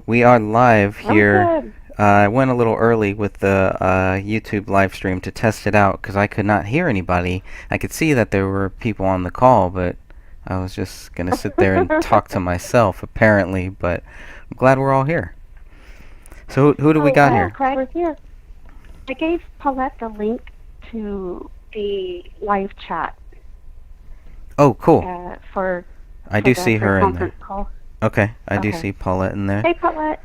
We are live here. Okay. I went a little early with the YouTube live stream to test it out because I could not hear anybody. I could see that there were people on the call, but I was just gonna sit there and talk to myself, apparently. But I'm glad we're all here. So who do we Oh, got yeah, here? Craig, we're here. I gave Paulette the link to the live chat Oh, cool. for I do see the her in there. conference call. Okay, I do Okay. see Paulette in there. Hey, Paulette.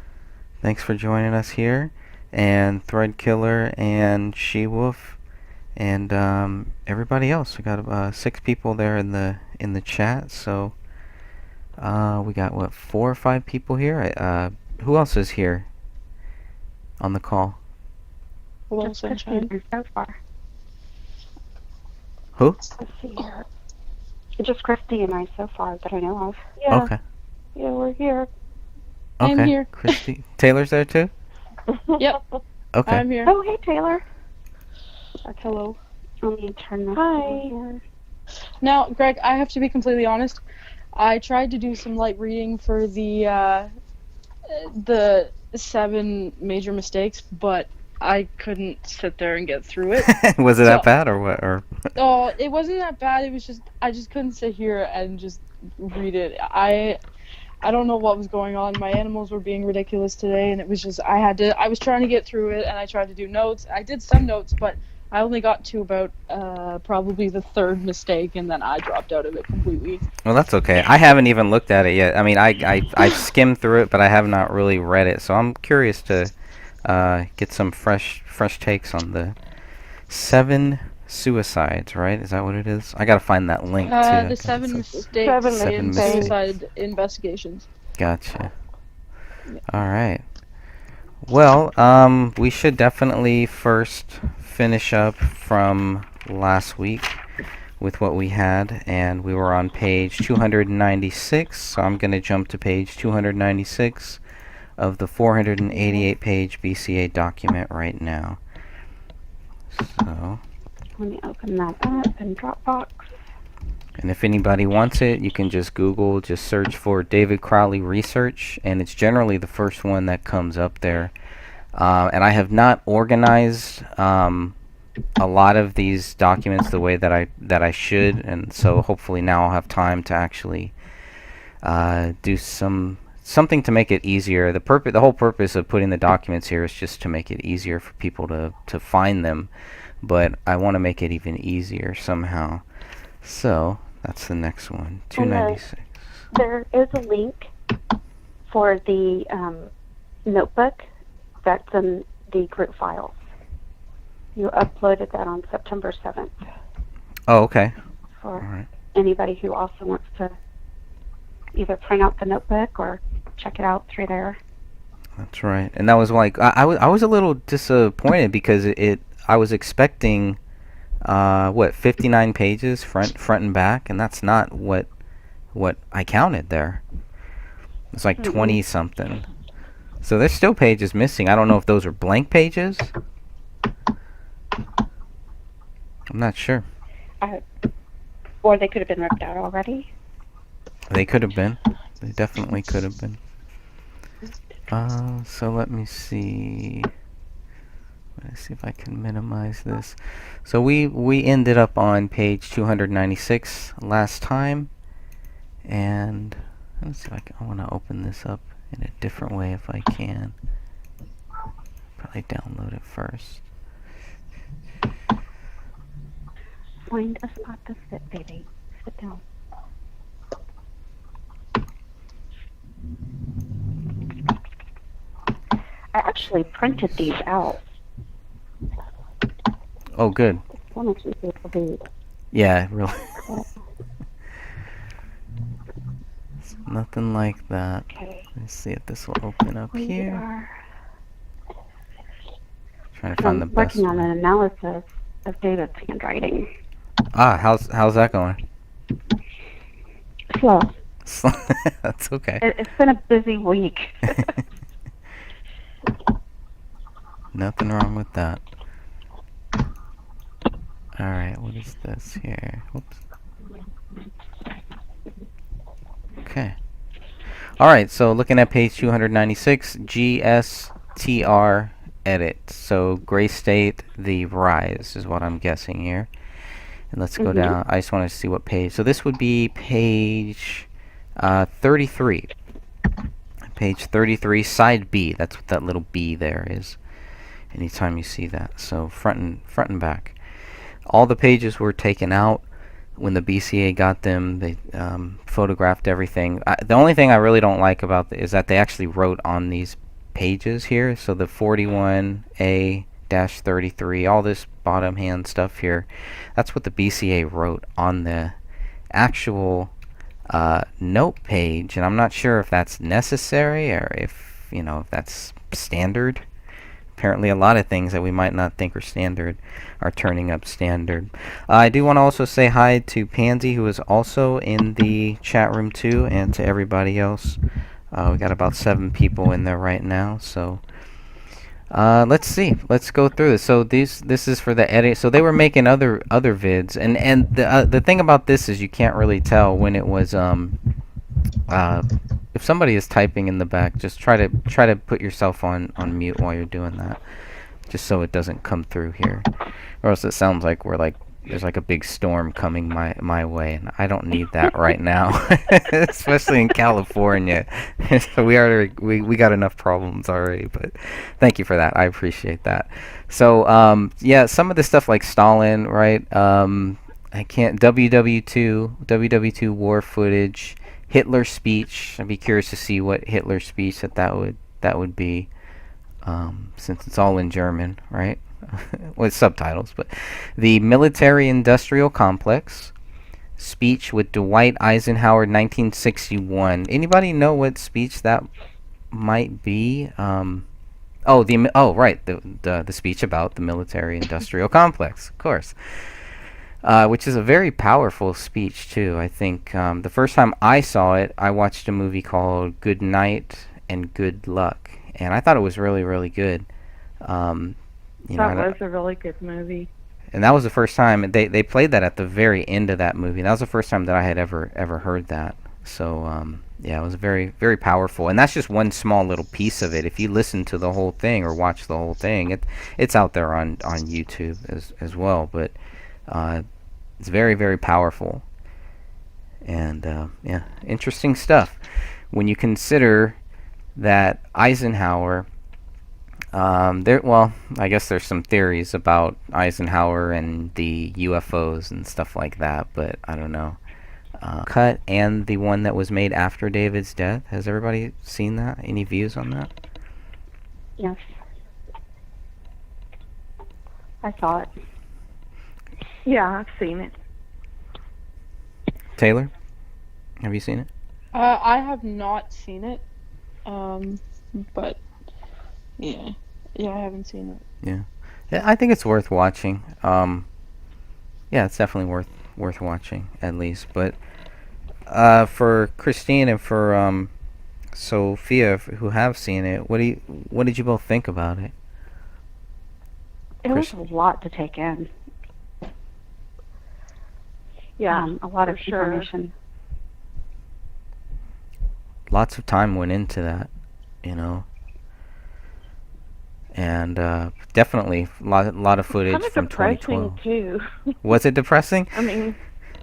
Thanks for joining us here, and Thread Killer and She Wolf. And everybody else. We got 6 people there in the chat. So we got what 4 or 5 people here. Who else is here on the call? Hello, Just Sunshine. Christine so far. Who? Let's see here. Just Christy and I so far that I know of. Yeah, Okay. yeah, we're here. Okay. I'm here. Christy. Taylor's there too. Yep, Okay. I'm here. Oh, hey, Taylor. Hello. Let me turn this Hi. on here. Now, Greg, I have to be completely honest. I tried to do some light reading for the 7 major mistakes, but I couldn't sit there and get through it. Was it So- that bad or what? Or Oh, it wasn't that bad. It was just I just couldn't sit here and just read it. I don't know what was going on. My animals were being ridiculous today, and it was just I was trying to get through it, and I tried to do notes. I did some notes, but I only got to about probably the 3rd mistake, and then I dropped out of it completely. well, that's okay. I haven't even looked at it yet. I mean, I've skimmed through it, but I have not really read it. So I'm curious to get some fresh takes on the 7 suicides. Right? Is that what it is? I gotta find that link too. I The think 7 it's- mistakes Seven in mistakes. suicide investigations. Gotcha. All right. Well, we should definitely first finish up from last week with what we had, and we were on page 296, so I'm going to jump to page 296 of the 488-page BCA document right now. So, Let me open that up in Dropbox. and if anybody wants it, you can just Google, just search for David Crowley Research, and it's generally the first one that comes up there. And I have not organized a lot of these documents the way that I should, and so hopefully now I'll have time to actually do something to make it easier. The whole purpose of putting the documents here is just to make it easier for people to find them, but I want to make it even easier somehow. So that's the next one, 296. There is a link for the notebook that's in the group files. You uploaded that on September 7th Oh, okay. for All right. anybody who also wants to either print out the notebook or check it out through there. That's right. And that was like I was a little disappointed because I was expecting 59 pages front and back, and that's not what I counted there. It's like 20 something. So there's still pages missing. I don't know if those are blank pages. I'm not sure. Or they could have been ripped out already. They could have been. They definitely could have been. So let me see. Let's see if I can minimize this. So we ended up on page 296 last time, and let's see if I want to open this up in a different way if I can. Probably download it first. Find a spot to sit, baby. Sit down. I actually printed these out. Oh, good. So much easier to read. Yeah, really. It's nothing like that. Okay. Let's see if this will open up We here. are Trying to find the best working on one. an analysis of David's handwriting. How's that going? Slow. That's okay. It's been a busy week. Nothing wrong with that. Alright, what is this here? Oops. Okay. All right, so looking at page 296, GSTR edit. So Gray State, The Rise is what I'm guessing here. And let's go down. I just want to see what page. So this would be page 33. Page 33, side B. That's what that little B there is. Anytime you see that. So front and back. All the pages were taken out when the BCA got them. They photographed everything. The only thing I really don't like about is that they actually wrote on these pages here. So the 41A-33, all this bottom hand stuff here, that's what the BCA wrote on the actual note page, and I'm not sure if that's necessary or if if that's standard. Apparently a lot of things that we might not think are standard are turning up standard. I do want to also say hi to Pansy, who is also in the chat room too, and to everybody else. We got about 7 people in there right now, so let's see. Let's go through this. So this is for the edit. So they were making other vids, and the thing about this is you can't really tell when it was if somebody is typing in the back, just try to put yourself on mute while you're doing that, just so it doesn't come through here, or else it sounds like there's like a big storm coming my way, and I don't need that right now, especially in California. So we got enough problems already, but thank you for that. I appreciate that. So yeah, some of the stuff like Stalin, right? I can't WW2 war footage, Hitler speech. I'd be curious to see what Hitler speech that would be, since it's all in German, right? With subtitles. But the military-industrial complex speech with Dwight Eisenhower, 1961. Anybody know what speech that might be? Right, the speech about the military-industrial complex, of course. Which is a very powerful speech too. I think the first time I saw it, I watched a movie called Good Night and Good Luck, and I thought it was really, really good. That was a really good movie. And that was the first time they played that at the very end of that movie. That was the first time that I had ever heard that. So yeah, it was very, very powerful. And that's just one small little piece of it. If you listen to the whole thing or watch the whole thing, it's out there on YouTube as well. But it's very, very powerful. And yeah, interesting stuff. When you consider that Eisenhower, I guess there's some theories about Eisenhower and the UFOs and stuff like that, but I don't know. Cut and the one that was made after David's death. Has everybody seen that? Any views on that? Yes. I saw it. Yeah, I've seen it. Taylor, have you seen it? I have not seen it, but yeah, I haven't seen it. Yeah, I think it's worth watching. Yeah, it's definitely worth watching at least. But for Christine and for Sophia, who have seen it, what did you both think about it? It was a lot to take in. Yeah, a lot of sure. information. Lots of time went into that, and definitely a lot of footage Kind of from depressing 2012. too. Was it depressing? I mean,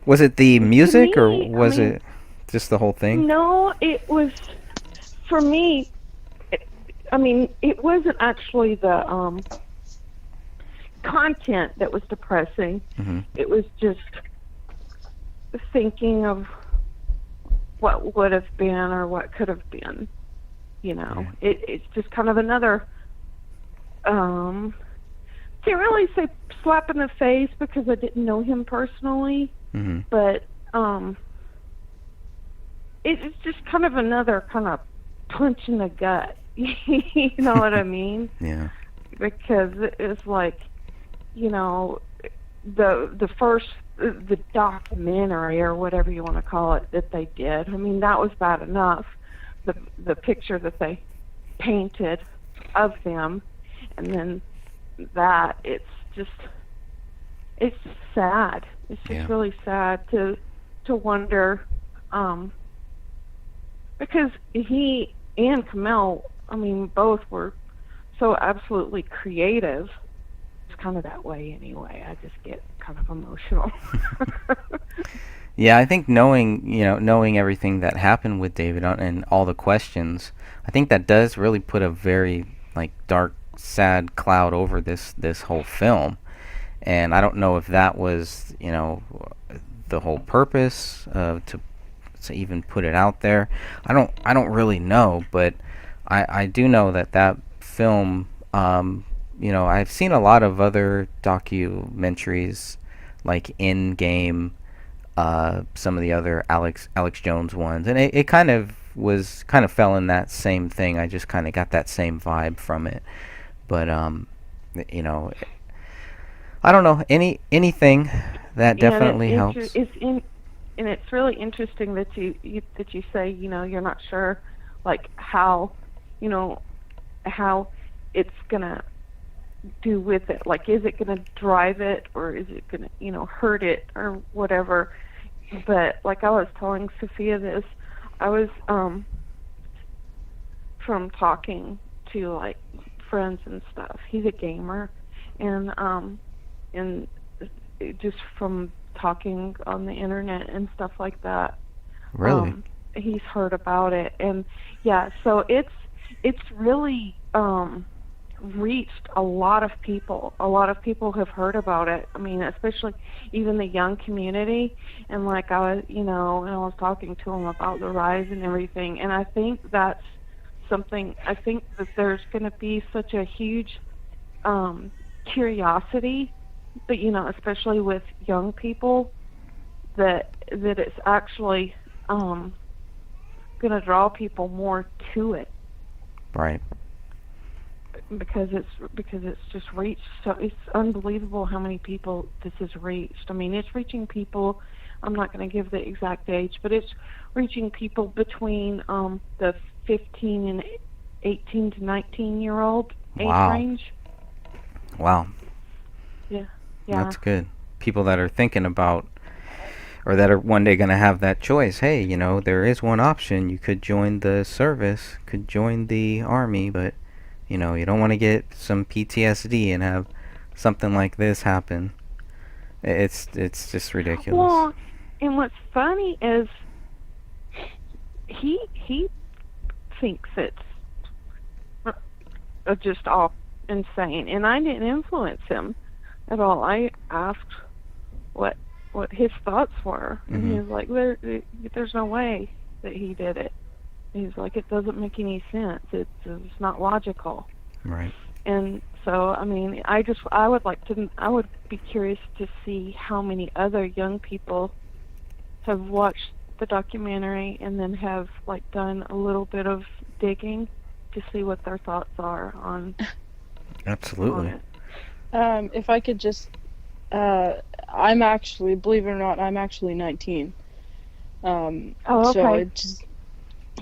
Was it the music, or me, was it just the whole thing? no, it was for me. It wasn't actually the content that was depressing. Mm-hmm. It was just thinking of what would have been or what could have been. Yeah. It's just kind of another. Can't really say slap in the face because I didn't know him personally, Mm-hmm. but it's just kind of another kind of punch in the gut. You know what I mean? Yeah. Because it's like, the first the documentary or whatever you want to call it that they did. I mean, that was bad enough. The picture that they painted of them, and then that it's sad. It's just Yeah. really sad to wonder because he and Kamel, I mean, both were so absolutely creative. It's kind of that way anyway. I just get kind of emotional. Yeah, I think knowing everything that happened with David and all the questions, I think that does really put a very like dark, sad cloud over this whole film. And I don't know if that was, the whole purpose to even put it out there. I don't really know, but I do know that film. I've seen a lot of other documentaries, like In Game, some of the other Alex Jones ones, and it kind of fell in that same thing. I just kind of got that same vibe from it, but you know, I don't know, anything that definitely helps. And it's really interesting that you say, you're not sure, like how it's gonna do with it. Like, is it gonna drive it, or is it gonna hurt it, or whatever? But like I was telling Sophia this, I was from talking to like friends and stuff. He's a gamer, and just from talking on the internet and stuff like that. Really? He's heard about it, and yeah, so it's really reached a lot of people. A lot of people have heard about it. I mean, especially even the young community. And like I was, and I was talking to him about the rise and everything. And I think that's something. I think that there's going to be such a huge curiosity, but especially with young people, that it's actually going to draw people more to it. Right. Because it's just reached, so it's unbelievable how many people this has reached. I mean, it's reaching people. I'm not going to give the exact age, but it's reaching people between the 15 and 18 to 19-year-old age Wow. range. Wow. Yeah. That's good. People that are thinking about, or that are one day going to have that choice. Hey, there is one option. You could join the service, could join the army, but you don't want to get some PTSD and have something like this happen. It's just ridiculous. Well, and what's funny is he thinks it's just all insane, and I didn't influence him at all. I asked what his thoughts were, and he was like, "There's no way that he did it." He's like, "It doesn't make any sense. It's not logical." Right. And so, I mean, I would be curious to see how many other young people have watched the documentary and then have like done a little bit of digging to see what their thoughts are on. Absolutely. On it. If I could just, I'm actually, believe it or not, I'm actually 19. Okay. So it just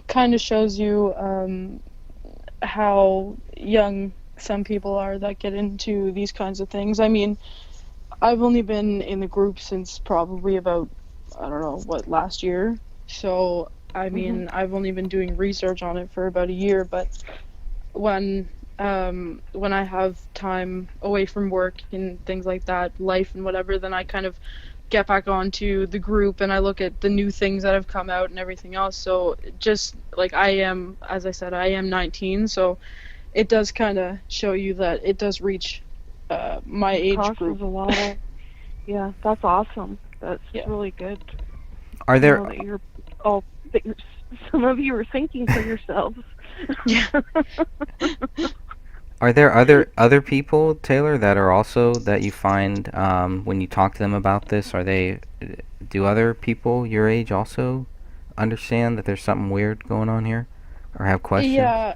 kind of shows you how young some people are that get into these kinds of things. I mean, I've only been in the group since probably about, I don't know, last year. So, I mean, I've only been doing research on it for about a year, but when I have time away from work and things like that, life and whatever, then I kind of get back onto the group and I look at the new things that have come out and everything else. So just like as I said, I am 19, so it does kind of show you that it does reach my age group. A lot of, yeah, that's awesome. That's really good. Are I there know that some of you are thinking for yourselves. Yeah. Are there other people, Taylor, that are also that you find when you talk to them about this? Do other people your age also understand that there's something weird going on here, or have questions? Yeah,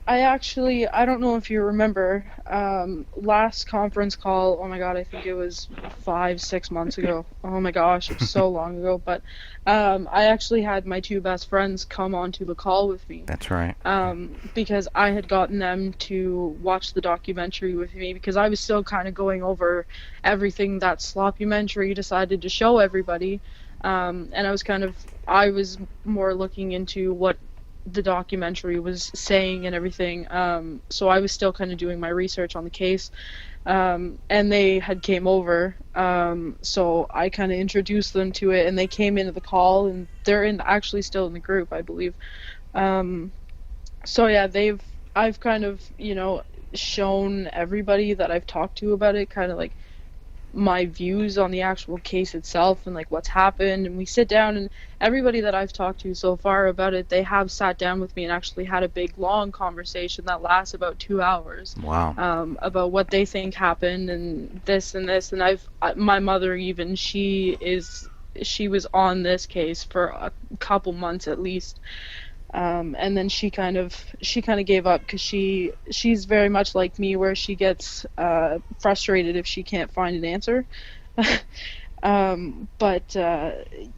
I don't know if you remember, last conference call, oh my god, I think it was 5-6 months ago. Oh my gosh, it was so long ago, but I actually had my two best friends come onto the call with me. That's right. Because I had gotten them to watch the documentary with me, because I was still kind of going over everything that Sloppymentary decided to show everybody. And I was more looking into what the documentary was saying and everything. So I was still kind of doing my research on the case. And they had came over, so I kind of introduced them to it, and they came into the call, and they're actually still in the group, I believe. So yeah, I've kind of, shown everybody that I've talked to about it, kind of like my views on the actual case itself and like what's happened, and we sit down, and everybody that I've talked to so far about it, they have sat down with me and actually had a big long conversation that lasts about 2 hours. Wow. About what they think happened and this and this, and my mother even, she was on this case for a couple months at least. And then she kind of gave up because she's very much like me, where she gets frustrated if she can't find an answer. But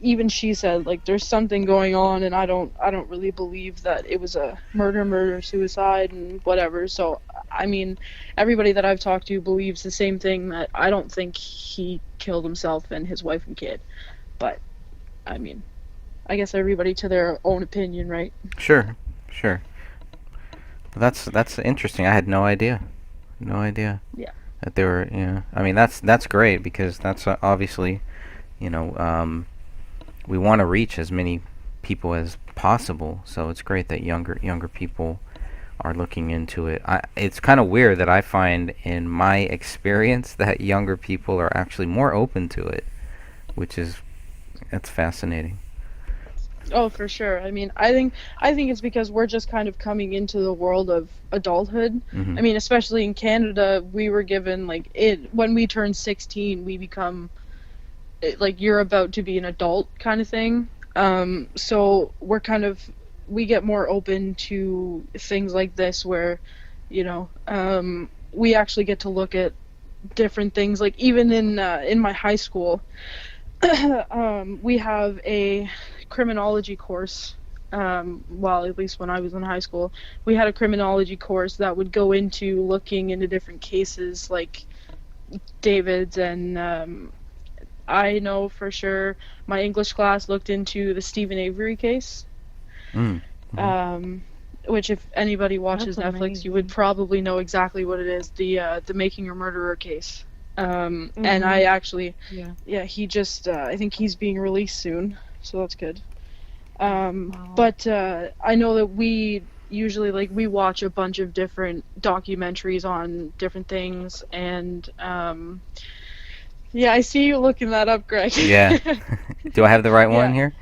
even she said, like, there's something going on, and I don't really believe that it was a murder suicide and whatever. So I mean, everybody that I've talked to believes the same thing, that I don't think he killed himself and his wife and kid. But I mean, I guess everybody to their own opinion, right? Sure. That's interesting. I had no idea. No idea. Yeah. That they were, I mean, that's great, because that's obviously, we want to reach as many people as possible. So it's great that younger people are looking into it. It's kind of weird that I find in my experience that younger people are actually more open to it, that's fascinating. Oh, for sure. I mean, I think it's because we're just kind of coming into the world of adulthood. Mhm. I mean, especially in Canada, we were given when we turn 16, we become like, you're about to be an adult kind of thing. So we get more open to things like this, where, we actually get to look at different things. Like, even in my high school, we have a criminology course. Well, at least when I was in high school, we had a criminology course that would go into looking into different cases, like David's, and I know for sure my English class looked into the Stephen Avery case. Which, if anybody watches That's Netflix, amazing. you would probably know exactly what it is, the Making a Murderer case. And I actually, Yeah. he just, I think he's being released soon, so that's good. Wow. But I know that we usually, like, we watch a bunch of different documentaries on different things, and yeah, I see you looking that up, Greg. Yeah. Do I have the right one Yeah. here?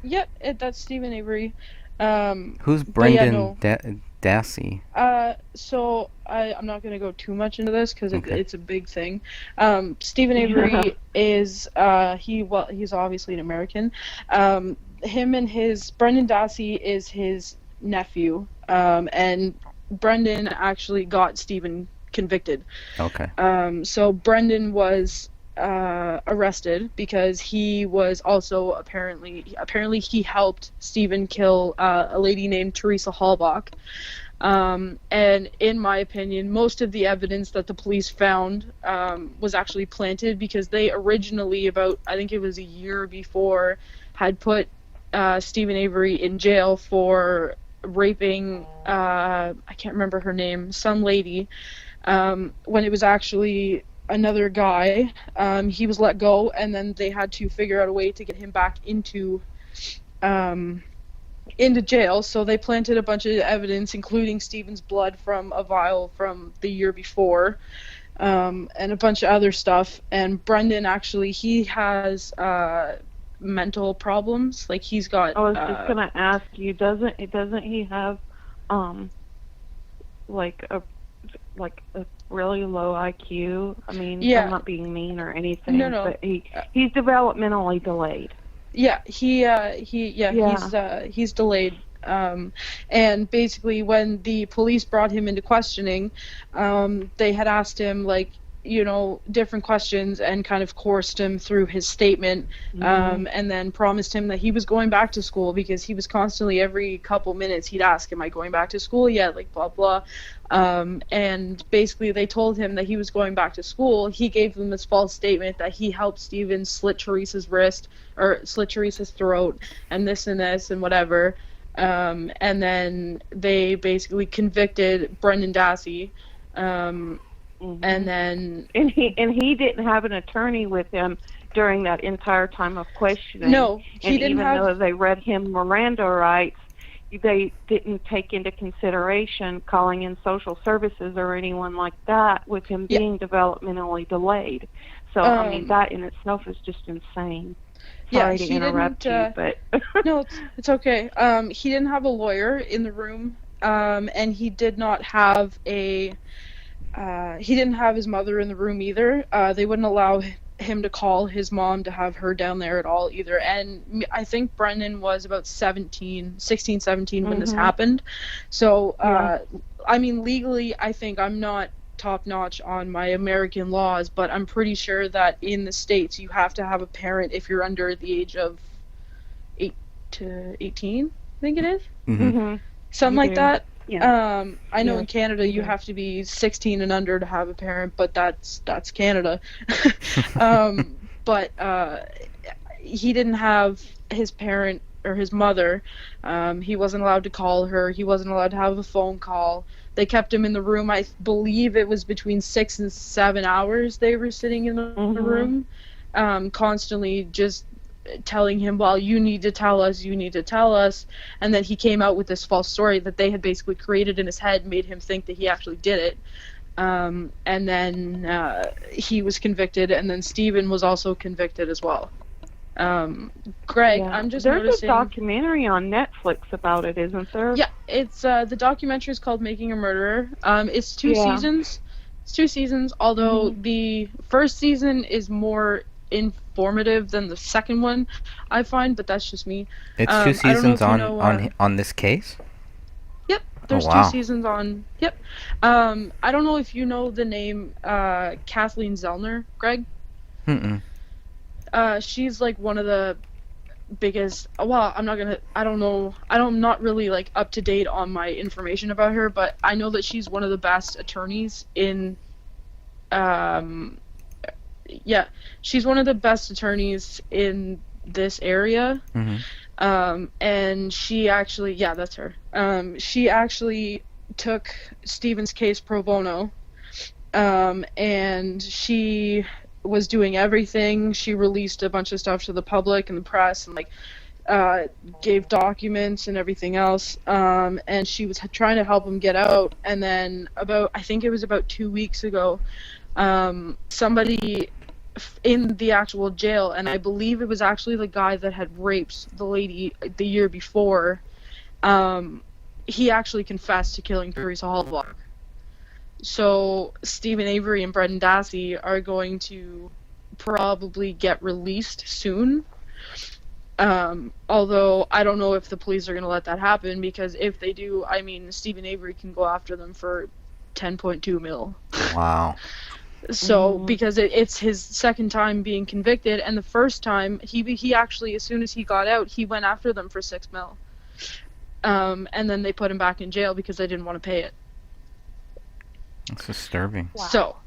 Yep, that's Stephen Avery. Who's But yeah, Brendan no. Dassey? So I'm not going to go too much into this because Okay. it's a big thing. Stephen Avery is he's obviously an American. Brendan Dassey is his nephew, and Brendan actually got Stephen convicted. Okay. So Brendan was arrested because he was also apparently he helped Stephen kill a lady named Teresa Halbach. And in my opinion, most of the evidence that the police found was actually planted, because they originally, about, I think it was a year before, had put Stephen Avery in jail for raping, I can't remember her name, some lady, when it was actually another guy. He was let go, and then they had to figure out a way to get him back into jail. So they planted a bunch of evidence, including Stephen's blood from a vial from the year before, and a bunch of other stuff. And Brendan, actually, he has mental problems. Like, he's got I was just gonna ask you, doesn't he have like a really low IQ? I mean, Yeah. I'm not being mean or anything, No. but he's developmentally delayed. Yeah, he's delayed. And basically, when the police brought him into questioning, they had asked him, like, different questions and kind of coursed him through his statement, and then promised him that he was going back to school, because he was constantly, every couple minutes, he'd ask, am I going back to school yet? Like, blah, blah. And basically they told him that he was going back to school. He gave them this false statement that he helped Steven slit Teresa's wrist, or slit Teresa's throat, and this and whatever. And then they basically convicted Brendan Dassey. And then he didn't have an attorney with him during that entire time of questioning. No, he and didn't even have. though they read him Miranda rights, they didn't take into consideration calling in social services or anyone like that, with him being developmentally delayed. So I mean, that in itself is just insane. Sorry to interrupt you, but No, it's okay. He didn't have a lawyer in the room, and he did not have he didn't have his mother in the room either. They wouldn't allow him to call his mom to have her down there at all either. And I think Brendan was about 16, 17 when this happened. So, I mean, legally, I think I'm not top notch on my American laws, but I'm pretty sure that in the States you have to have a parent if you're under the age of 8 to 18, I think it is. Something like that. Yeah. I know in Canada you have to be 16 and under to have a parent, but that's Canada. But he didn't have his parent or his mother. He wasn't allowed to call her. He wasn't allowed to have a phone call. They kept him in the room. I believe it was between 6 and 7 hours they were sitting in the room, constantly just telling him, well, you need to tell us, and then he came out with this false story that they had basically created in his head, made him think that he actually did it, and then he was convicted, and then Steven was also convicted as well. Greg, I'm just There's noticing... a documentary on Netflix about it, isn't there? Yeah, it's the documentary is called Making a Murderer. It's 2 seasons. It's 2 seasons, although the first season is more informative than the second one, I find, but that's just me. It's 2 seasons on this case? Yep, there's 2 seasons on. Yep. I don't know if you know the name Kathleen Zellner, Greg. She's like one of the biggest. Well, I'm not really like up to date on my information about her, but I know that she's one of the best attorneys in. She's one of the best attorneys in this area. And she actually, that's her. She actually took Steven's case pro bono, and she was doing everything. She released a bunch of stuff to the public and the press, and gave documents and everything else. And she was trying to help him get out. And then I think it was about 2 weeks ago, somebody in the actual jail, and I believe it was actually the guy that had raped the lady the year before, he actually confessed to killing Teresa Halbach. So Steven Avery and Brendan Dassey are going to probably get released soon. Although I don't know if the police are going to let that happen, because if they do, I mean, Steven Avery can go after them for $10.2 million. Wow. So, because it's his second time being convicted, and the first time, he actually, as soon as he got out, he went after them for $6 million. And then they put him back in jail because they didn't want to pay it. That's disturbing. Wow.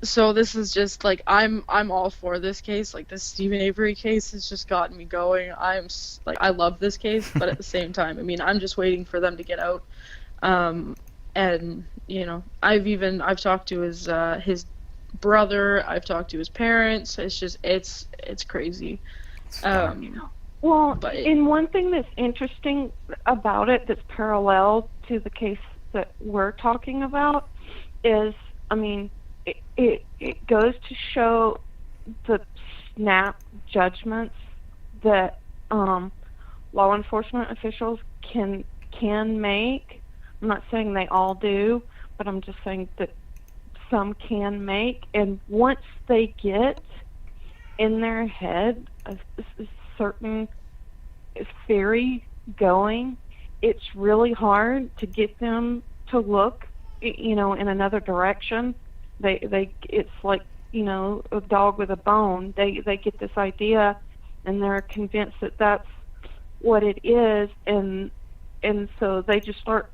So this is just, like, I'm all for this case. Like, this Steven Avery case has just gotten me going. I love this case, but at the same time, I mean, I'm just waiting for them to get out. And, you know, I've talked to his brother, I've talked to his parents. It's just, it's crazy. And one thing that's interesting about it, that's parallel to the case that we're talking about, is, I mean, it goes to show the snap judgments that law enforcement officials can make. I'm not saying they all do, but I'm just saying that some can make. And once they get in their head a certain theory going, it's really hard to get them to look, in another direction. It's like, you know, a dog with a bone. They get this idea, and they're convinced that that's what it is, and so they just start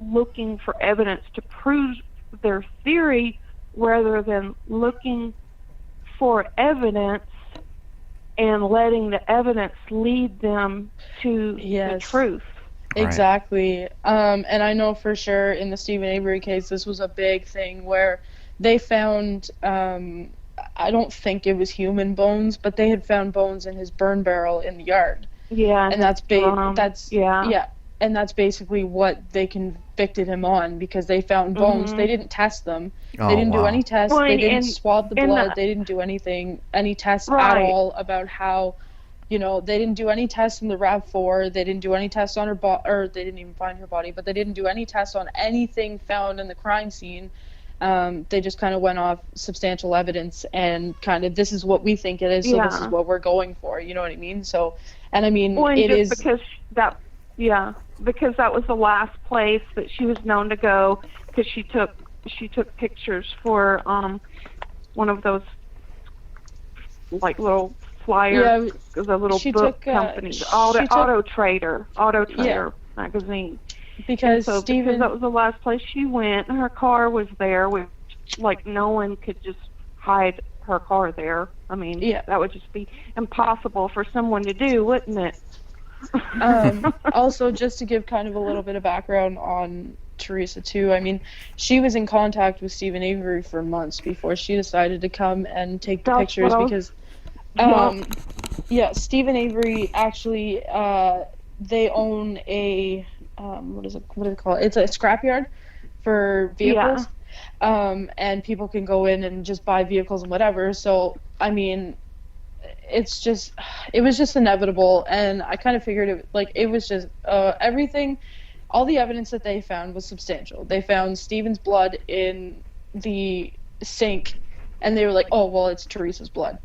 looking for evidence to prove their theory rather than looking for evidence and letting the evidence lead them to the Yes. truth. Right. Exactly. And I know for sure in the Stephen Avery case, this was a big thing where they found, I don't think it was human bones, but they had found bones in his burn barrel in the yard. Yeah, And that's yeah. yeah, and that's basically what they convicted him on, because they found bones. They didn't test them. Oh, They didn't do wow. any tests. Well, They didn't and- swab the and, blood. They didn't do any tests at Right. all about how, you know, they didn't do any tests in the RAV4. They didn't do any tests on her body, or they didn't even find her body, but they didn't do any tests on anything found in the crime scene. They just kind of went off substantial evidence and kind of, this is what we think it is, so this is Yeah. what we're going for. You know what I mean? So, and I mean, Well, and it just is. because that was the last place that she was known to go, because she took pictures for one of those like little flyer, Yeah, the little she book took, companies, she Auto took- Trader magazine. because So Stephen. because that was the last place she went, and her car was there, which like no one could just hide her car there. I mean, Yeah. that would just be impossible for someone to do, wouldn't it? Also, just to give kind of a little bit of background on Teresa too, I mean, she was in contact with Stephen Avery for months before she decided to come and take the That's pictures, what I was- because Yeah. yeah, Stephen Avery actually, they own a, what do they call it? It's a scrapyard for vehicles. And people can go in and just buy vehicles and whatever. So, I mean, it was just inevitable. And I kind of figured it was just, everything, all the evidence that they found was substantial. They found Stephen's blood in the sink, and they were like, oh, well, it's Teresa's blood.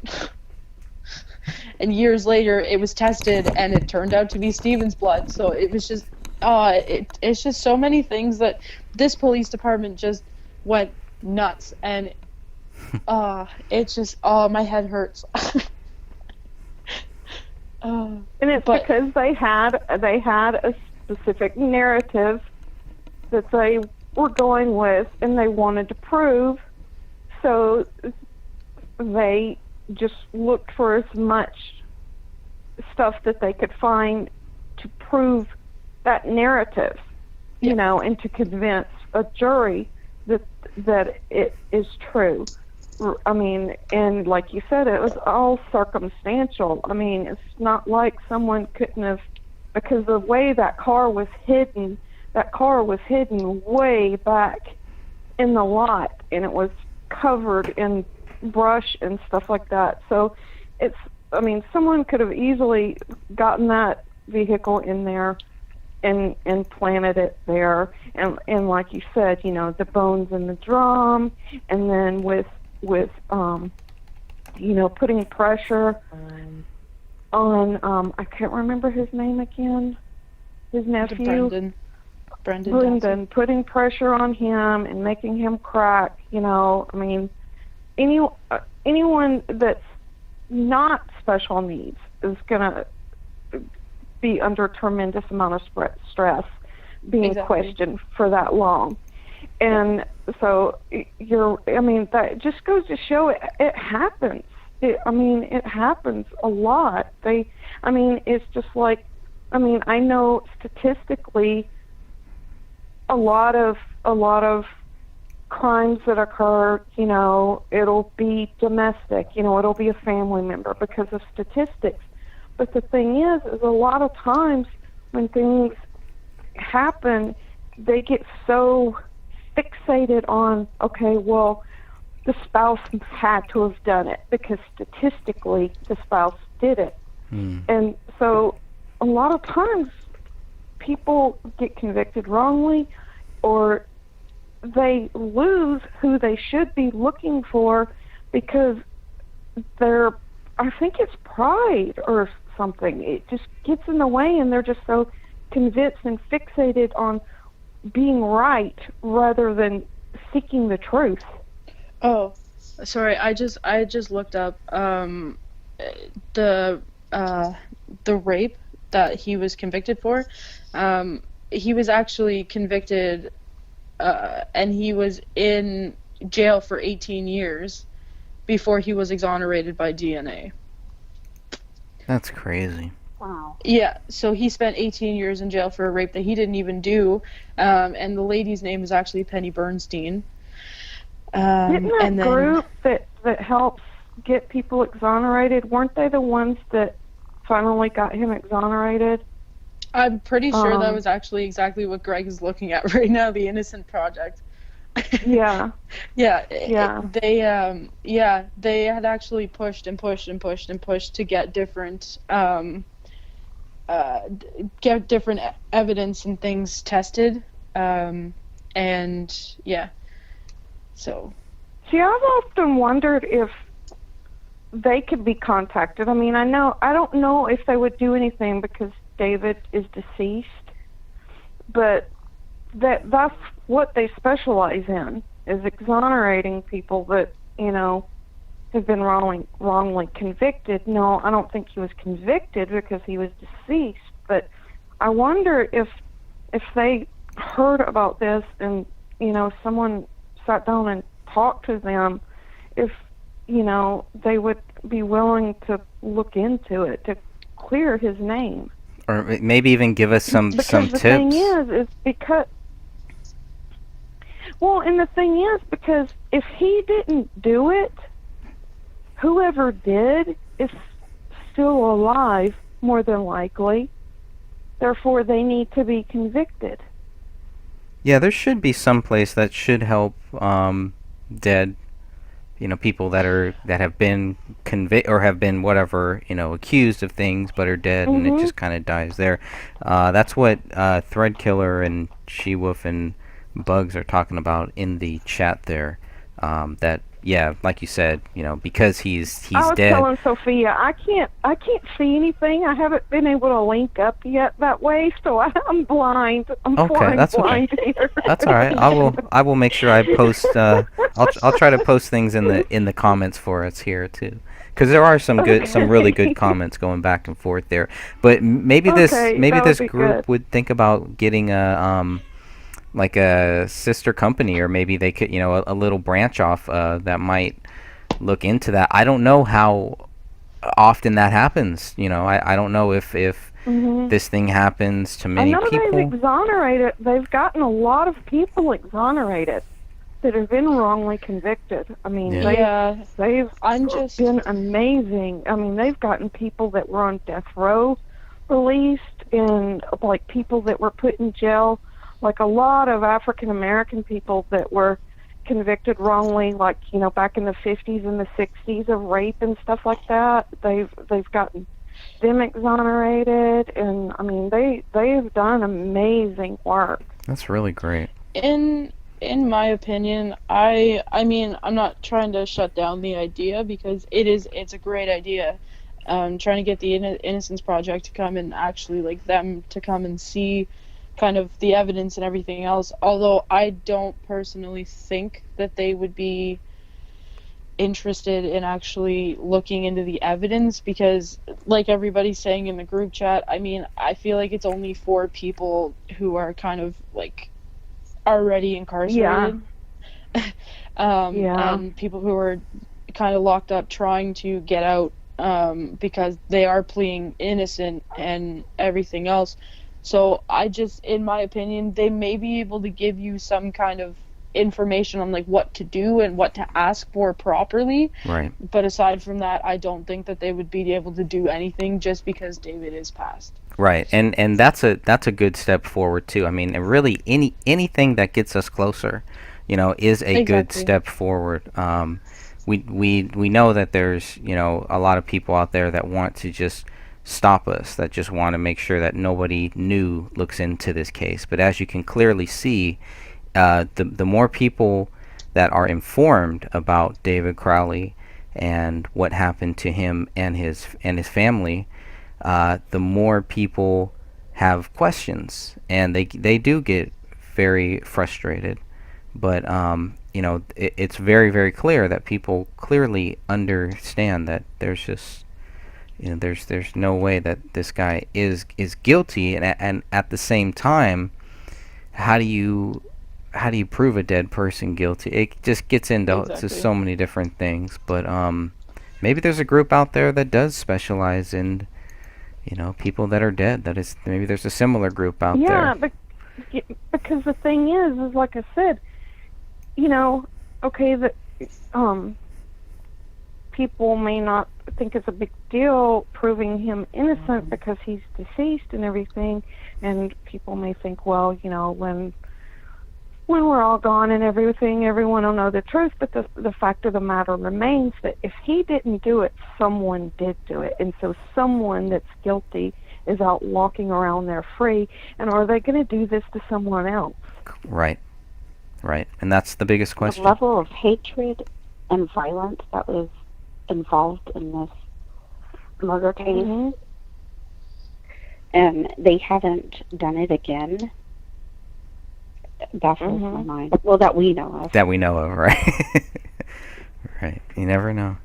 And years later, it was tested, and it turned out to be Stephen's blood. So it was just, it's just so many things that this police department just went nuts, and it's just, my head hurts. And it's But- because they had a specific narrative that they were going with, and they wanted to prove. So they just looked for as much stuff that they could find to prove that narrative, you Yeah. know, and to convince a jury that it is true. I mean, and like you said, it was all circumstantial. I mean, it's not like someone couldn't have, because the way that car was hidden way back in the lot, and it was covered in brush and stuff like that. So it's, I mean, someone could have easily gotten that vehicle in there and planted it there. And like you said, you know, the bones in the drum, and then with you know, putting pressure on I can't remember his name again, his nephew Brendan, putting pressure on him and making him crack. You know, I mean, anyone that's not special needs is gonna be under a tremendous amount of stress being Exactly. questioned for that long. And so I mean, that just goes to show it happens. It happens a lot. It's just like, I know statistically a lot of crimes that occur, you know, it'll be domestic, you know, it'll be a family member because of statistics. But the thing is a lot of times when things happen, they get so fixated on, okay, well, the spouse had to have done it because statistically the spouse did it. And so a lot of times people get convicted wrongly, or they lose who they should be looking for because I think it's pride or something. It just gets in the way, and they're just so convinced and fixated on being right rather than seeking the truth. Oh, sorry. I just looked up the the rape that he was convicted for. He was actually convicted, and he was in jail for 18 years before he was exonerated by DNA. That's crazy. Wow. Yeah, so he spent 18 years in jail for a rape that he didn't even do, and the lady's name is actually Penny Bernstein. Didn't that And then group that helps get people exonerated, weren't they the ones that finally got him exonerated? I'm pretty sure that Um, was actually exactly what Greg is looking at right now, the Innocent Project. Yeah, Yeah, yeah. they had actually pushed and pushed and pushed and pushed to get different evidence and things tested. And yeah, so See, I've often wondered if they could be contacted. I mean, I don't know if they would do anything because David is deceased, but that's what they specialize in, is exonerating people that, have been wrongly convicted. No, I don't think he was convicted because he was deceased, but I wonder if they heard about this and, someone sat down and talked to them, if, they would be willing to look into it to clear his name. Or maybe even give us some Because the tips. thing is because, well, and the thing is, because if he didn't do it, whoever did is still alive, more than likely. Therefore, they need to be convicted. Yeah, there should be some place that should help dead, people that have been or have been whatever, accused of things but are dead, and it just kind of dies there. That's what Threadkiller and She-Wolf and Bugs are talking about in the chat there. That, yeah, like you said, because he's I was dead. telling Sophia, I can't see anything. I haven't been able to link up yet that way, so I'm blind. I'm Okay, flying that's okay. blind here. That's all right. I will make sure I post. I'll try to post things in the comments for us here too, because there are some really good comments going back and forth there. But maybe Okay, that this would be group good. would think about getting a like a sister company, or maybe they could, a little branch off that might look into that. I don't know how often that happens. I don't know if Mhm. this thing happens to I many know people. they've exonerated. They've gotten a lot of people exonerated that have been wrongly convicted. I mean, Yeah. yeah, they've I'm just been amazing. I mean, they've gotten people that were on death row released, and like people that were put in jail, like a lot of African American people that were convicted wrongly, like back in the 50s and the 60s of rape and stuff like that. They've gotten them exonerated, and I mean they have done amazing work. That's really great. in my opinion, I mean, I'm not trying to shut down the idea because it's a great idea. Trying to get the Innocence Project to come and actually like them to come and see kind of the evidence and everything else. Although I don't personally think that they would be interested in actually looking into the evidence because, like everybody's saying in the group chat, I mean, I feel like it's only 4 people who are kind of like already incarcerated. Yeah. And people who are kind of locked up trying to get out because they are pleading innocent and everything else. So I just, in my opinion, they may be able to give you some kind of information on like what to do and what to ask for properly. Right. But aside from that, I don't think that they would be able to do anything just because David is passed. Right, and that's a good step forward too. I mean, and really anything that gets us closer, is a good Exactly. step forward. We know that there's a lot of people out there that want to just stop us, that just want to make sure that nobody new looks into this case. But as you can clearly see, the more people that are informed about David Crowley and what happened to him and his family, the more people have questions, and they do get very frustrated. But it's very, very clear that people clearly understand that there's just, there's no way that this guy is guilty, and at the same time, how do you prove a dead person guilty? It just gets into Exactly. so many different things, but maybe there's a group out there that does specialize in, people that are dead. Maybe there's a similar group out Yeah, there. because the thing is like I said, okay, that people may not think it's a big deal proving him innocent because he's deceased and everything, and people may think, well, when we're all gone and everything, everyone will know the truth. But the fact of the matter remains that if he didn't do it, someone did do it, and so someone that's guilty is out walking around there free. And are they going to do this to someone else? Right, and that's the biggest The question. level of hatred and violence that was involved in this murder case, Mm-hmm. and they haven't done it again, baffles my Mhm. mind. Well, that we know of. That we know of, right? Right. You never know.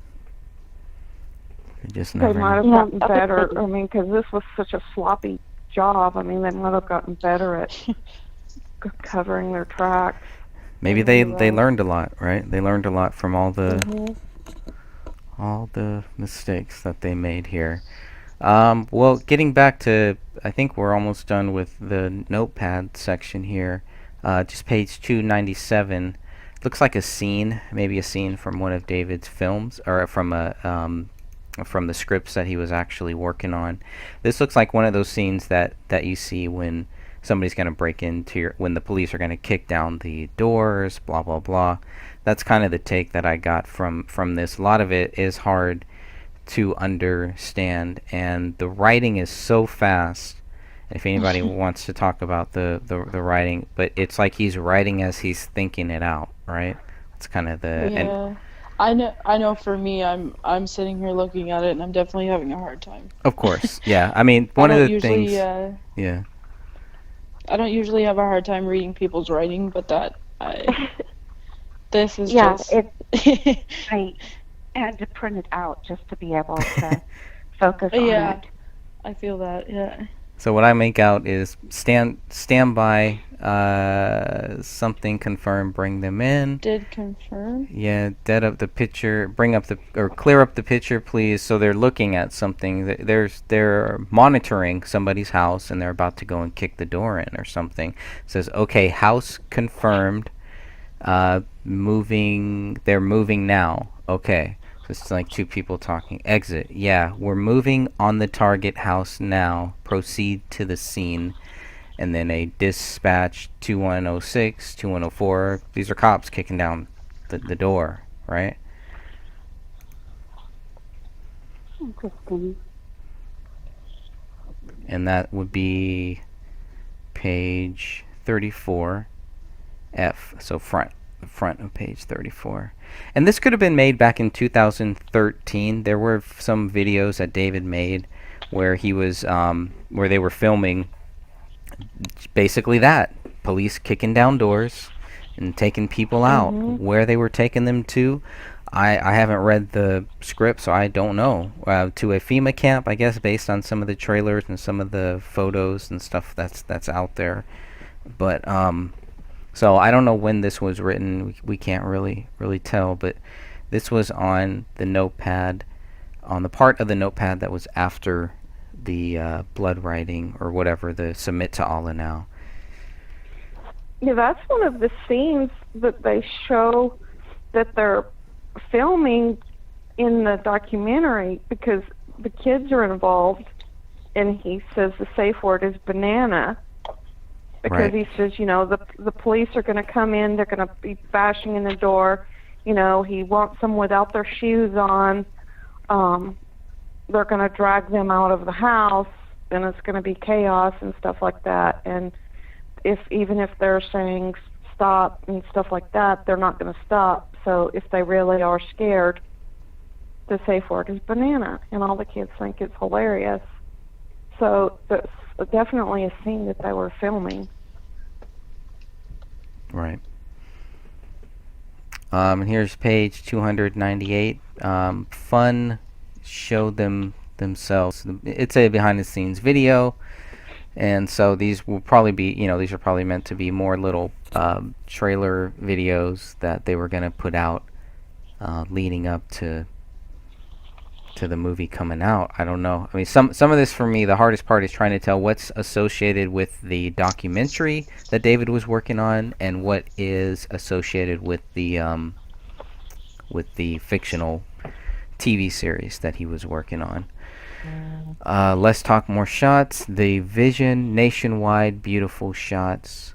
You just They never might have know. Yeah, gotten other better. things. I mean, because this was such a sloppy job. I mean, they might have gotten better at covering their tracks. Maybe they learned a lot, right? They learned a lot from all the Mhm. mistakes that they made here. Well, getting back to, I think we're almost done with the notepad section here. Just page 297. Looks like a scene, maybe a scene from one of David's films, or from the scripts that he was actually working on. This looks like one of those scenes that you see when somebody's going to break into when the police are going to kick down the doors, blah blah blah. That's kind of the take that I got from this. A lot of it is hard to understand, and the writing is so fast. If anybody wants to talk about the writing, but it's like he's writing as he's thinking it out, right? It's kind of the and Yeah. I know for me, I'm sitting here looking at it and I'm definitely having a hard time. of course, yeah. I mean, I one of don't the usually things, yeah. I don't usually have a hard time reading people's writing, but this is Yeah, just I had to print it out just to be able to focus on Yeah. it. I feel that, yeah. So what I make out is stand by, something confirmed, bring them in. Did confirm. Yeah, dead up the picture, clear up the picture, please. So they're looking at something. They're monitoring somebody's house, and they're about to go and kick the door in or something. It says, okay, house confirmed. Moving. They're moving now. Okay. So it's like two people talking. Exit. Yeah, we're moving on the target house now. Proceed to the scene. And then a dispatch 2106, 2104. These are cops kicking down the door, right? Interesting. And that would be page 34, F. So the front of page 34. And this could have been made back in 2013. There were some videos that David made where he was where they were filming basically that, police kicking down doors and taking people out. Where they were taking them to, I haven't read the script, so I don't know. To a FEMA camp, I guess, based on some of the trailers and some of the photos and stuff that's out there. But so I don't know when this was written. We can't really tell, but this was on the notepad, on the part of the notepad that was after the blood writing or whatever, the submit to Allah now. Yeah, that's one of the scenes that they show that they're filming in the documentary, because the kids are involved, and he says the safe word is banana, because Right. he says, the police are going to come in, they're going to be bashing in the door, he wants them without their shoes on, they're going to drag them out of the house, and it's going to be chaos and stuff like that. And even if they're saying stop and stuff like that, they're not going to stop. So if they really are scared, the safe word is banana, and all the kids think it's hilarious. So that's definitely a scene that they were filming. Right. And here's page 298. Fun showed them themselves. It's a behind-the-scenes video, and so these will probably be, these are probably meant to be more little trailer videos that they were going to put out leading up to the movie coming out. I don't know. I mean, some of this for me, the hardest part is trying to tell what's associated with the documentary that David was working on and what is associated with the fictional TV series that he was working on. Let's talk more shots. The vision, nationwide, beautiful shots.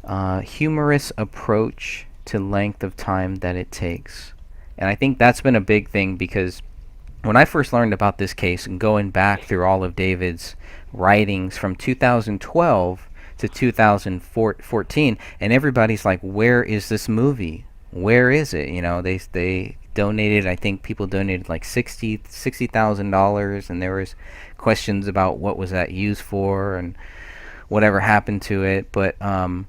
Humorous approach to length of time that it takes. And I think that's been a big thing, because when I first learned about this case and going back through all of David's writings from 2012 to 2014, and everybody's like, where is this movie? Where is it? They donated, I think people donated like $60,000, and there was questions about what was that used for and whatever happened to it. But I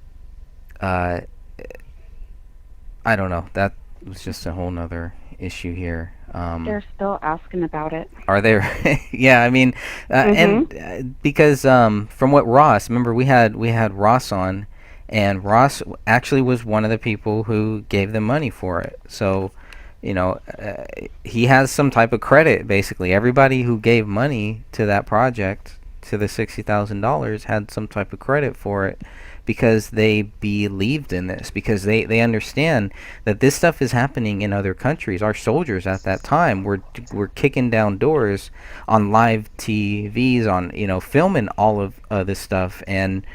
don't know. That was just a whole nother issue here. They're still asking about it. Are there? Yeah, I mean, and because from what Ross, remember we had Ross on, and Ross actually was one of the people who gave them money for it. So, he has some type of credit. Basically, everybody who gave money to that project, to the $60,000, had some type of credit for it, because they believed in this, because they understand that this stuff is happening in other countries. Our soldiers at that time were kicking down doors on live TVs, on filming all of this stuff, and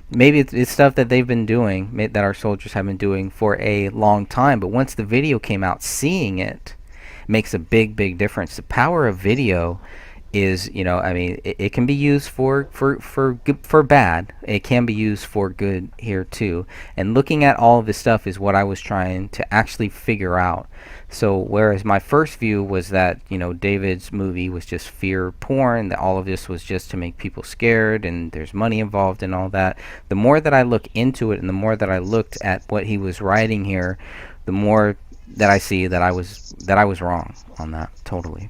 maybe it's stuff that they've been doing, that our soldiers have been doing for a long time. But once the video came out, seeing it makes a big difference. The power of video is, I mean, it can be used for bad. It can be used for good here too. And looking at all of this stuff is what I was trying to actually figure out. So whereas my first view was that, David's movie was just fear porn, that all of this was just to make people scared and there's money involved and all that, the more that I look into it and the more that I looked at what he was writing here, the more that I see that I was wrong on that totally.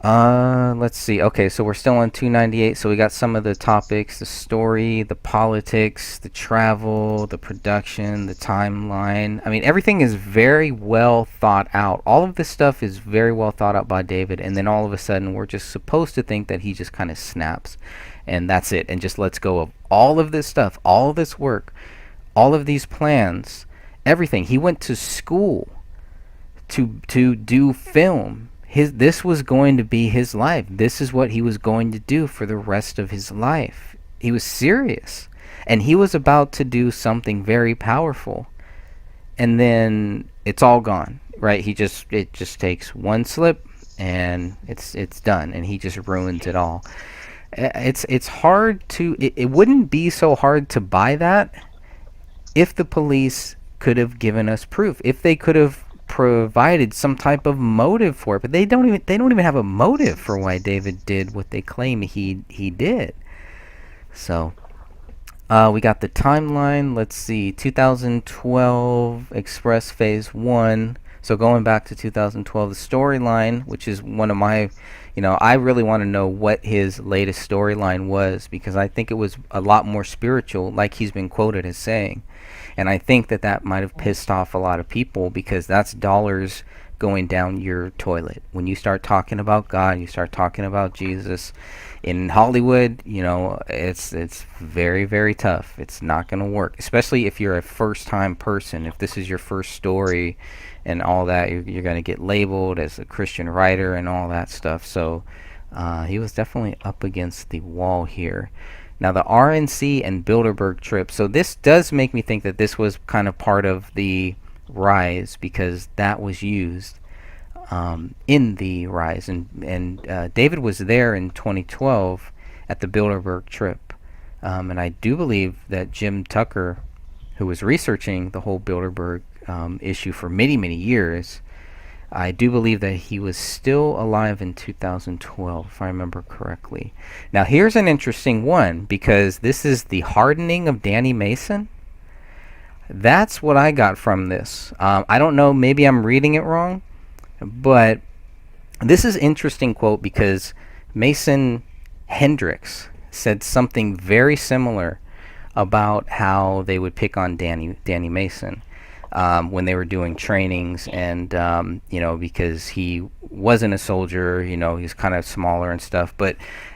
Let's see. Okay, so we're still on 298. So we got some of the topics: the story, the politics, the travel, the production, the timeline. I mean, everything is very well thought out. All of this stuff is very well thought out by David, and then all of a sudden we're just supposed to think that he just kind of snaps and that's it, and just lets go of all of this stuff, all of this work, all of these plans, everything. He went to school to do film. This was going to be his life. This is what he was going to do for the rest of his life. He was serious, and he was about to do something very powerful, and then it's all gone, right? It just takes one slip and it's done, and he just ruins it all. It's hard to, it wouldn't be so hard to buy that if the police could have given us proof, if they could have provided some type of motive for it. But they don't even have a motive for why David did what they claim he did. So we got the timeline. Let's see, 2012 Express Phase 1. So going back to 2012, the storyline, which is one of my, I really want to know what his latest storyline was, because I think it was a lot more spiritual, like he's been quoted as saying. And I think that might have pissed off a lot of people, because that's dollars going down your toilet. When you start talking about God, you start talking about Jesus in Hollywood, it's very, very tough. It's not going to work, especially if you're a first-time person. If this is your first story and all that, you're going to get labeled as a Christian writer and all that stuff. So he was definitely up against the wall here. Now, the RNC and Bilderberg trip. So this does make me think that this was kind of part of the Rise, because that was used in the Rise. And David was there in 2012 at the Bilderberg trip. And I do believe that Jim Tucker, who was researching the whole Bilderberg issue for many, many years, I do believe that he was still alive in 2012, if I remember correctly. Now, here's an interesting one, because this is the hardening of Danny Mason. That's what I got from this. I don't know, maybe I'm reading it wrong, but this is interesting quote because Mason Hendricks said something very similar about how they would pick on Danny Mason when they were doing trainings, and because he wasn't a soldier, he's kind of smaller and stuff,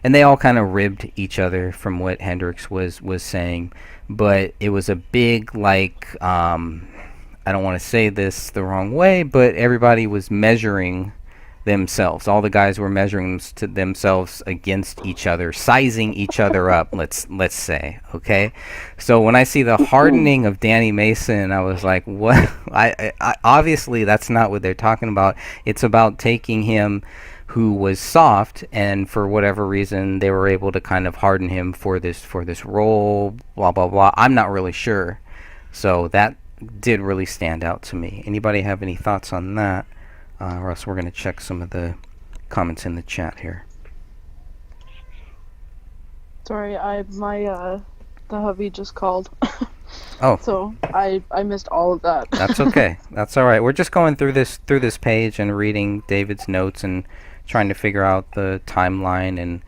and they all kind of ribbed each other from what Hendricks was saying, but it was a big I don't want to say this the wrong way, but everybody was measuring themselves. All the guys were measuring to themselves against each other, sizing each other up. Let's say, okay. So when I see the hardening of Danny Mason, I was like, what? I obviously that's not what they're talking about. It's about taking him, who was soft, and for whatever reason they were able to kind of harden him for this role. Blah blah blah. I'm not really sure. So that did really stand out to me. Anybody have any thoughts on that? Or else we're going to check some of the comments in the chat here. Sorry, the hubby just called. Oh. So I missed all of that. That's okay. That's all right. We're just going through this page and reading David's notes and trying to figure out the timeline, and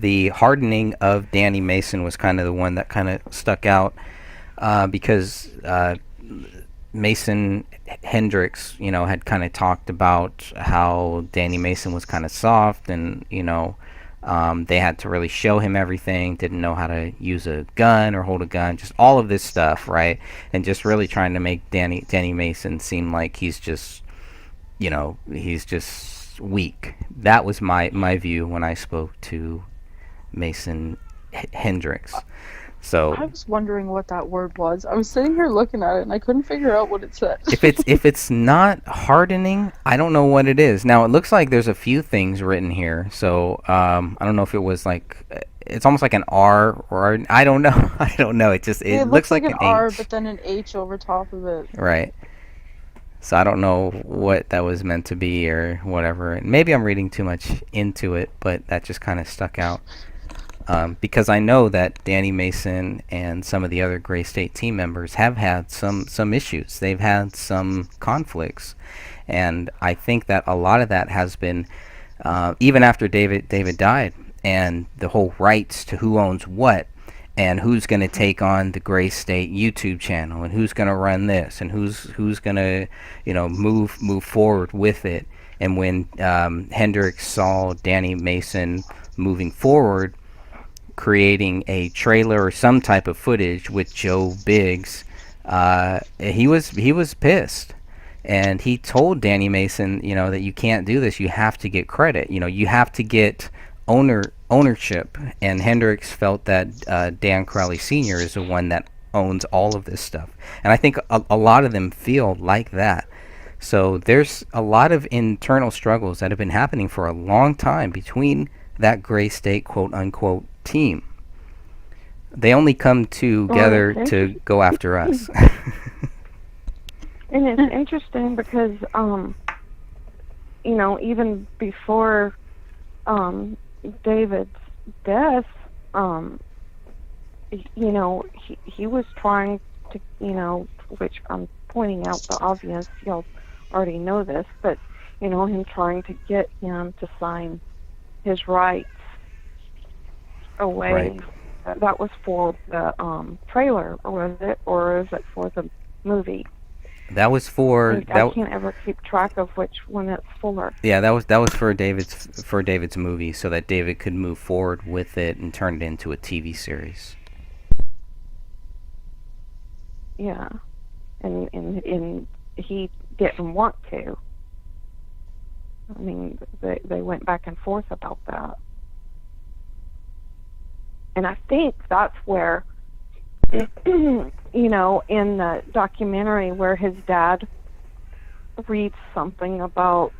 the hardening of Danny Mason was kind of the one that kind of stuck out because Mason Hendricks, had kind of talked about how Danny Mason was kind of soft, and they had to really show him everything, didn't know how to use a gun or hold a gun, just all of this stuff, right? And just really trying to make Danny Mason seem like he's just weak. That was my view when I spoke to Mason Hendricks. So I was wondering what that word was. I was sitting here looking at it and I couldn't figure out what it said. if it's not hardening, I don't know what it is. Now it looks like there's a few things written here. So I don't know if it was it's almost like an R or I don't know. I don't know. It looks like an R, H. but then an H over top of it. Right. So I don't know what that was meant to be or whatever. And maybe I'm reading too much into it, but that just kind of stuck out. Because I know that Danny Mason and some of the other Gray State team members have had some issues. They've had some conflicts, and I think that a lot of that has been even after David died, and the whole rights to who owns what, and who's going to take on the Gray State YouTube channel, and who's going to run this, and who's going to move forward with it. And when Hendricks saw Danny Mason moving forward, creating a trailer or some type of footage with Joe Biggs, he was pissed, and he told Danny Mason, that you can't do this. You have to get credit. You have to get ownership. And Hendricks felt that Dan Crowley Sr. is the one that owns all of this stuff, and I think a lot of them feel like that. So there's a lot of internal struggles that have been happening for a long time between that Gray State quote unquote team. They only come together to go after us. And it's interesting because even before David's death, he was trying to, which I'm pointing out the obvious, y'all already know this, but him trying to get him to sign his rights away. Right. That was for the trailer, or is it for the movie? That was for. I can't ever keep track of which one it's for. Yeah, that was for David's movie, so that David could move forward with it and turn it into a TV series. Yeah, and he didn't want to. I mean, they went back and forth about that. And I think that's where, in the documentary where his dad reads something about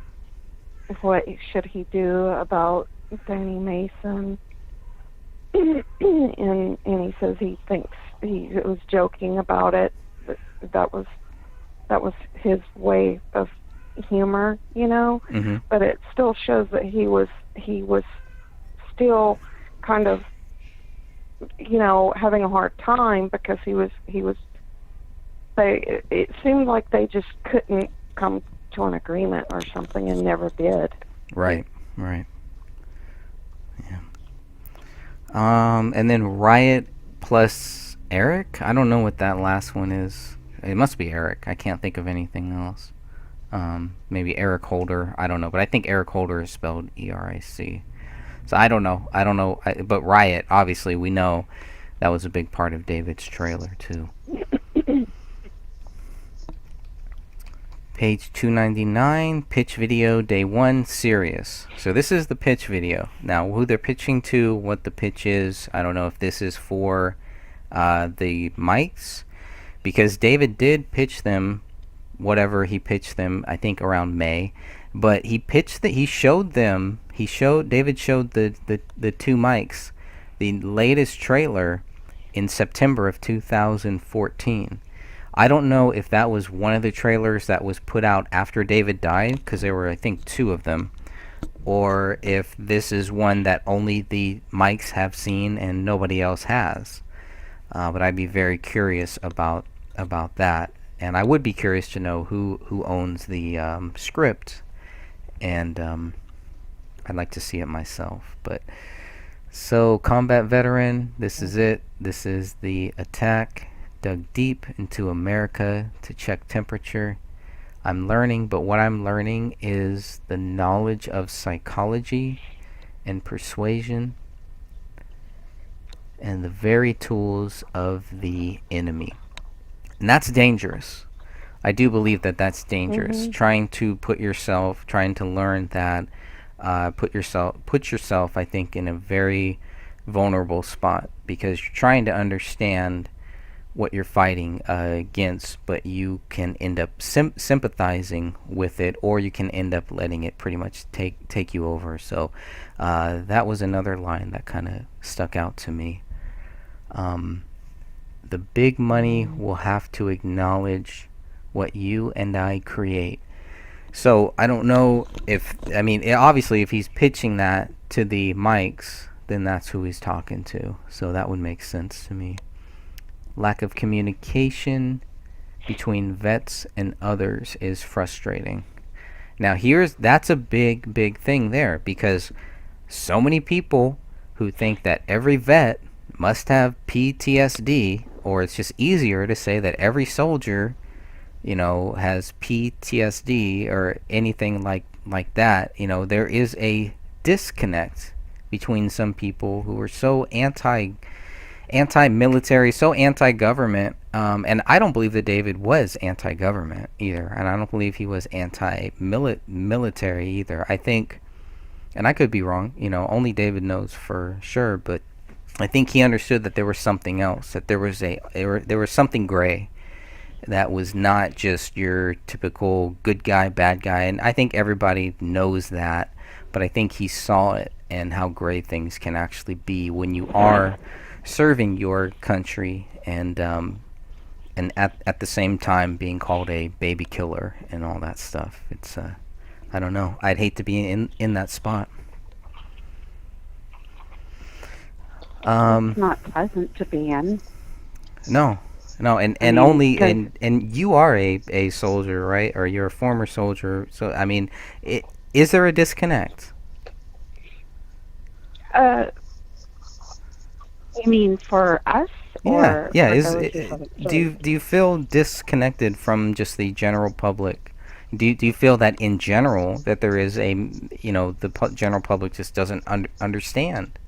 what should he do about Danny Mason, and he says he thinks he was joking about it. That was his way of humor, Mm-hmm. But it still shows that he was still kind of having a hard time because he was it seemed like they just couldn't come to an agreement or something and never did. Right. Yeah. And then Riot plus Eric. I don't know what that last one is. It must be Eric. I can't think of anything else. Maybe Eric Holder. I don't know, but I think Eric Holder is spelled ERIC. So I don't know. But Riot, obviously, we know that was a big part of David's trailer too. Page 299, pitch video, day 1, Sirius. So this is the pitch video. Now, who they're pitching to, what the pitch is, I don't know if this is for the mics, because David did pitch them, whatever he pitched them, I think around May, but David showed the 2 mics, the latest trailer in September of 2014. I don't know if that was one of the trailers that was put out after David died, because there were, I think, 2 of them, or if this is one that only the mics have seen and nobody else has. But I'd be very curious about that, and I would be curious to know who owns the script, and I'd like to see it myself. But so, combat veteran, this is it. This is the attack. Dug deep into America to check temperature. I'm learning, but what I'm learning is the knowledge of psychology and persuasion and the very tools of the enemy. And that's dangerous. I do believe that that's dangerous. Trying to learn that, put yourself, I think, in a very vulnerable spot, because you're trying to understand what you're fighting against, but you can end up sympathizing with it, or you can end up letting it pretty much take you over. So that was another line that kind of stuck out to me. The big money will have to acknowledge what you and I create. So I don't know obviously if he's pitching that to the mics, then that's who he's talking to. So that would make sense to me. Lack of communication between vets and others is frustrating. Now that's a big thing there, because so many people who think that every vet must have PTSD, or it's just easier to say that every soldier, has PTSD or anything like that. There is a disconnect between some people who are so anti-military, so anti-government, and I don't believe that David was anti-government either, and I don't believe he was anti-military either. I think, and I could be wrong, only David knows for sure, but I think he understood that there was something else, that there was something gray, that was not just your typical good guy, bad guy, and I think everybody knows that, but I think he saw it, and how gray things can actually be when you are serving your country, and at the same time being called a baby killer and all that stuff. It's I don't know. I'd hate to be in that spot. It's not pleasant to be in. No, and you are a soldier, right? Or you're a former soldier. So is there a disconnect? You mean for us? Yeah. For Do you feel disconnected from just the general public? Do you feel that in general that there is the general public just doesn't understand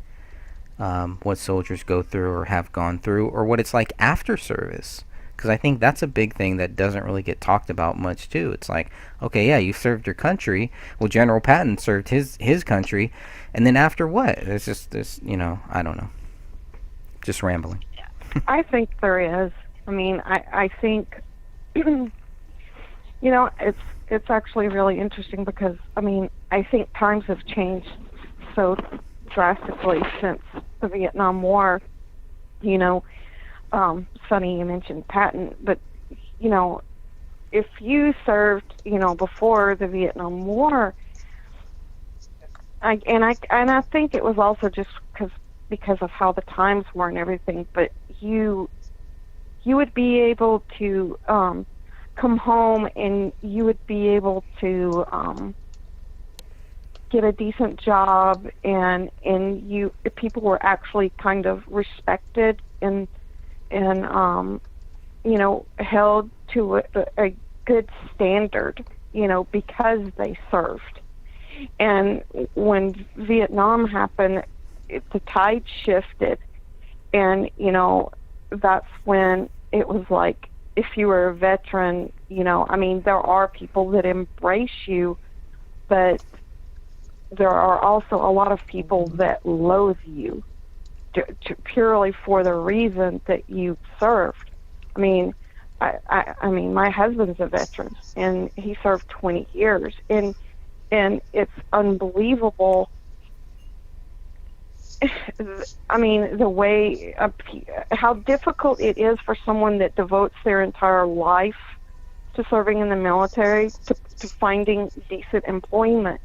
what soldiers go through or have gone through, or what it's like after service? Because I think that's a big thing that doesn't really get talked about much too. It's like, okay, yeah, you served your country. Well, General Patton served his country, and then after what? There's just this, I don't know. Just rambling. I think there is. I think, it's actually really interesting, because, I think times have changed so drastically since the Vietnam War. Sonny, you mentioned Patton, but, if you served, before the Vietnam War, I think it was also just because of how the times were and everything, but you you would be able to come home and you would be able to get a decent job, and people were actually kind of respected and you know, held to a good standard, you know, because they served. And when Vietnam happened, the tide shifted, and you know, that's when it was like, if you were a veteran, you know, I mean, there are people that embrace you, but there are also a lot of people that loathe you purely for the reason that you served. I mean, I mean, my husband's a veteran, and he served 20 years, and it's unbelievable. I mean, the way, how difficult it is for someone that devotes their entire life to serving in the military to finding decent employment.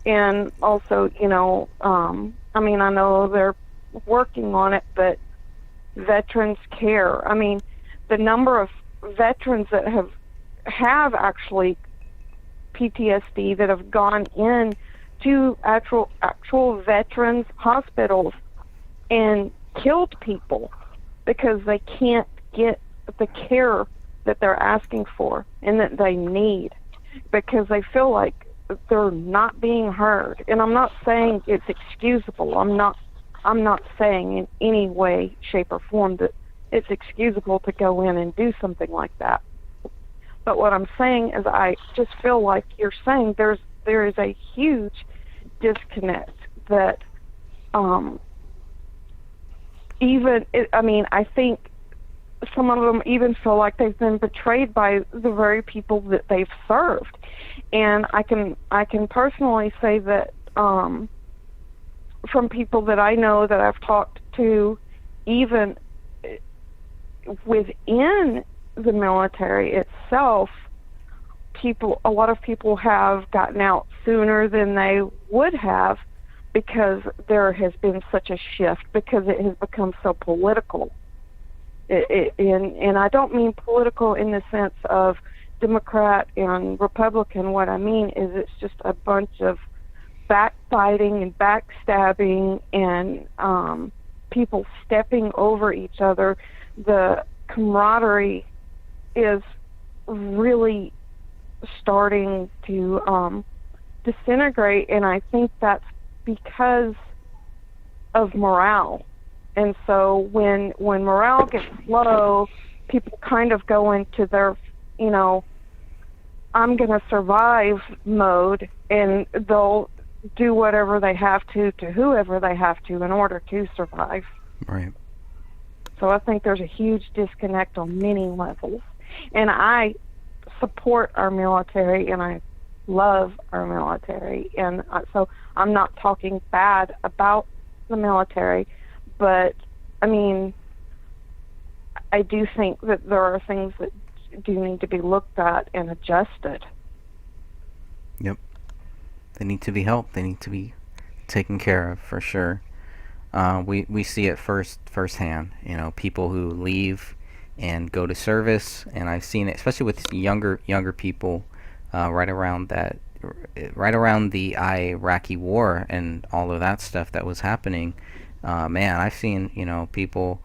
And also, you know, I mean, I know they're working on it, but veterans care. I mean, the number of veterans that have actually PTSD that have gone in to actual veterans hospitals and killed people because they can't get the care that they're asking for and that they need, because they feel like they're not being heard. And I'm not saying it's excusable. I'm not saying in any way, shape, or form that it's excusable to go in and do something like that. But what I'm saying is, I just feel like you're saying there is a huge disconnect that I think some of them even feel like they've been betrayed by the very people that they've served. And I can personally say that from people that I know that I've talked to, even within the military itself, a lot of people have gotten out sooner than they would have, because there has been such a shift, because it has become so political. And I don't mean political in the sense of Democrat and Republican. What I mean is, it's just a bunch of backbiting and backstabbing and people stepping over each other. The camaraderie is really starting to disintegrate, and I think that's because of morale. And so when morale gets low, people kind of go into their, you know, I'm going to survive mode, and they'll do whatever they have to whoever they have to in order to survive. Right. So I think there's a huge disconnect on many levels. And I support our military, and I love our military. And so I'm not talking bad about the military, but I mean, I do think that there are things that do need to be looked at and adjusted. Yep. They need to be helped. They need to be taken care of, for sure. We see it firsthand. You know, people who leave and go to service, and I've seen it, especially with younger people, right around the Iraqi war and all of that stuff that was happening. Man, I've seen, you know, people.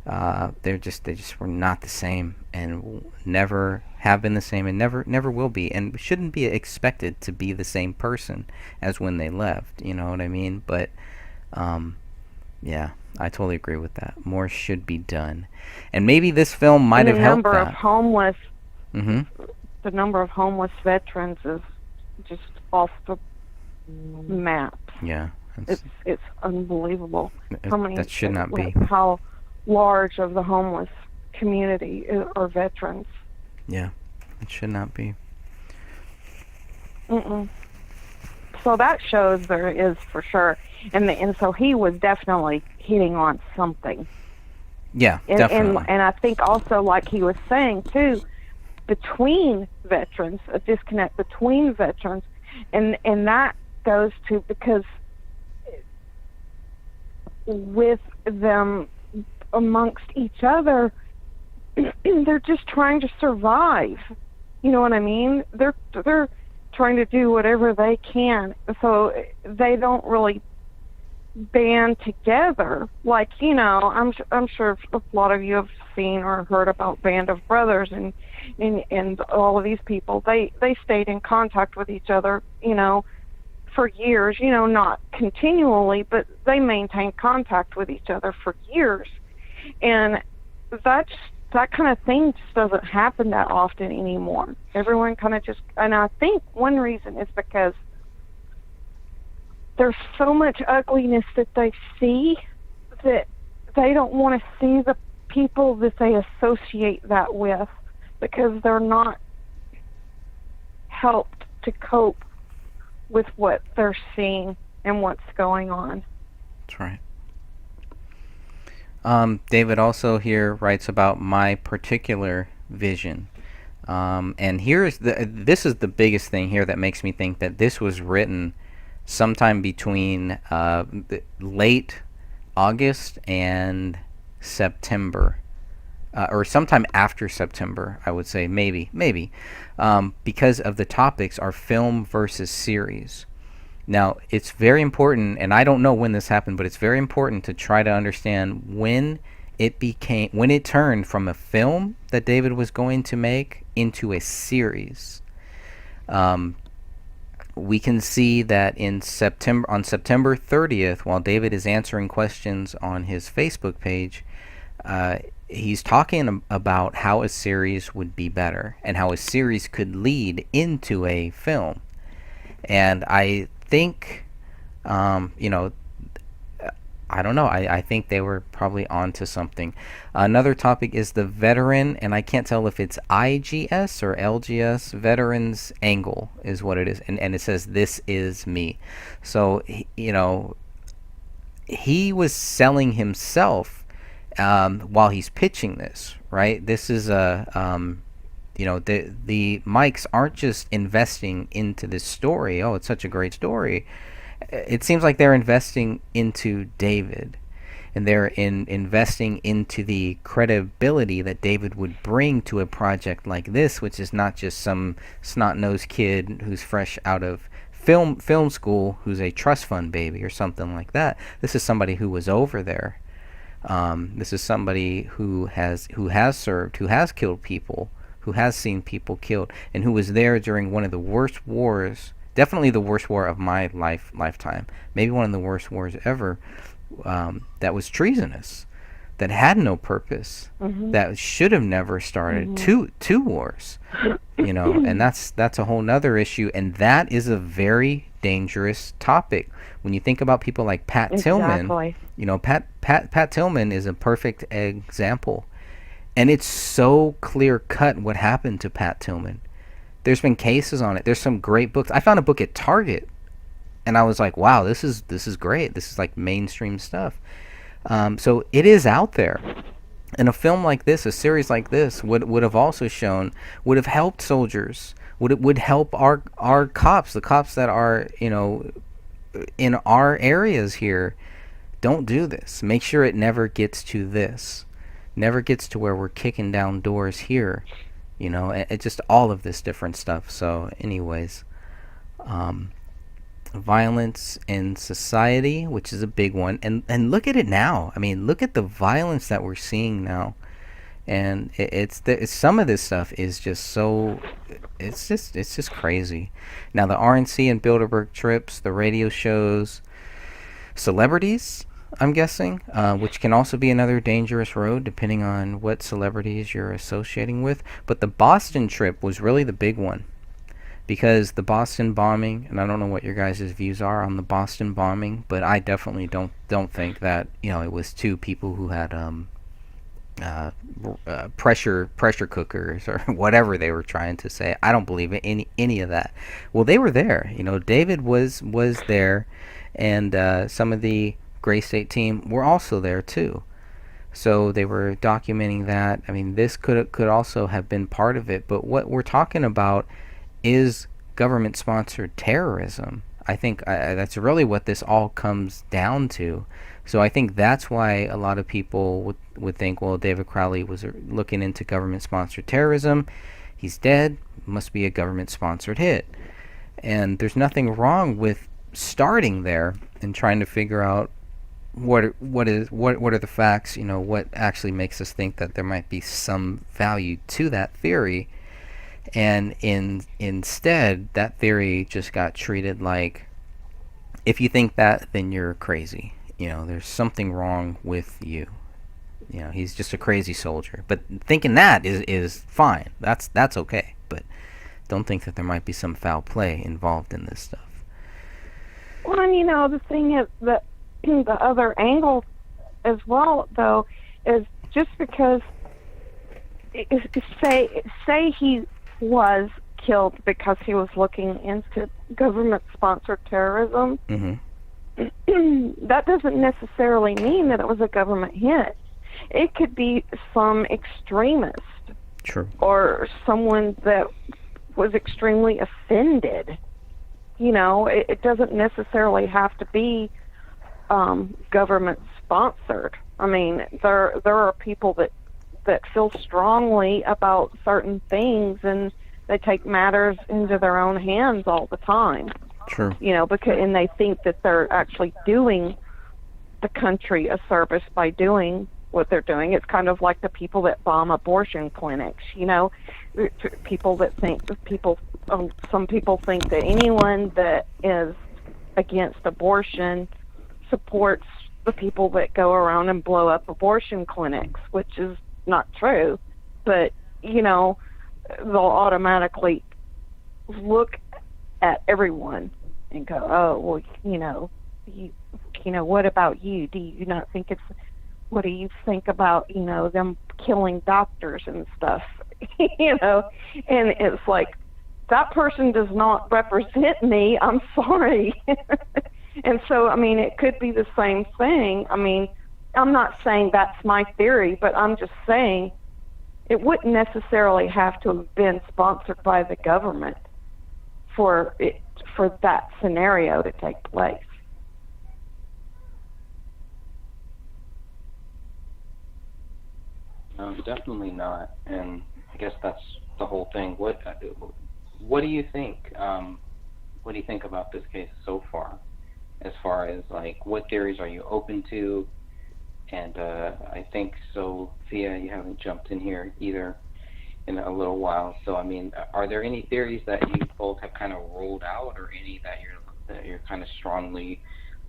They just were not the same, and never have been the same, and never will be, and shouldn't be expected to be the same person as when they left. You know what I mean? But yeah, I totally agree with that. More should be done, and maybe this film might have helped that. The number of homeless veterans is just off the map. Yeah, it's unbelievable. That should not be. How large of the homeless community are veterans. Yeah, it should not be. So that shows there is, for sure, and so he was definitely hitting on something. Yeah, definitely. And I think also, like he was saying too, between veterans, a disconnect between veterans, and that goes to, because with them amongst each other, they're just trying to survive. You know what I mean? They're trying to do whatever they can, so they don't really band together. Like, you know, I'm sure a lot of you have seen or heard about Band of Brothers and all of these people. They stayed in contact with each other, you know, for years. You know, not continually, but they maintained contact with each other for years. And that kind of thing just doesn't happen that often anymore. Everyone kind of just, and I think one reason is because there's so much ugliness that they see that they don't want to see the people that they associate that with, because they're not helped to cope with what they're seeing and what's going on. That's right. David also here writes about my particular vision. And this is the biggest thing here that makes me think that this was written sometime between late August and September, or sometime after September, I would say, maybe, because of the topics are film versus series. Now, it's very important, and I don't know when this happened, but it's very important to try to understand when it turned from a film that David was going to make into a series. We can see that on September 30th, while David is answering questions on his Facebook page, he's talking about how a series would be better and how a series could lead into a film. And I think, I don't know. I think they were probably onto something. Another topic is the veteran, and I can't tell if it's IGS or LGS. Veterans Angle is what it is, and it says "This is me." So he was selling himself while he's pitching this, right? This is the Mikes aren't just investing into this story. Oh, it's such a great story. It seems like they're investing into David, and they're investing into the credibility that David would bring to a project like this, which is not just some snot-nosed kid who's fresh out of film school who's a trust fund baby or something like that. This is somebody who was over there. This is somebody who has served, who has killed people, who has seen people killed, and who was there during one of the worst wars, definitely the worst war of my lifetime, maybe one of the worst wars ever, that was treasonous, that had no purpose, that should have never started two wars, and that's a whole nother issue, and that is a very dangerous topic. When you think about people like Pat Tillman, Pat Tillman is a perfect example. And it's so clear cut what happened to Pat Tillman. There's been cases on it. There's some great books. I found a book at Target, and I was like, wow, this is great. This is like mainstream stuff. So it is out there. And a film like this, a series like this, would have also shown, would have helped soldiers. Would help our cops, the cops that are in our areas here. Don't do this. Make sure it never gets to this. Never gets to where we're kicking down doors here, it's just all of this different stuff. So anyways, violence in society, which is a big one, and look at it now. I mean, look at the violence that we're seeing now, and it's some of this stuff is just so, it's just crazy. Now the RNC and Bilderberg trips, the radio shows, celebrities, I'm guessing, which can also be another dangerous road depending on what celebrities you're associating with. But the Boston trip was really the big one, because the Boston bombing, and I don't know what your guys' views are on the Boston bombing, but I definitely don't think that it was two people who had pressure cookers or whatever they were trying to say. I don't believe in any of that. Well, they were there. David was there, and some of the Gray State team were also there too. So they were documenting that. I mean, this could also have been part of it. But what we're talking about is government-sponsored terrorism. I think that's really what this all comes down to. So I think that's why a lot of people would think, well, David Crowley was looking into government-sponsored terrorism. He's dead. Must be a government-sponsored hit. And there's nothing wrong with starting there and trying to figure out what are the facts, what actually makes us think that there might be some value to that theory. And instead, that theory just got treated like, if you think that, then you're crazy. There's something wrong with you. He's just a crazy soldier. But thinking that is fine. That's okay. But don't think that there might be some foul play involved in this stuff. Well, and the thing is that the other angle as well, though, is just because say he was killed because he was looking into government-sponsored terrorism. Mm-hmm. That doesn't necessarily mean that it was a government hit. It could be some extremist. True. Or someone that was extremely offended. It doesn't necessarily have to be government sponsored. I mean, there are people that feel strongly about certain things, and they take matters into their own hands all the time. True. And they think that they're actually doing the country a service by doing what they're doing. It's kind of like the people that bomb abortion clinics. Some people think that anyone that is against abortion supports the people that go around and blow up abortion clinics, which is not true. But they'll automatically look at everyone and go, oh, well, what about you? Do you not think what do you think about, them killing doctors and stuff? And it's like, that person does not represent me. I'm sorry. And so, it could be the same thing. I'm not saying that's my theory, but I'm just saying it wouldn't necessarily have to have been sponsored by the government for that scenario to take place. No, definitely not. And I guess that's the whole thing. What do you think? What do you think about this case so far? As far as what theories are you open to? And I think so, Thea, you haven't jumped in here either in a little while. So are there any theories that you both have kind of ruled out, or any that you're kind of strongly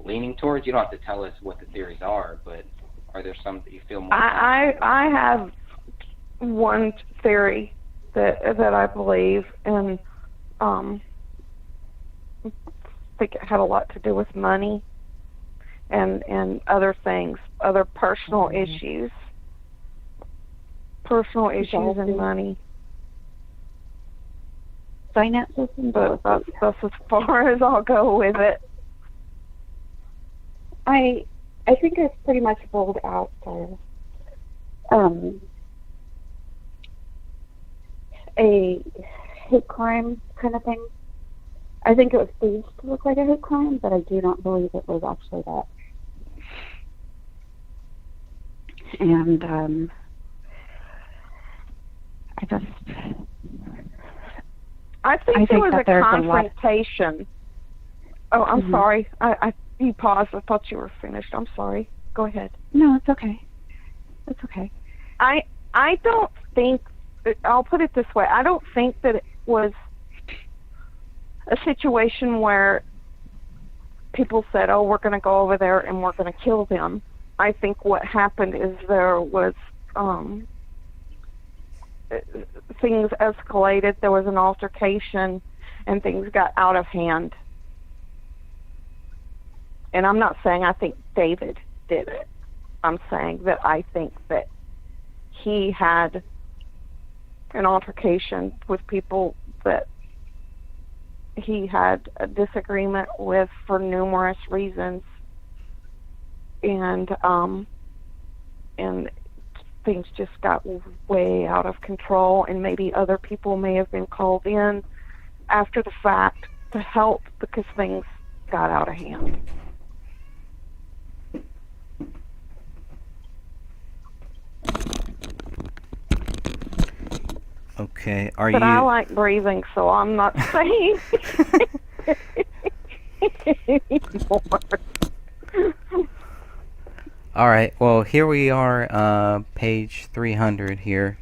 leaning towards? You don't have to tell us what the theories are, but are there some that you feel more? I have one theory that I believe, and I think it had a lot to do with money and other things, other personal issues and money. Finances and But that's as far as I'll go with it. I think it's pretty much rolled out a hate crime kind of thing. I think it was staged to look like a hate crime, but I do not believe it was actually that. And I think there was that a there's a lot- confrontation. Oh, I'm sorry. You paused. I thought you were finished. I'm sorry. Go ahead. No, it's okay. It's okay. I don't think, I'll put it this way, I don't think that it was a situation where people said, oh, we're going to go over there and we're going to kill them. I think what happened is there was, things escalated, there was an altercation, and things got out of hand. And I'm not saying I think David did it. I'm saying that I think that he had an altercation with people that he had a disagreement with for numerous reasons, and things just got way out of control, and maybe other people may have been called in after the fact to help because things got out of hand. Okay. Are But you? I like breathing, so I'm not saying anymore. All right. Well, here we are, page 300 here,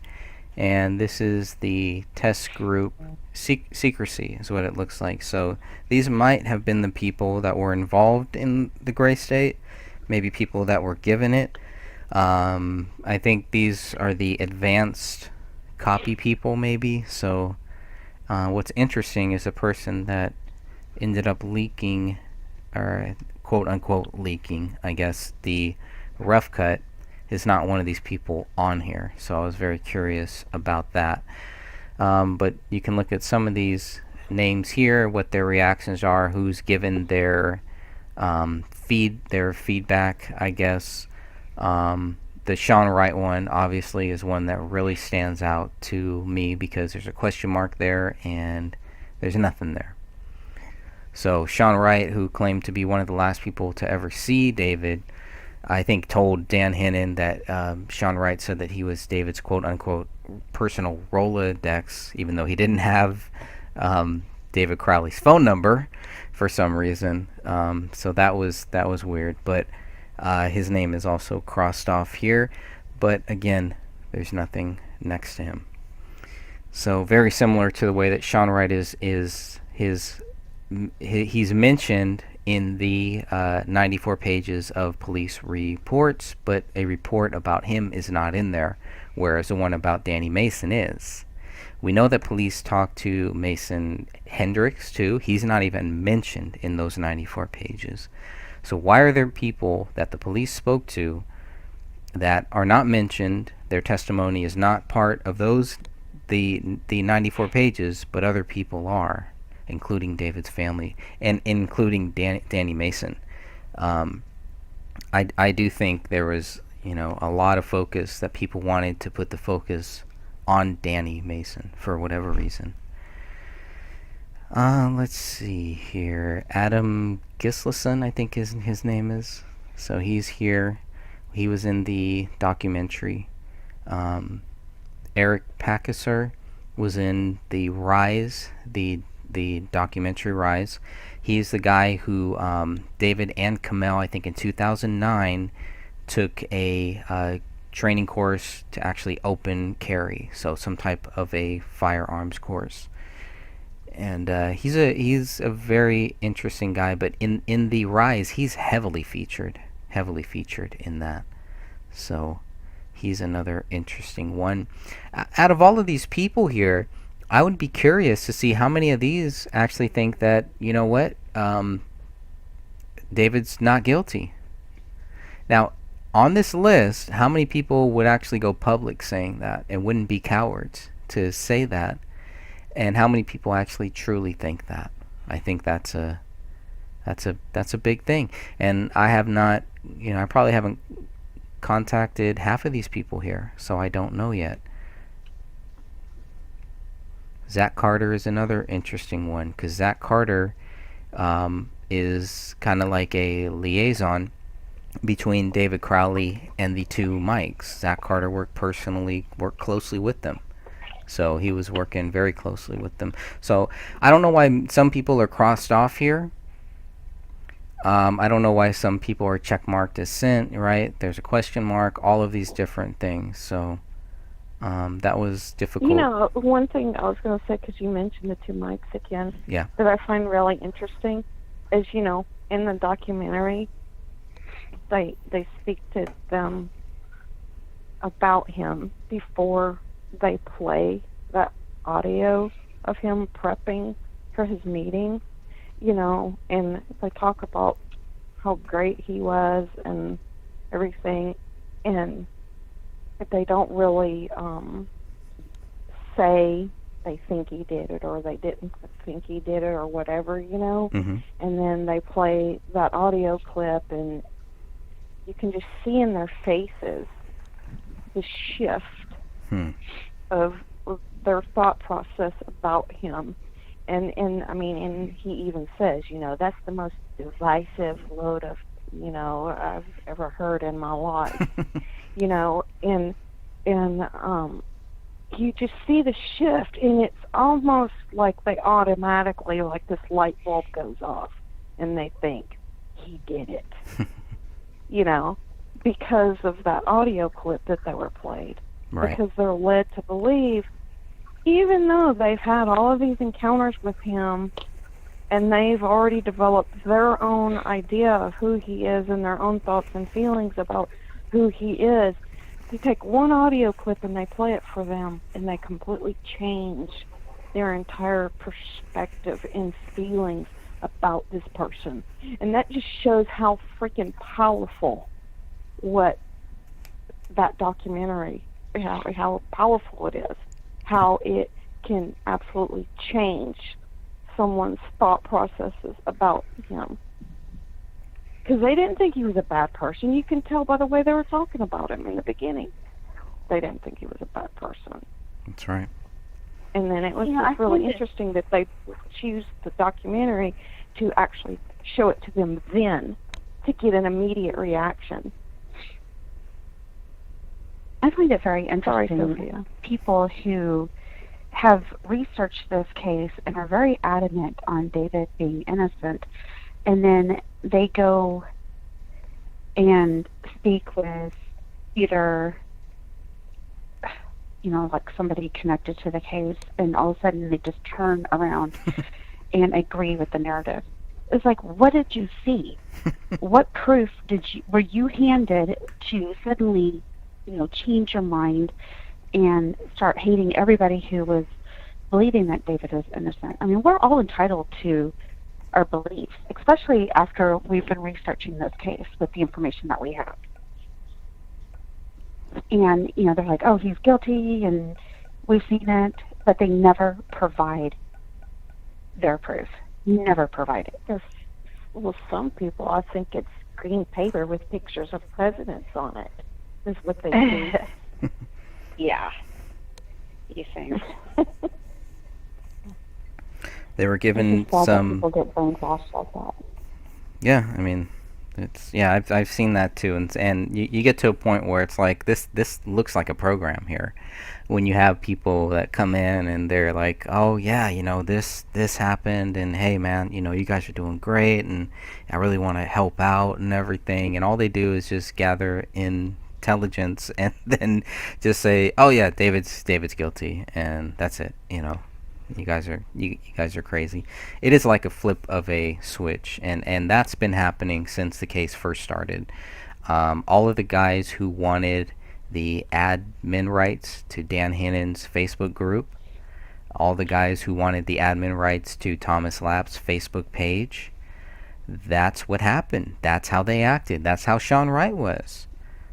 and this is the test group. Secrecy is what it looks like. So these might have been the people that were involved in the gray state, maybe people that were given it. I think these are the advanced copy people, maybe. So what's interesting is a person that ended up leaking, or quote unquote leaking, I guess, the rough cut is not one of these people on here. So I was very curious about that. But you can look at some of these names here, what their reactions are, who's given their feedback, I guess. The Sean Wright one obviously is one that really stands out to me because there's a question mark there and there's nothing there. So Sean Wright, who claimed to be one of the last people to ever see David, I think told Dan Hennon that Sean Wright said that he was David's quote-unquote personal Rolodex, even though he didn't have David Crowley's phone number for some reason. So that was weird. But his name is also crossed off here. But again, there's nothing next to him. So very similar to the way that Sean Wright he's mentioned in the 94 pages of police reports, but a report about him is not in there, whereas the one about Danny Mason is. We know that police talked to Mason Hendricks too. He's not even mentioned in those 94 pages. So why are there people that the police spoke to that are not mentioned? Their testimony is not part of the 94 pages, but other people are, including David's family and including Danny Mason. I do think there was, a lot of focus that people wanted to put the focus on Danny Mason for whatever reason. Let's see here. Adam Gislason, I think his name is. So he's here. He was in the documentary. Eric Pakisser was in the Rise, the documentary Rise. He's the guy who David and Kamel, I think in 2009, took a training course to actually open carry, so some type of a firearms course. And he's a very interesting guy, but in the Rise, he's heavily featured in that. So he's another interesting one. Out of all of these people here, I would be curious to see how many of these actually think that, David's not guilty. Now, on this list, how many people would actually go public saying that and wouldn't be cowards to say that? And how many people actually truly think that? I think that's a big thing. And I have not, I probably haven't contacted half of these people here, so I don't know yet. Zach Carter is another interesting one, because Zach Carter is kind of like a liaison between David Crowley and the two Mikes. Zach Carter worked closely with them. So he was working very closely with them. So I don't know why some people are crossed off here. I don't know why some people are checkmarked as sent, right? There's a question mark, all of these different things. So that was difficult. One thing I was going to say, because you mentioned the two mics again, Yeah. that I find really interesting is, in the documentary, they speak to them about him before they play that audio of him prepping for his meeting, and they talk about how great he was and everything, and they don't really say they think he did it or they didn't think he did it or whatever, Mm-hmm. and then they play that audio clip, and you can just see in their faces the shift of their thought process about him. And he even says, that's the most divisive load of, I've ever heard in my life. you just see the shift, and it's almost like they automatically, like this light bulb goes off, and they think, he did it, you know, because of that audio clip that they were played. Right. Because they're led to believe, even though they've had all of these encounters with him, and they've already developed their own idea of who he is and their own thoughts and feelings about who he is, they take one audio clip and they play it for them, and they completely change their entire perspective and feelings about this person. And that just shows how freaking powerful what that documentary, how powerful it is, how it can absolutely change someone's thought processes about him. Because they didn't think he was a bad person. You can tell by the way they were talking about him in the beginning. They didn't think he was a bad person. That's right. And then it was just really interesting that they choose the documentary to actually show it to them then to get an immediate reaction. I find it very Sorry, interesting. Sophia. People who have researched this case and are very adamant on David being innocent, and then they go and speak with either, you know, like somebody connected to the case, and all of a sudden they just turn around and agree with the narrative. It's like, what did you see? What proof were you handed to suddenly, you know, change your mind and start hating everybody who was believing that David is innocent? I mean, we're all entitled to our beliefs, especially after we've been researching this case with the information that we have. And, you know, they're like, oh, he's guilty, and we've seen it, but they never provide their proof. Never provide it. Well, some people, I think it's green paper with pictures of presidents on it, is what they do. Yeah. You think? They were given some. People get brainwashed like that. Yeah, I mean, I've seen that too, and you get to a point where it's like this looks like a program here, when you have people that come in and they're like, oh yeah, you know, this happened, and hey man, you know, you guys are doing great, and I really want to help out and everything, and all they do is just gather intelligence and then just say, oh yeah, David's guilty, and that's it, you know. You guys are crazy. It is like a flip of a switch, and that's been happening since the case first started. All of the guys who wanted the admin rights to Dan Hannon's Facebook group, all the guys who wanted the admin rights to Thomas Lapp's Facebook page, that's what happened. That's how they acted. That's how Sean Wright was.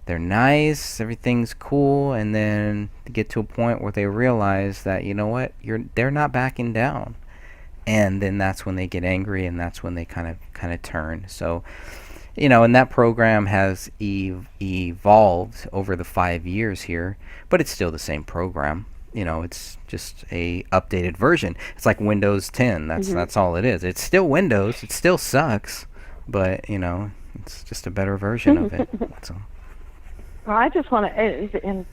They're nice, everything's cool, and then to get to a point where they realize that, you know what, they're not backing down, and then that's when they get angry, and that's when they kind of turn. So, you know, and that program has evolved over the 5 years here, but it's still the same program. You know, it's just a updated version. It's like Windows 10. That's all it is. It's still Windows. It still sucks, but you know, it's just a better version of it. So. Well, I just want to, and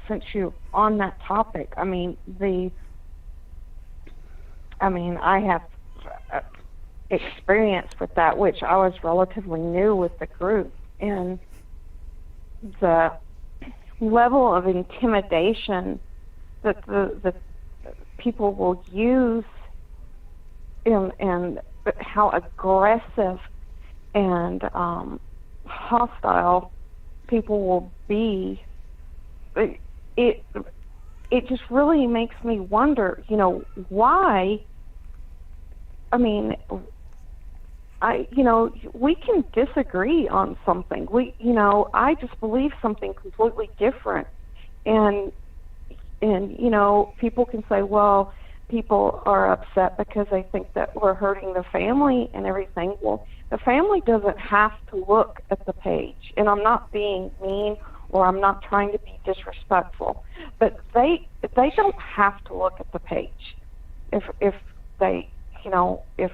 since you're on that topic, I mean, I have experience with that, which I was relatively new with the group, and the level of intimidation that the people will use, and how aggressive and hostile people will be, it just really makes me wonder, you know, why. I mean, we can disagree on something. I just believe something completely different, and you know, people can say, well, people are upset because they think that we're hurting the family and everything. Well, the family doesn't have to look at the page, and I'm not being mean or I'm not trying to be disrespectful, but they don't have to look at the page if they, you know, if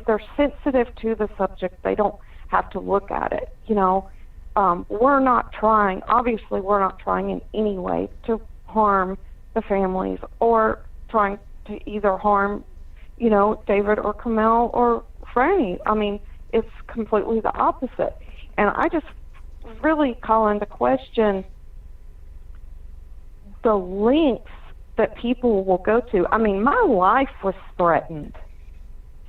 they're sensitive to the subject, they don't have to look at it. You know, we're not trying, obviously we're not trying in any way to harm the families or trying to either harm, David or Kamel or Franny. I mean, it's completely the opposite. And I just really call into question the lengths that people will go to. I mean, my life was threatened.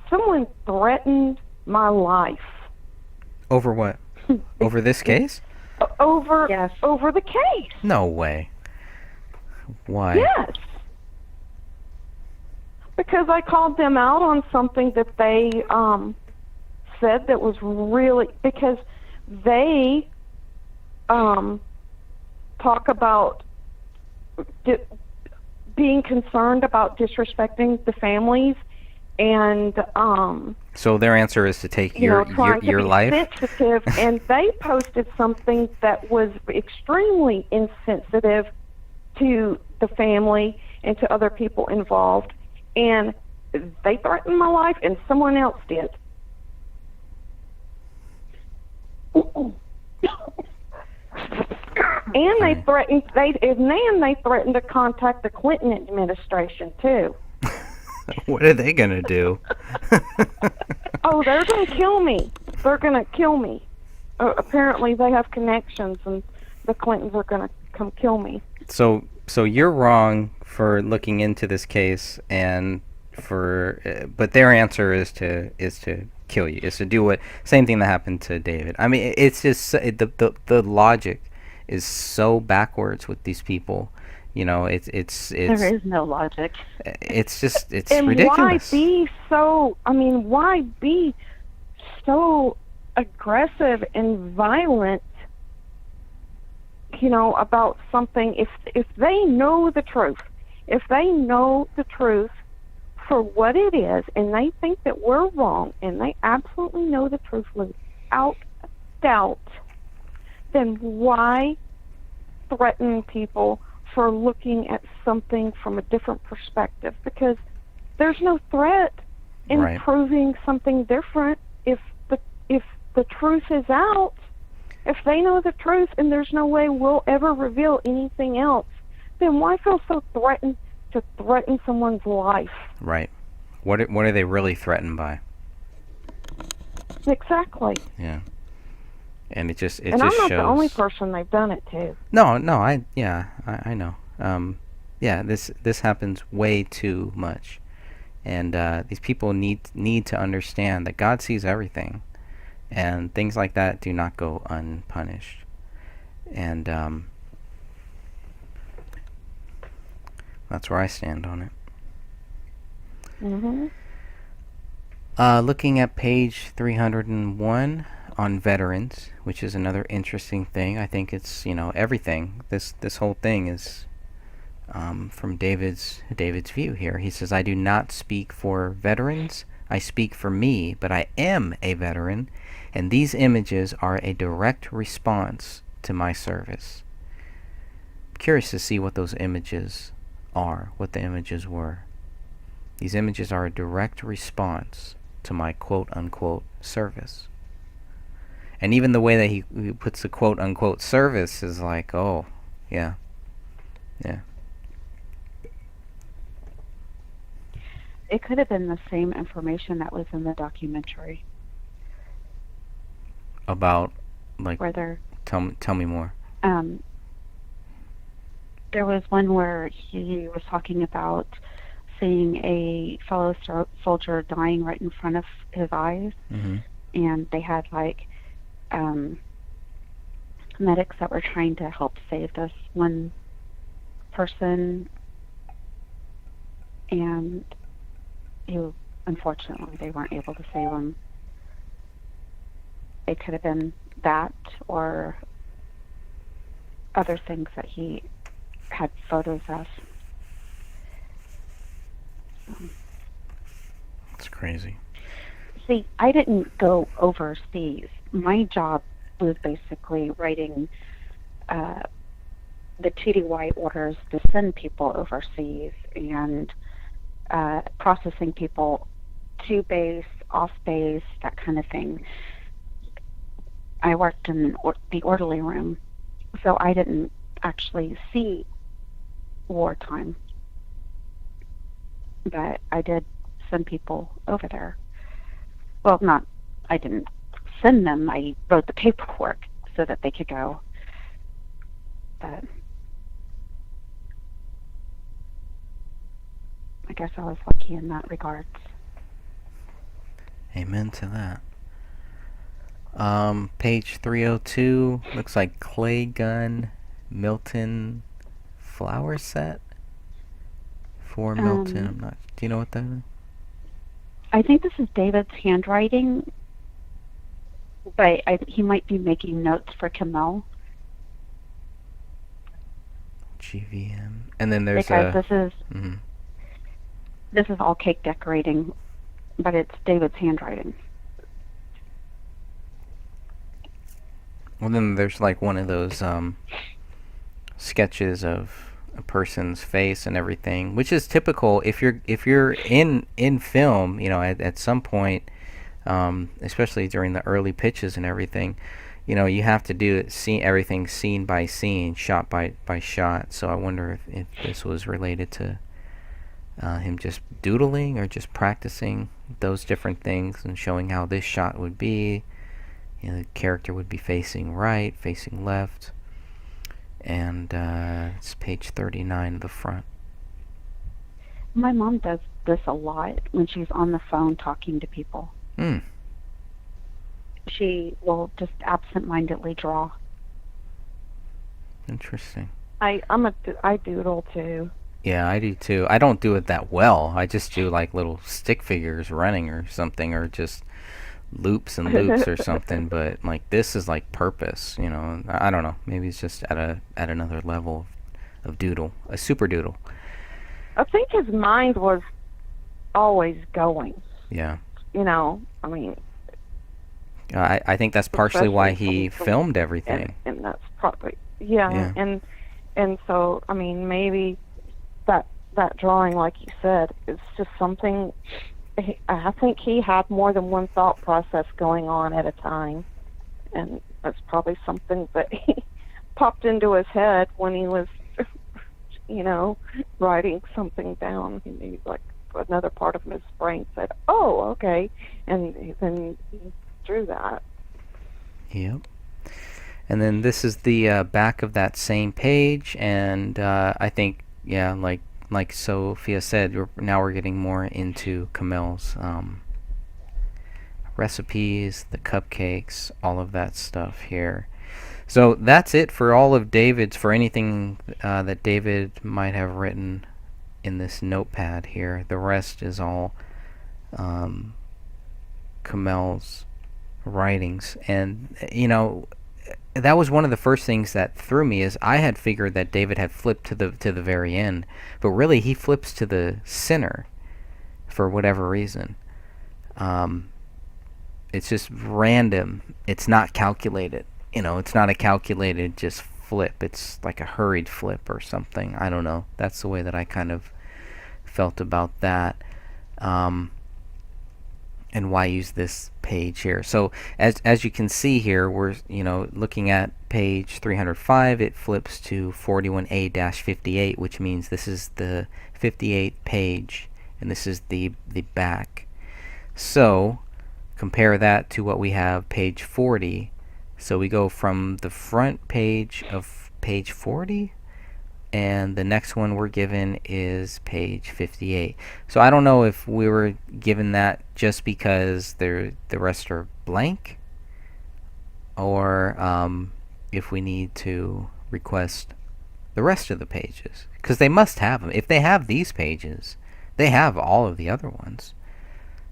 Someone threatened my life. Over what? Over this case? Over Yes. over the case. No way. Why? Yes. Because I called them out on something that they said that was really, because they talk about being concerned about disrespecting the families and So their answer is to take trying to your be life? sensitive, and they posted something that was extremely insensitive to the family and to other people involved, and they threatened my life, and someone else did. And they threatened they threatened to contact the Clinton administration too. What are they gonna do? Oh, they're going to kill me. They're going to kill me. Apparently, they have connections, and the Clintons are going to come kill me. So you're wrong for looking into this case, and but their answer is to kill you, is to do what same thing that happened to David. I mean, it's just the logic is so backwards with these people. It's There is no logic. it's just it's And ridiculous. why be so aggressive and violent, about something if they know the truth. If they know the truth for what it is, and they think that we're wrong, and they absolutely know the truth without doubt, then why threaten people for looking at something from a different perspective? Because there's no threat in Right. proving something different if the truth is out. If they know the truth and there's no way we'll ever reveal anything else, then why feel so threatened to threaten someone's life? Right. What are they really threatened by? Exactly. Yeah. And it just And I'm not shows. the only person they've done it to. No, I know. This happens way too much, and these people need to understand that God sees everything, and things like that do not go unpunished. And that's where I stand on it. Hmm. Looking at page 301 on veterans, which is another interesting thing. I think it's everything. This whole thing is from David's view here. He says, "I do not speak for veterans. I speak for me, but I am a veteran, and these images are a direct response to my service." I'm curious to see what those images are, what the images were. These images are a direct response to my quote-unquote service. And even the way that he puts the quote-unquote service is like, oh, yeah. It could have been the same information that was in the documentary. About, like, Where there tell me more. there was one where he was talking about seeing a fellow soldier dying right in front of his eyes, Mm-hmm. and they had medics that were trying to help save this one person, and unfortunately they weren't able to save him. It could have been that or other things that he had photos of. It's crazy. See, I didn't go overseas. My job was basically writing the TDY orders to send people overseas and processing people to base, off base, that kind of thing. I worked in the orderly room, so I didn't actually see wartime. But I did send people over there. Well, not, I didn't send them, I wrote the paperwork so that they could go. But I guess I was lucky in that regards. Amen to that. Page 302 looks like clay gun, Milton flower set for Milton. I'm not. Do you know what that is? I think this is David's handwriting, but he might be making notes for Camille. GVM. And then there's Because a. this is all cake decorating, but it's David's handwriting. Well, then there's like one of those sketches of a person's face and everything, which is typical if you're in film. You know, at some point, especially during the early pitches and everything, you know, you have to do it, see everything scene by scene, shot by shot. So I wonder if this was related to him just doodling or just practicing those different things and showing how this shot would be. You know, the character would be facing right, facing left, and it's page 39 of the front. My mom does this a lot when she's on the phone talking to people. She will just absent-mindedly draw. Interesting. I doodle too. Yeah, I do too. I don't do it that well. I just do like little stick figures running or something, or just loops and loops or something. But like this is like purpose, you know. I don't know. Maybe it's just at another level of doodle, a super doodle. I think his mind was always going. Yeah. You know, I mean. I think that's partially why he filmed everything. And that's probably yeah. And so I mean maybe that drawing, like you said, is just something. I think he had more than one thought process going on at a time, and that's probably something that he popped into his head when he was, you know, writing something down. He like another part of his brain said, "Oh, okay," and then he drew that. Yep. And then this is the back of that same page, and I think, yeah, like Sophia said, now we're getting more into Camille's recipes, the cupcakes, all of that stuff here. So that's it for all of David's, for anything that David might have written in this notepad here. The rest is all Camille's writings. And, you know, that was one of the first things that threw me, is I had figured that David had flipped to the very end, but really he flips to the center for whatever reason. It's just random. It's not calculated. You know, it's not a calculated just flip. It's like a hurried flip or something. I don't know. That's the way that I kind of felt about that. And why use this page here? So as you can see here, we're, you know, looking at page 305. It flips to 41A-58, which means this is the 58th page, and this is the back. So compare that to what we have, page 40. So we go from the front page of page 40, and the next one we're given is page 58. So I don't know if we were given that just because the rest are blank, or if we need to request the rest of the pages, because they must have them. If they have these pages, they have all of the other ones.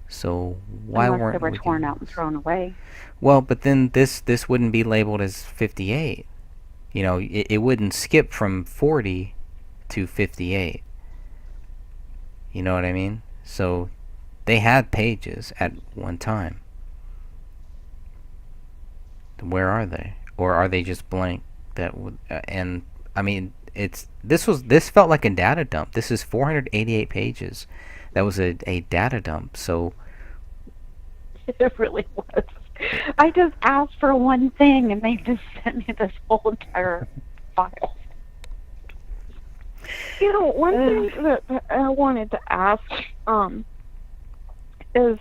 So why Unless weren't they were we torn given out and this? thrown away. Well, but then this wouldn't be labeled as 58. You know, it wouldn't skip from 40 to 58. You know what I mean? So they had pages at one time. Where are they? Or are they just blank? That would and I mean, this felt like a data dump. This is 488 pages. That was a data dump. So It really was. I just asked for one thing, and they just sent me this whole entire file. You know, one thing that I wanted to ask is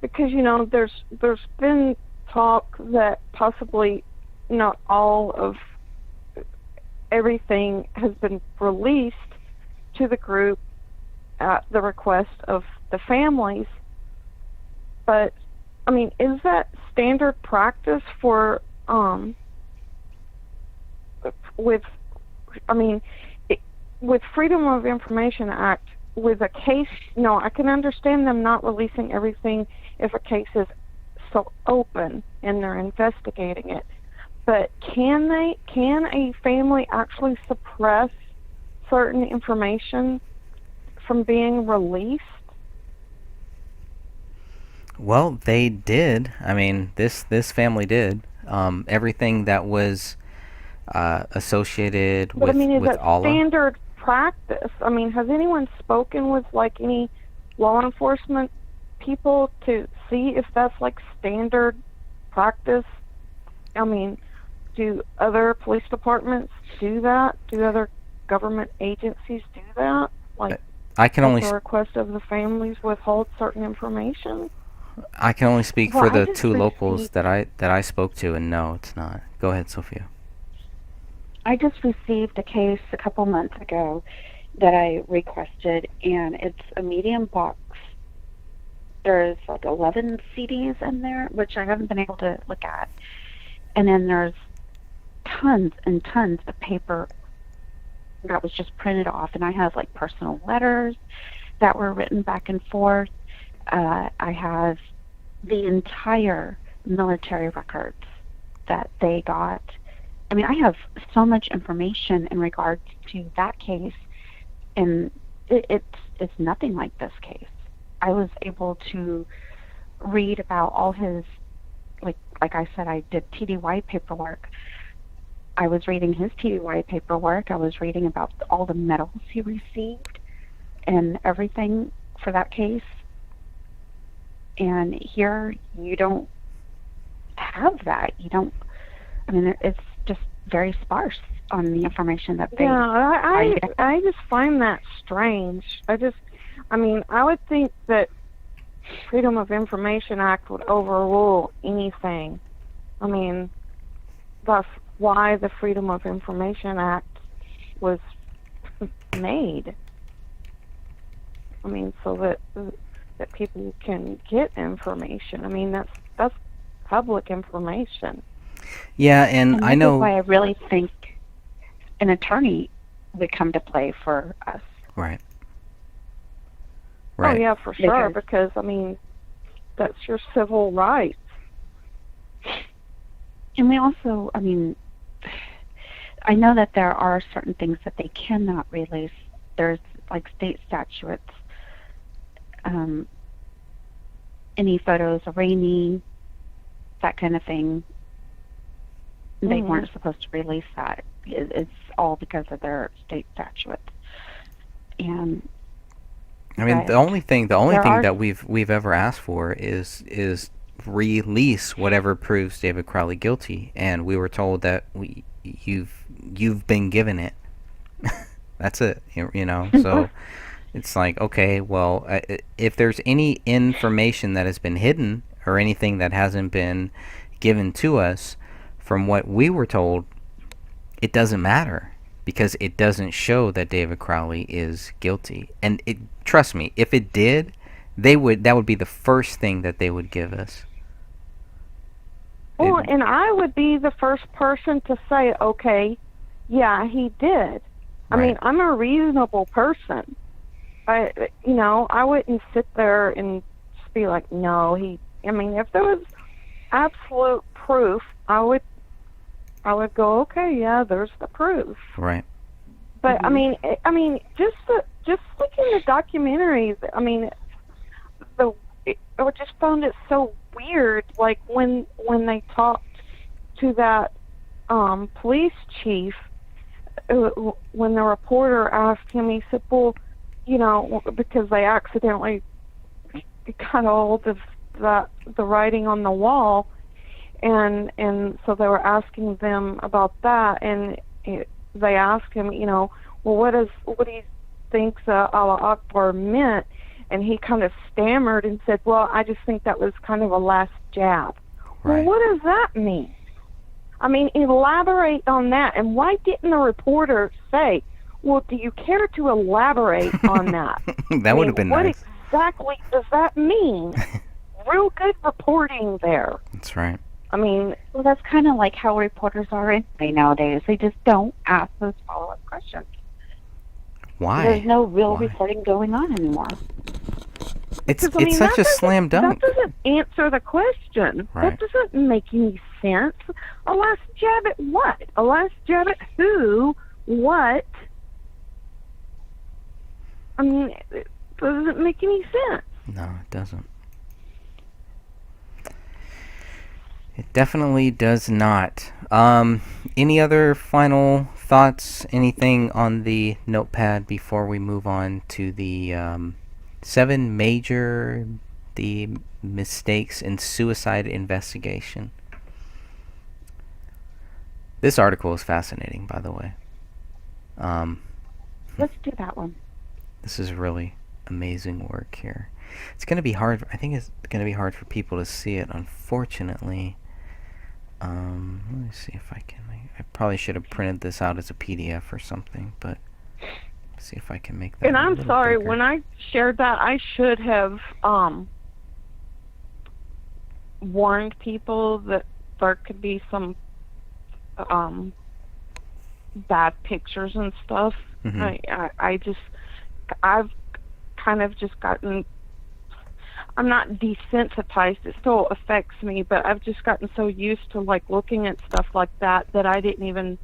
because there's been talk that possibly not all of everything has been released to the group at the request of the families. But I mean, is that standard practice for with with Freedom of Information Act, with a case? No, I can understand them not releasing everything if a case is so open and they're investigating it. But can a family actually suppress certain information from being released? Well, they did. I mean, this family did. Everything that was associated But I mean, is with that Allah. standard practice? I mean, has anyone spoken with like any law enforcement people to see if that's like standard practice? I mean, do other police departments do that? Do other government agencies do that? Like, I can only at the request of the families, withhold certain information? I can only speak Well, for I the just two locals received- that I spoke to, and no, it's not. Go ahead, Sophia. I just received a case a couple months ago that I requested, and it's a medium box. There's like 11 CDs in there, which I haven't been able to look at. And then there's tons and tons of paper that was just printed off, and I have like personal letters that were written back and forth. I have the entire military records that they got. I mean, I have so much information in regards to that case, and it's nothing like this case. I was able to read about all his, like I said, I did TDY paperwork. I was reading his TDY paperwork. I was reading about all the medals he received and everything for that case. And here you don't have that. You don't. I mean, it's just very sparse on the information that they. Yeah, I just find that strange. I mean, I would think that Freedom of Information Act would overrule anything. I mean, that's why the Freedom of Information Act was made. I mean, so that people can get information. I mean, that's public information. Yeah, and And I this know. is why I really think an attorney would come to play for us. Right. Oh Right. yeah, for sure. Because- Because I mean, that's your civil rights. And we also, I mean, I know that there are certain things that they cannot release. There's like state statutes. Any photos of Rainey, that kind of thing. They Mhm. weren't supposed to release that. It's all because of their state statutes. And I mean, Right. the only thing There are- that we've ever asked for is release whatever proves David Crowley guilty, and we were told that you've been given it. That's it. You know. So it's like, okay, well, if there's any information that has been hidden or anything that hasn't been given to us, from what we were told, it doesn't matter because it doesn't show that David Crowley is guilty. And trust me, if it did, that would be the first thing that they would give us. Well, and I would be the first person to say, okay, yeah, he did. I Right. mean, I'm a reasonable person. I wouldn't sit there and just be like, no, I mean, if there was absolute proof, I would go, okay, yeah, there's the proof. Right. But I mean, just looking at the documentaries, I mean, I just found it so weird. Like when they talked to that police chief, when the reporter asked him, he said, "Well, because they accidentally got all of the writing on the wall." and so they were asking them about that, and they asked him, well, what do you think Allah Akbar meant? And he kind of stammered and said, well, I just think that was kind of a last jab. Right. Well, what does that mean? I mean, elaborate on that. And why didn't the reporter say, well, do you care to elaborate on that? That would have been what nice. exactly does that mean? Real good reporting there. That's right. I mean, Well, that's kind of like how reporters are anyway nowadays. They just don't ask those follow-up questions. Why? There's no real Why? reporting going on anymore. It's because, I mean, such that a doesn't- slam dunk. That doesn't answer the question. Right. That doesn't make any sense. A last jab at what? A last jab at who? What? I mean, it doesn't make any sense. No, it doesn't. It definitely does not. Any other final thoughts? Anything on the notepad before we move on to the 7 major mistakes in suicide investigation? This article is fascinating, by the way. Let's do that one. This is really amazing work here. It's going to be hard. I think it's going to be hard for people to see it, unfortunately. Let me see if I can. I probably should have printed this out as a PDF or something, but let's see if I can make that. And a I'm little sorry, bigger. when I shared that, I should have warned people that there could be some bad pictures and stuff. Mhm. I've kind of just gotten, I'm not desensitized, it still affects me, but I've just gotten so used to like looking at stuff like that I didn't even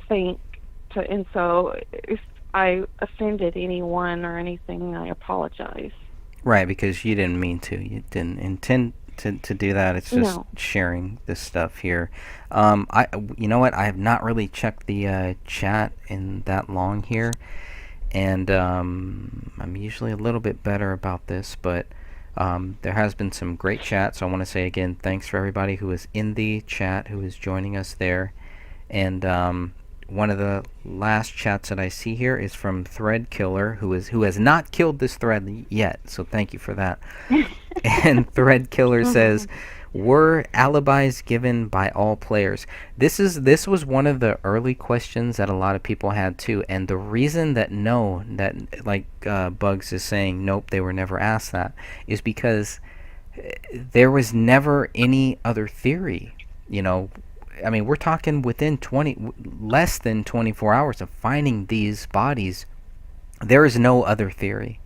think to, and so if I offended anyone or anything, I apologize. Right, because you didn't mean to. You didn't intend to do that. It's just No. sharing this stuff here. You know what? I have not really checked the chat in that long here, and I'm usually a little bit better about this, but there has been some great chat. So I want to say again, thanks for everybody who is in the chat, who is joining us there, and one of the last chats that I see here is from Thread Killer, who has not killed this thread yet. So thank you for that. And Thread Killer says, "Were alibis given by all players?" This was one of the early questions that a lot of people had too. And the reason that Bugs is saying nope, they were never asked that, is because there was never any other theory. I mean, we're talking within less than 24 hours of finding these bodies. There is no other theory,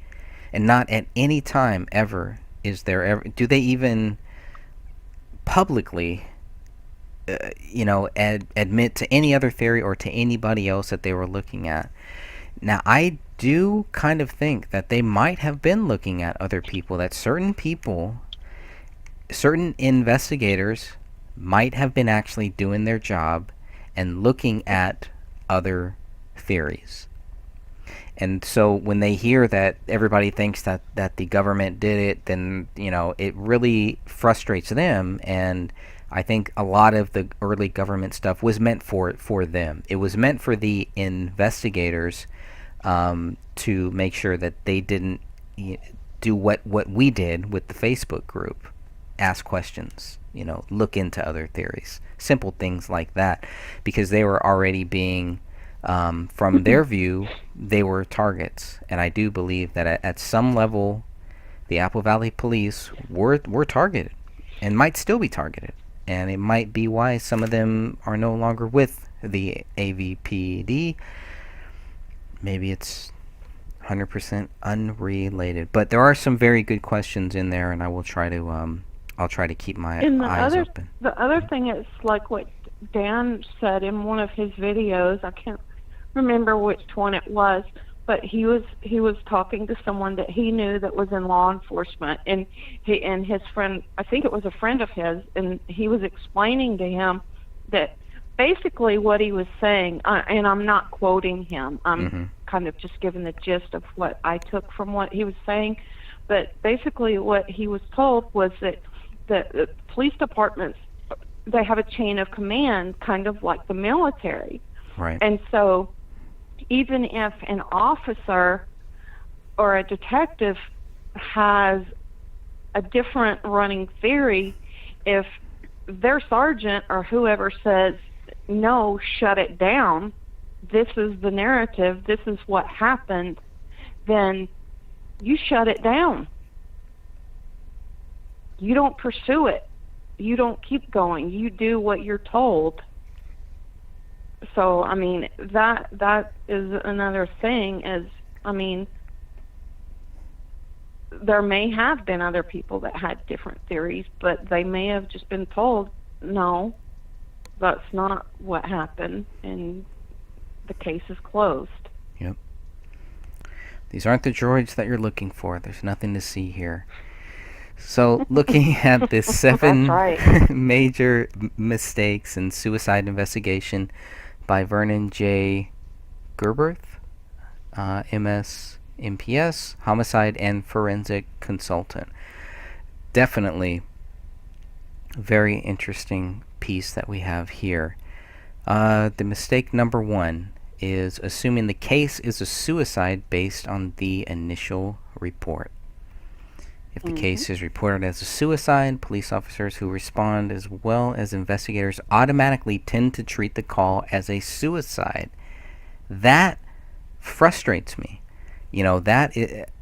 and not at any time ever is there ever. Do they even publicly, admit to any other theory or to anybody else that they were looking at? Now, I do kind of think that they might have been looking at other people. That certain investigators might have been actually doing their job and looking at other theories. And so when they hear that everybody thinks that the government did it, then, it really frustrates them. And I think a lot of the early government stuff was meant for them. It was meant for the investigators to make sure that they didn't do what we did with the Facebook group. Ask questions, look into other theories, simple things like that, because they were already being, from their view, they were targets. And I do believe that at some level, the Apple Valley Police were targeted and might still be targeted. And it might be why some of them are no longer with the AVPD. Maybe it's 100% unrelated. But there are some very good questions in there, and I will try to I'll try to keep my eyes open. The other thing is like what Dan said in one of his videos. I can't remember which one it was, but he was talking to someone that he knew that was in law enforcement, and his friend, I think it was a friend of his, and he was explaining to him that basically what he was saying, and I'm not quoting him. I'm kind of just giving the gist of what I took from what he was saying, but basically what he was told was that the police departments, they have a chain of command, kind of like the military. Right. And so even if an officer or a detective has a different running theory, if their sergeant or whoever says, no, shut it down, this is the narrative, this is what happened, then you shut it down. You don't pursue it. You don't keep going. You do what you're told. So, I mean, that is another thing is, I mean, there may have been other people that had different theories, but they may have just been told, no, that's not what happened, and the case is closed. Yep. These aren't the droids that you're looking for. There's nothing to see here. So, looking at the 7 right. major mistakes in suicide investigation by Vernon J. Gerberth, MS, MPS, homicide and forensic consultant. Definitely very interesting piece that we have here. The mistake number 1 is assuming the case is a suicide based on the initial report. If the case is reported as a suicide, police officers who respond as well as investigators automatically tend to treat the call as a suicide. That frustrates me. You know, like,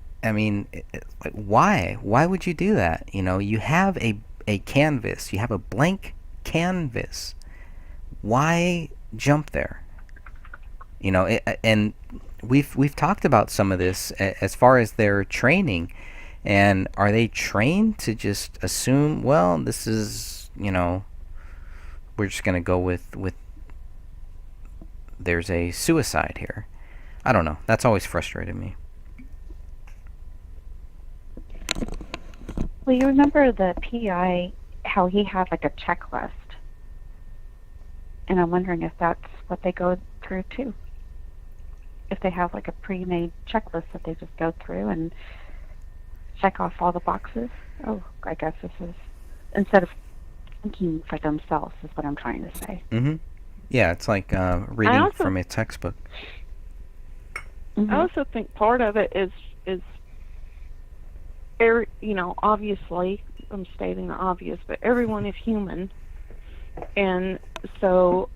why? Why would you do that? You know, you have a canvas. You have a blank canvas. Why jump there? You know, and we've talked about some of this as far as their training. And are they trained to just assume, well, this is, you know, we're just going to go with there's a suicide here. I don't know. That's always frustrated me. Well, you remember the PI, how he had like a checklist. And I'm wondering if that's what they go through too. If they have like a pre-made checklist that they just go through and check off all the boxes. Oh, I guess this is, instead of thinking for themselves, is what I'm trying to say. Mm-hmm. Yeah, it's like reading also- from a textbook. Mhm. I also think part of it is you know, obviously, I'm stating the obvious, but everyone is human. And so,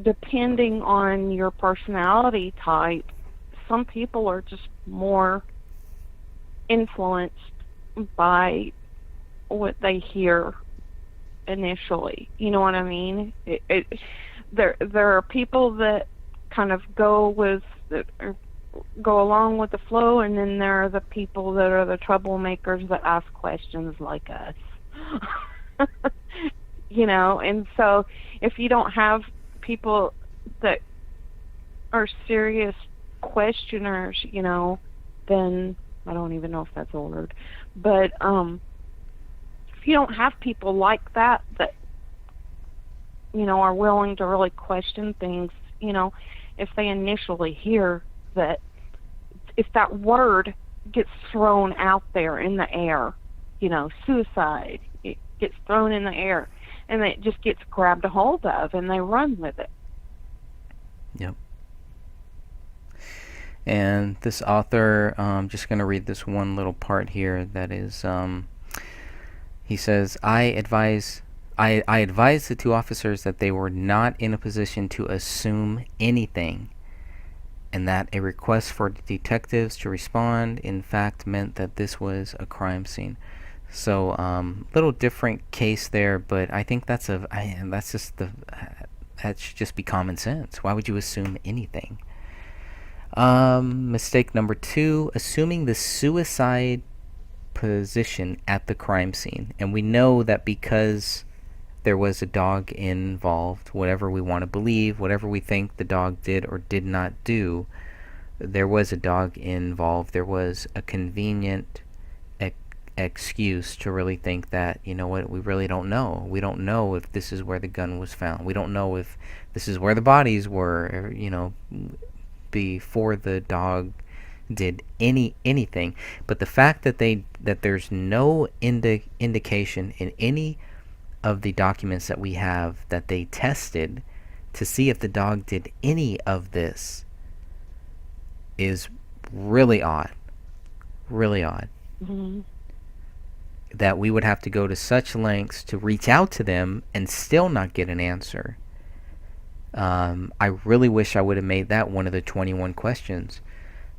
depending on your personality type, some people are just more influenced by what they hear initially. You know what I mean? There are people that kind of go along with the flow, and then there are the people that are the troublemakers that ask questions like us. You know, and so if you don't have people that are serious questioners, you know, then I don't even know if that's a word, but if you don't have people like that you know, are willing to really question things, you know, if they initially hear that, if that word gets thrown out there in the air, you know, suicide, it gets thrown in the air, and it just gets grabbed a hold of, and they run with it. Yep. And this author, I'm just going to read this one little part here that is, he says, I advise the 2 officers that they were not in a position to assume anything, and that a request for detectives to respond, in fact, meant that this was a crime scene. So, little different case there, but I think that should just be common sense. Why would you assume anything? Mistake number 2, assuming the suicide position at the crime scene. And we know that because there was a dog involved, whatever we want to believe, whatever we think the dog did or did not do, there was a dog involved. There was a convenient excuse to really think that, you know what, we really don't know. We don't know if this is where the gun was found. We don't know if this is where the bodies were, or, you know, before the dog did anything. But the fact that there's no indication in any of the documents that we have that they tested to see if the dog did any of this is really odd. Really odd. Mhm. That we would have to go to such lengths to reach out to them and still not get an answer. I really wish I would have made that one of the 21 questions.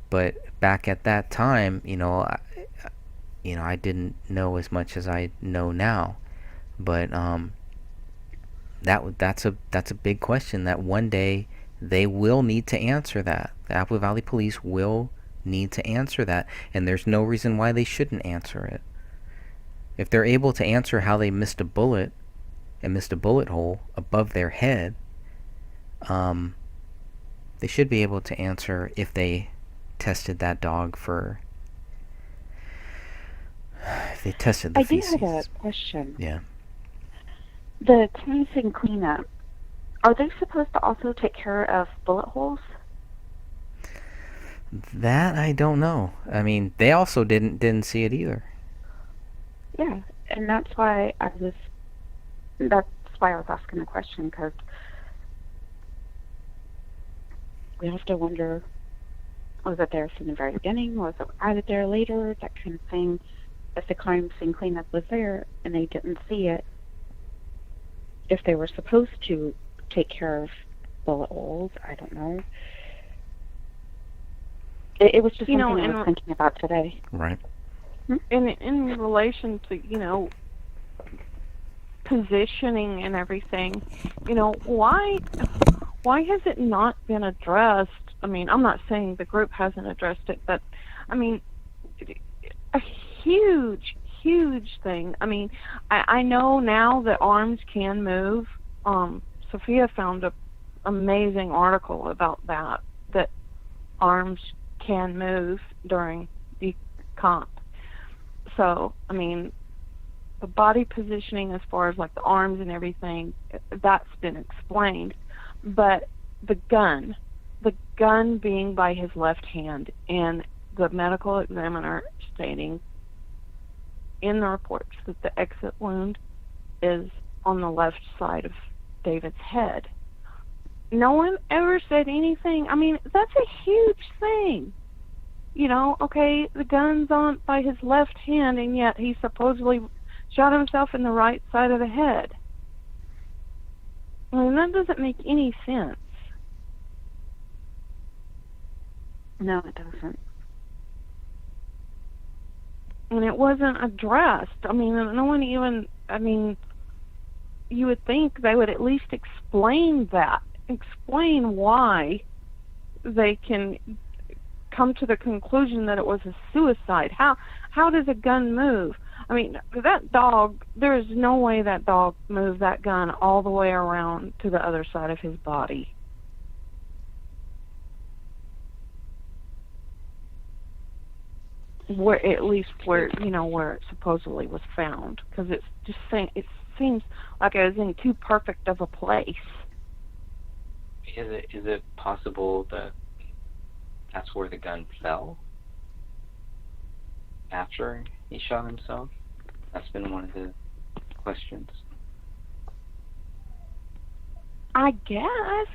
But back at that time, I didn't know as much as I know now. But that's a big question that one day they will need to answer that. The Apple Valley Police will need to answer that, and there's no reason why they shouldn't answer it. If they're able to answer how they missed a bullet and missed a bullet hole above their head, they should be able to answer if they tested that dog for... If they tested the I do feces. have a question. Yeah. The cleansing cleanup, are they supposed to also take care of bullet holes? That I don't know. I mean, they also didn't see it either. Yeah, and that's why I was asking the question, because we have to wonder, was it there from the very beginning? Was it added there later? That kind of thing. If the crime scene cleanup was there and they didn't see it, if they were supposed to take care of bullet holes, I don't know. It was just something I was thinking about today. Right. In relation to, positioning and everything, why has it not been addressed? I mean, I'm not saying the group hasn't addressed it, but I mean, a huge thing. I mean, I know now that arms can move. Sophia found an amazing article about that arms can move during decomp. So, I mean, the body positioning as far as like the arms and everything, that's been explained. But the gun being by his left hand, and the medical examiner stating in the reports that the exit wound is on the left side of David's head. No one ever said anything. I mean, that's a huge thing. Okay, the gun's on by his left hand, and yet he supposedly shot himself in the right side of the head. I mean, that doesn't make any sense. No, it doesn't. And it wasn't addressed. I mean, no one even, you would think they would at least explain that. Explain why they can come to the conclusion that it was a suicide. How does a gun move? I mean, that dog, there is no way that dog moved that gun all the way around to the other side of his body. Where, at least where it supposedly was found, because it seems like it was in too perfect of a place. Is it possible that that's where the gun fell after he shot himself? That's been one of the questions. I guess.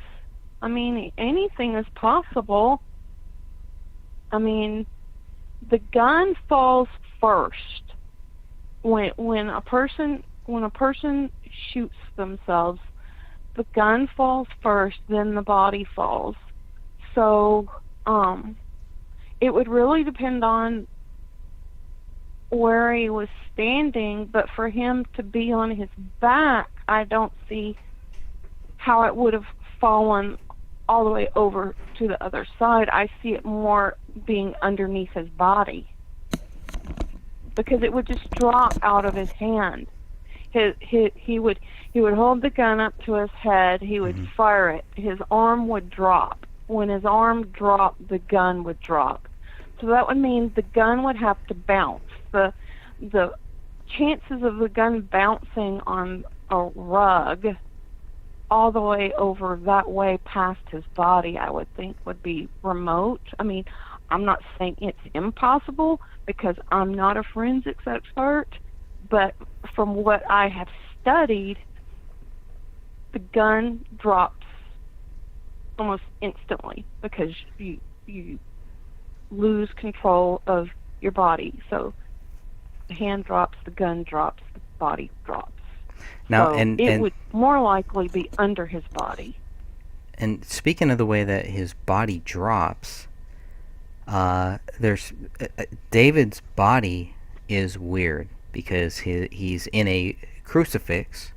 I mean, anything is possible. I mean, the gun falls first. When a person shoots themselves, the gun falls first, then the body falls. So, it would really depend on where he was standing, but for him to be on his back, I don't see how it would have fallen all the way over to the other side. I see it more being underneath his body, because it would just drop out of his hand. He would hold the gun up to his head, he would fire it, his arm would drop. When his arm dropped, the gun would drop. So that would mean the gun would have to bounce. The chances of the gun bouncing on a rug all the way over that way past his body, I would think, would be remote. I mean, I'm not saying it's impossible because I'm not a forensics expert, but from what I have studied, the gun drops almost instantly because you lose control of your body. So the hand drops, the gun drops, the body drops. Now, So it would more likely be under his body. And speaking of the way that his body drops, there's David's body is weird because he's in a crucifix,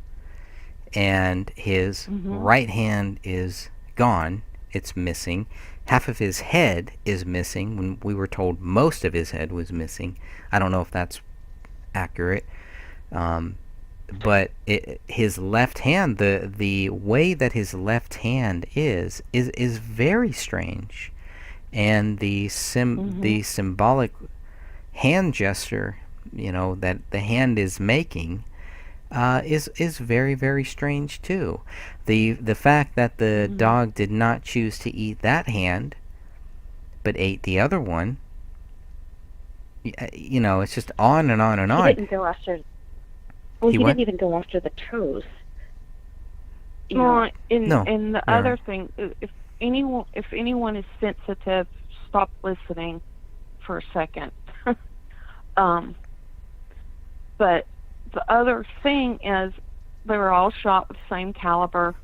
and his right hand is gone. It's missing. Half of his head is missing when we were told most of his head was missing. I don't know if that's accurate. But his left hand, the way that his left hand is very strange, and the symbolic hand gesture, that the hand is making, is very, very strange too. The fact that the dog did not choose to eat that hand, but ate the other one. It's just on and on and on. He didn't go after. Well, he didn't even go after the toes. And the other thing, if anyone is sensitive, stop listening for a second. But the other thing is, they were all shot with the same caliber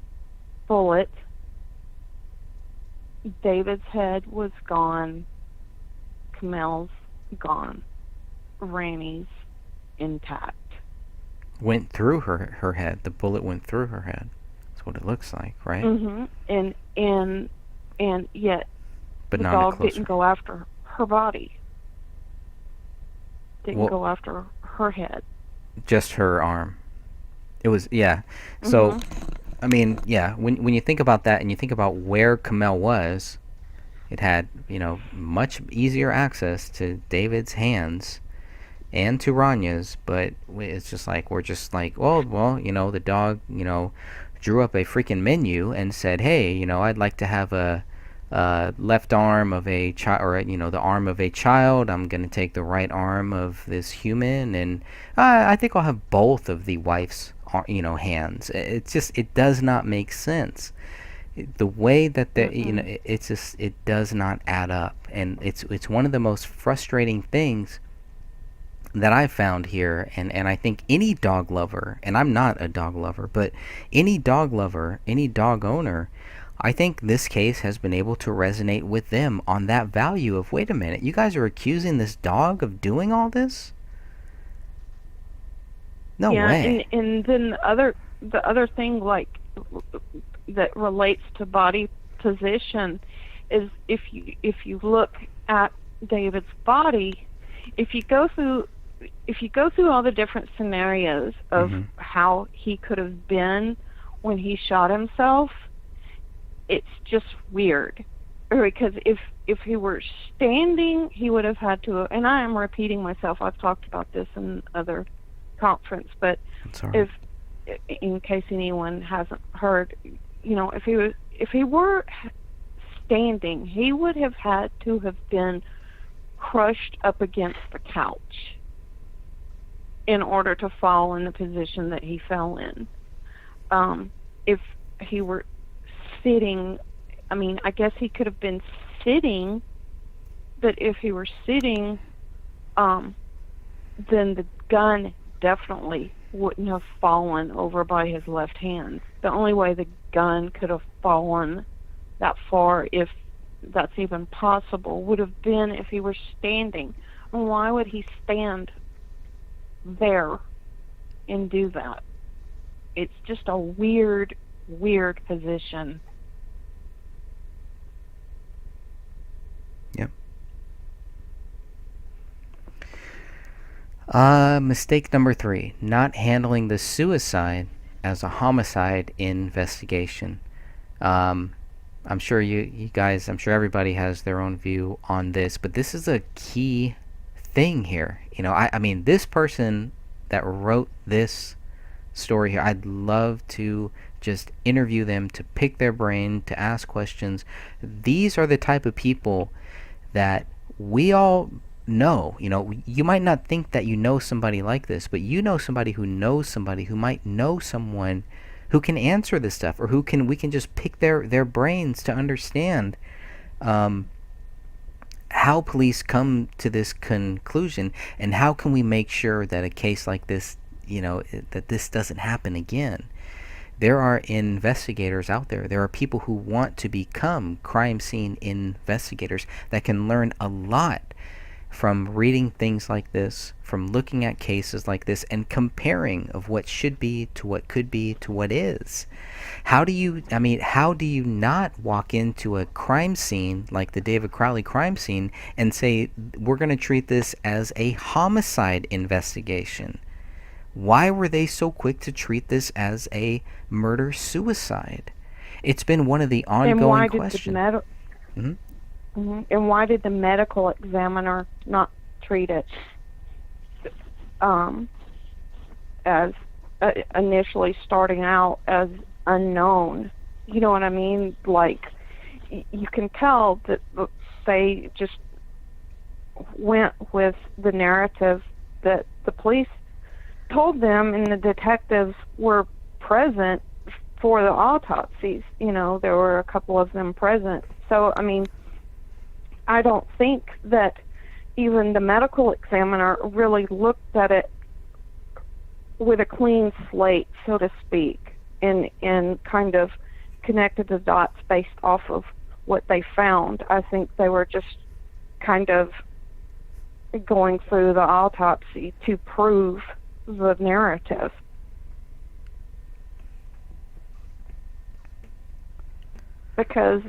bullet. David's head was gone. Kamel's gone. Ranny's intact. Went through her head. The bullet went through her head. That's what it looks like, right? And yet but the not dog didn't go after her body. Didn't go after her head. Just her arm. It was So, I mean, when you think about that and you think about where Kamel was, it had much easier access to David's hands and to Ranya's, but it's just like we're just like, well, the dog drew up a freaking menu and said, hey, I'd like to have a left arm of a child, or the arm of a child. I'm gonna take the right arm of this human, and I think I'll have both of the wife's hands. It's just, it does not make sense. The way that it's just, it does not add up, and it's one of the most frustrating things that I've found here, and I think any dog lover, and I'm not a dog lover, but any dog lover, any dog owner, I think this case has been able to resonate with them on that value of, wait a minute, you guys are accusing this dog of doing all this? No way. And then the other thing, like, that relates to body position is if you look at David's body, if you go through all the different scenarios of how he could have been when he shot himself, it's just weird. Because if he were standing, he would have had to, and I am repeating myself, I've talked about this in other conference, but if, in case anyone hasn't heard, if he were standing, he would have had to have been crushed up against the couch in order to fall in the position that he fell in. If he were sitting, I mean, I guess he could have been sitting, but if he were sitting, then the gun definitely wouldn't have fallen over by his left hand. The only way the gun could have fallen that far, if that's even possible, would have been if he were standing. And why would he stand there and do that? It's just a weird position. Yep. Mistake number 3, not handling the suicide as a homicide investigation. I'm sure you guys, I'm sure everybody has their own view on this, but this is a key thing here. I mean, this person that wrote this story here, I'd love to just interview them, to pick their brain, to ask questions. These are the type of people that we all know, you might not think that you know somebody like this, but you know somebody who knows somebody who might know someone who can answer this stuff, or we can just pick their brains to understand um, how police come to this conclusion, and how can we make sure that a case like this, that this doesn't happen again. There are investigators out there. There are people who want to become crime scene investigators that can learn a lot from reading things like this, from looking at cases like this, and comparing of what should be to what could be to what is. How do you not walk into a crime scene like the David Crowley crime scene and say, we're going to treat this as a homicide investigation? Why were they so quick to treat this as a murder-suicide? It's been one of the ongoing questions. And why did the medical examiner not treat it as initially starting out as unknown? You know what I mean? Like, you can tell that they just went with the narrative that the police told them, and the detectives were present for the autopsies. There were a couple of them present. So, I mean, I don't think that even the medical examiner really looked at it with a clean slate, so to speak, and kind of connected the dots based off of what they found. I think they were just kind of going through the autopsy to prove the narrative. Because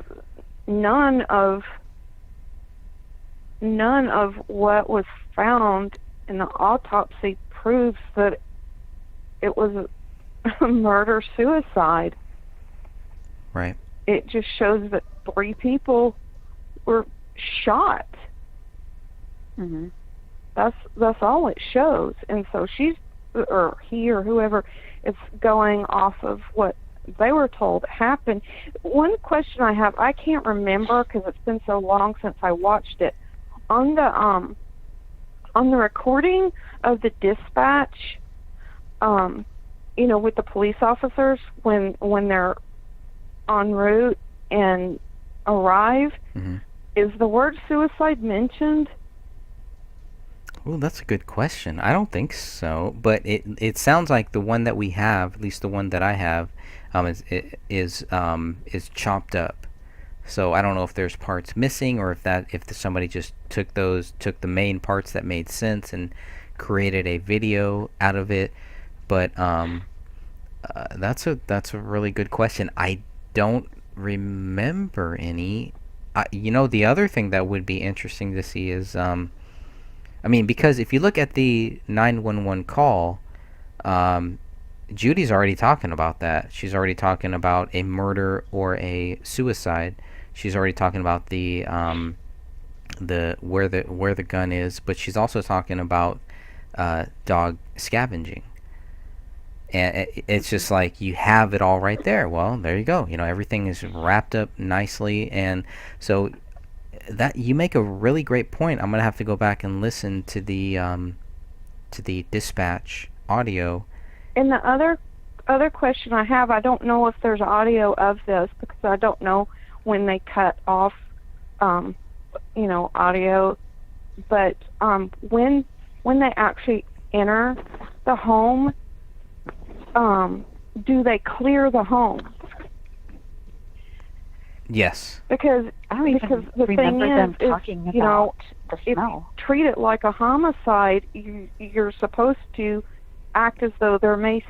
none of what was found in the autopsy proves that it was a murder-suicide. Right. It just shows that 3 people were shot. Mm-hmm. That's all it shows. And so he or whoever is going off of what they were told happened. One question I have, I can't remember because it's been so long since I watched it. On the recording of the dispatch, with the police officers when they're en route and arrive, Mm-hmm. is the word suicide mentioned? Well, that's a good question. I don't think so, but it sounds like the one that we have, at least the one that I have, is chopped up. So I don't know if there's parts missing, or if somebody just took the main parts that made sense and created a video out of it. But that's a really good question. I don't remember any. The other thing that would be interesting to see is because if you look at the 911 call, Judy's already talking about that. She's already talking about a murder or a suicide. She's already talking about the where the gun is, but she's also talking about dog scavenging. And it's just like, you have it all right there. Well, there you go. Everything is wrapped up nicely, and so that you make a really great point. I'm gonna have to go back and listen to the dispatch audio. And the other question I have, I don't know if there's audio of this, because I don't know when they cut off, audio. But when they actually enter the home, do they clear the home? Yes. I don't even the thing remember them is, talking about the if smell. you treat it like a homicide, you're supposed to act as though there may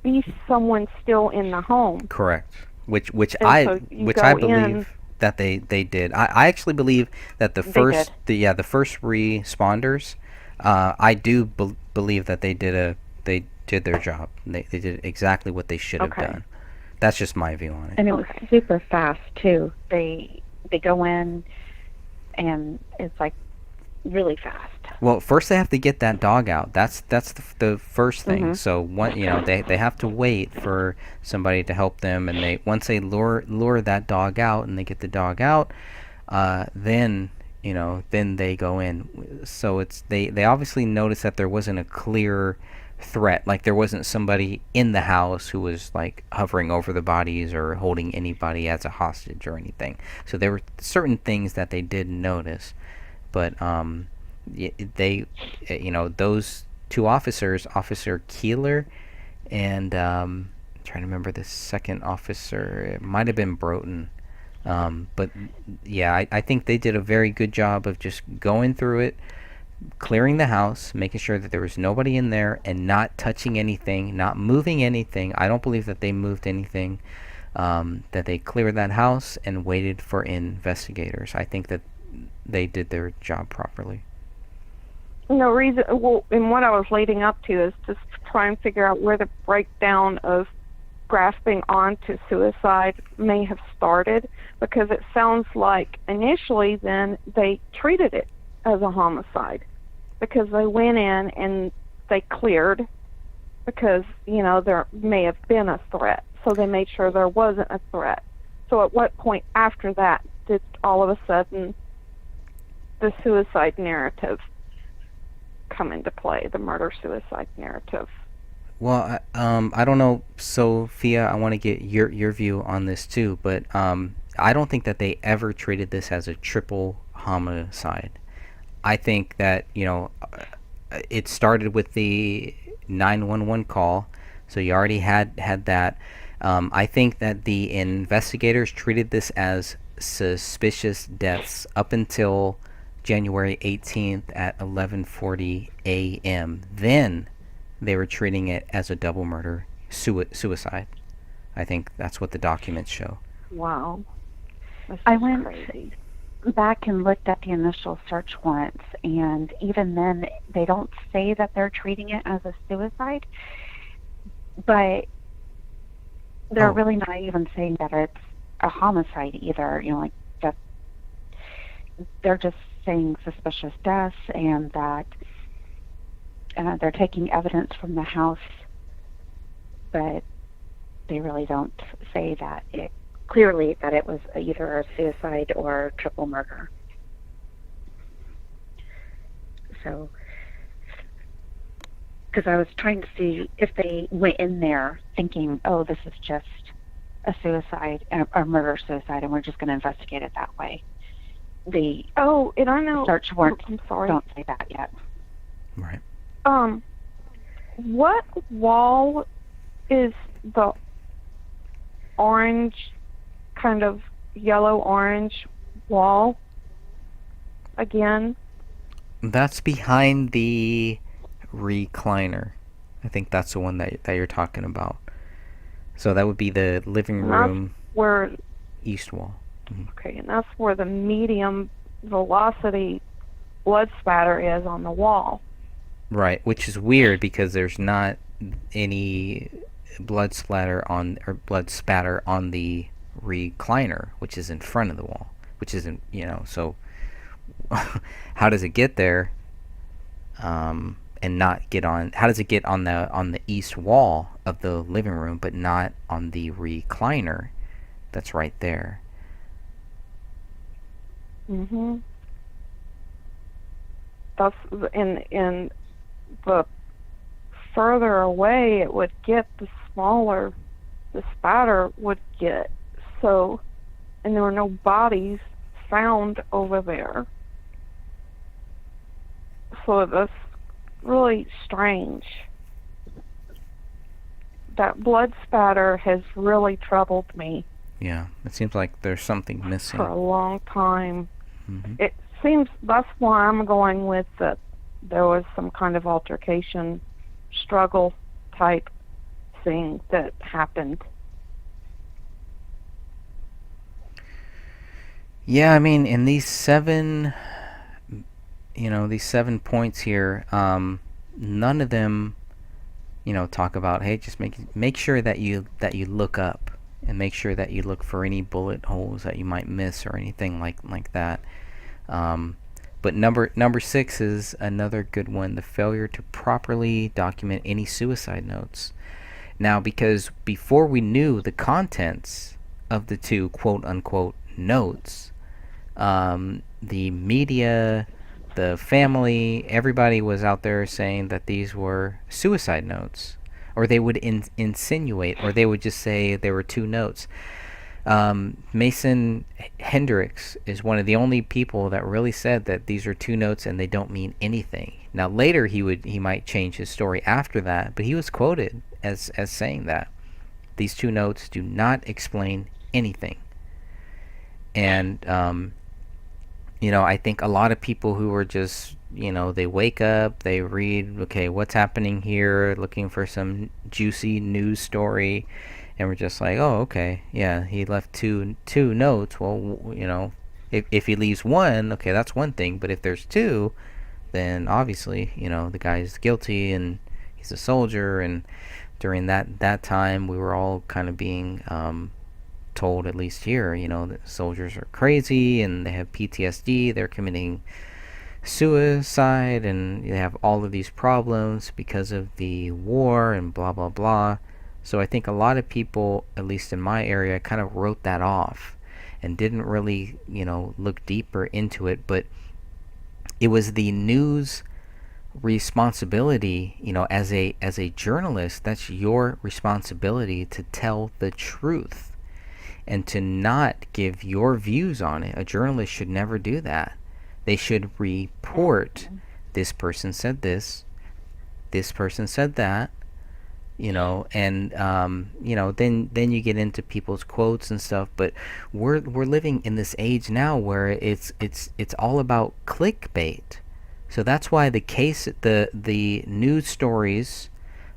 be someone still in the home. Correct. Which And I so you which go I in- believe that they did. I actually believe that the first responders, I do believe that they did their job. They did exactly what they should have Okay. done. That's just my view on it. And it was super fast too. They go in, and it's like really fast. Well, first they have to get that dog out. That's the first thing. Mhm. So they have to wait for somebody to help them, and once they lure that dog out and they get the dog out, then then they go in. So they obviously noticed that there wasn't a clear threat, like there wasn't somebody in the house who was like hovering over the bodies or holding anybody as a hostage or anything. So there were certain things that they did notice, but they, those two officers, Officer Keeler and I'm trying to remember the second officer, it might have been Broughton. But yeah, I think they did a very good job of just going through it, clearing the house, making sure that there was nobody in there, and not touching anything, not moving anything. I don't believe that they moved anything. That they cleared that house and waited for investigators. I think that they did their job properly. No reason. Well, and what I was leading up to is just to try and figure out where the breakdown of grasping onto suicide may have started, because it sounds like initially then they treated it as a homicide because they went in and they cleared because, there may have been a threat. So they made sure there wasn't a threat. So at what point after that did all of a sudden the suicide narrative come into play, the murder-suicide narrative? Well, I don't know, Sophia. I want to get your view on this too, but I don't think that they ever treated this as a triple homicide. I think that it started with the 911 call, so you already had that. I think that the investigators treated this as suspicious deaths up until January 18th at 11:40 a.m. Then they were treating it as a double murder suicide. I think that's what the documents show. Wow. That's I just went crazy. back and looked at the initial search warrants, and even then, they don't say that they're treating it as a suicide, but they're Oh. really not even saying that it's a homicide either. Like that, they're just saying suspicious deaths, and that they're taking evidence from the house, but they really don't say that it clearly that it was either a suicide or triple murder. So, because I was trying to see if they went in there thinking, oh, this is just a suicide, a murder-suicide, and we're just going to investigate it that way. The Oh, and I know. search warrants I'm sorry. don't say that yet. Right. What wall is the orange, kind of yellow-orange wall again? That's behind the recliner. I think that's the one that you're talking about. So that would be the living And that's room where, east wall. okay, and that's where the medium velocity blood spatter is on the wall. Right, which is weird because there's not any blood splatter on the recliner, which is in front of the wall, which isn't, so how does it get there and not get on, how does it get on the east wall of the living room but not on the recliner that's right there? Mhm. That's in the further away it would get, the smaller the spatter would get. So, and there were no bodies found over there. So that's really strange. That blood spatter has really troubled me Yeah, it seems like there's something missing. for a long time. Mhm. It seems that's why I'm going with that there was some kind of altercation, struggle type thing that happened. Yeah, I mean, in these seven points here, none of them, talk about, hey, just make sure that you look up and make sure that you look for any bullet holes that you might miss or anything like that. But number 6 is another good one: the failure to properly document any suicide notes. Now, because before we knew the contents of the two quote unquote notes, the media, the family, everybody was out there saying that these were suicide notes, or they would insinuate, or they would just say there were two notes. Mason Hendricks is one of the only people that really said that these are two notes and they don't mean anything. Now later he might change his story after that, but he was quoted as saying that these two notes do not explain anything. And I think a lot of people who are just, they wake up, they read, okay, what's happening here, looking for some juicy news story, and we're just like, oh, okay, yeah, he left two notes. Well, if he leaves one, okay, that's one thing, but if there's two, then obviously, the guy's guilty and he's a soldier. And during that time, we were all kind of being told, at least here, that soldiers are crazy and they have PTSD, they're committing suicide, and they have all of these problems because of the war and blah blah blah. So I think a lot of people, at least in my area, kind of wrote that off and didn't really, look deeper into it. But it was the news responsibility, as a journalist, that's your responsibility to tell the truth and to not give your views on it. A journalist should never do that. They should report, this person said this person said that, and then you get into people's quotes and stuff. But we're living in this age now where it's all about clickbait. So that's why the news stories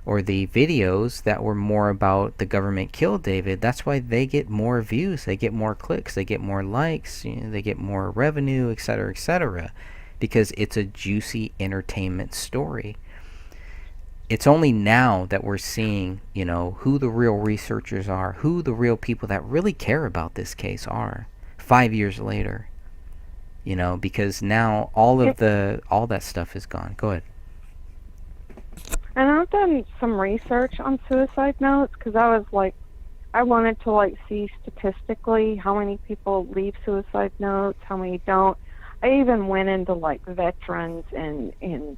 or the videos that were more about the government killed David, that's why they get more views, they get more clicks, they get more likes, they get more revenue, etc., because it's a juicy entertainment story. It's only now that we're seeing, who the real researchers are, who the real people that really care about this case are, 5 years later. Because now all that stuff is gone. Go ahead. And I've done some research on suicide notes because I wanted to see statistically how many people leave suicide notes, how many don't. I even went into veterans and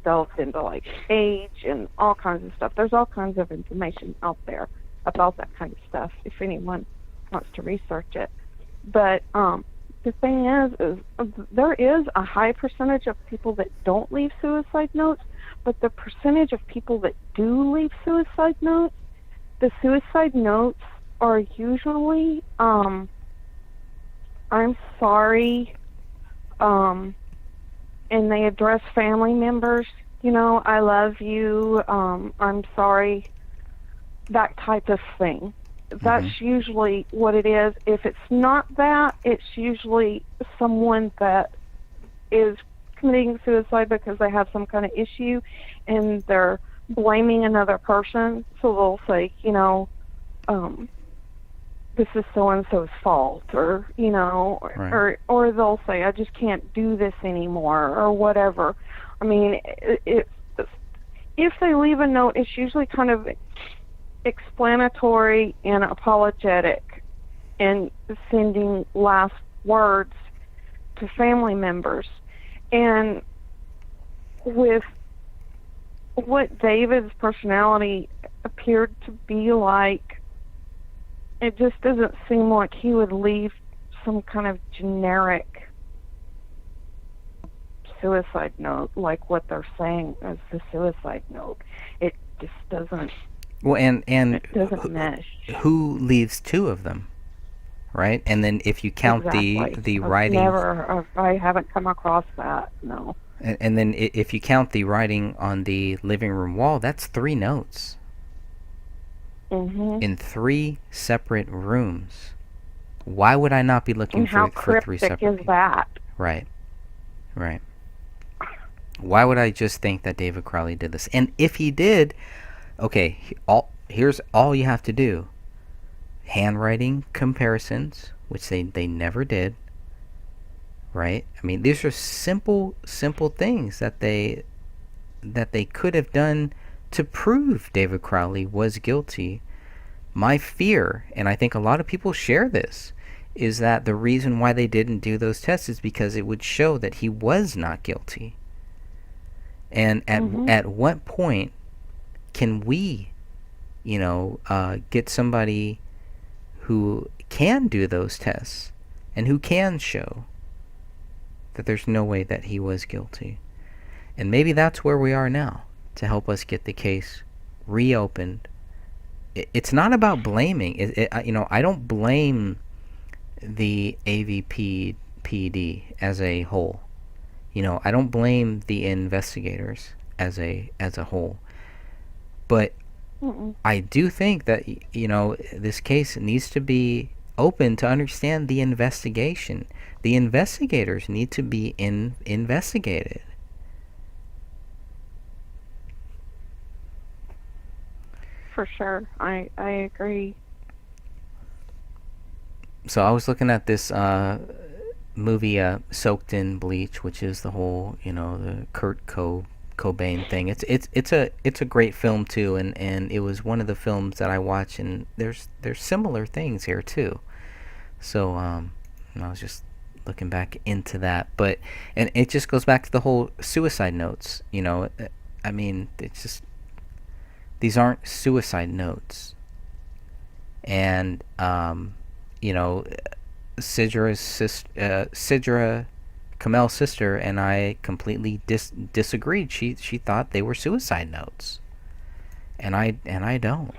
delved into age and all kinds of stuff. There's all kinds of information out there about that kind of stuff if anyone wants to research it. But the thing is there is a high percentage of people that don't leave suicide notes, but the percentage of people that do leave suicide notes, the suicide notes are usually, I'm sorry, and they address family members, I love you, I'm sorry, that type of thing. That's usually what it is. If it's not that, it's usually someone that is committing suicide because they have some kind of issue and they're blaming another person. So they'll say, this is so-and-so's fault, or, Right. or they'll say, I just can't do this anymore, or whatever. I mean, if they leave a note, it's usually kind of explanatory and apologetic and sending last words to family members. And with what David's personality appeared to be like, it just doesn't seem like he would leave some kind of generic suicide note like what they're saying as the suicide note. It just doesn't. Well, and It doesn't mesh. who leaves two of them, right? And then if you count Exactly. the I've writing, I haven't come across that. No. and then if you count the writing on the living room wall, that's 3 notes Mhm. in 3 separate rooms. Why would I not be looking And how for 3 cryptic separate is people? that? Right. Why would I just think that David Crowley did this? And if he did, okay, here's all you have to do. Handwriting comparisons, which they never did, right? I mean, these are simple things that they could have done to prove David Crowley was guilty. My fear, and I think a lot of people share this, is that the reason why they didn't do those tests is because it would show that he was not guilty. And at what point can we, get somebody who can do those tests and who can show that there's no way that he was guilty? And maybe that's where we are now, to help us get the case reopened. It's not about blaming. I don't blame the AVPD as a whole. I don't blame the investigators as a whole. But I do think that this case needs to be open to understand the investigation. The investigators need to be investigated. For sure. I agree. So I was looking at this movie, Soaked in Bleach, which is the whole, the Kurt Cobain thing. It's a great film too, and it was one of the films that I watched, and there's similar things here too. So I was just looking back into that, and it just goes back to the whole suicide notes. I mean, it's just, these aren't suicide notes, and Sidra Kamel's sister and I completely disagreed. She thought they were suicide notes, and I don't.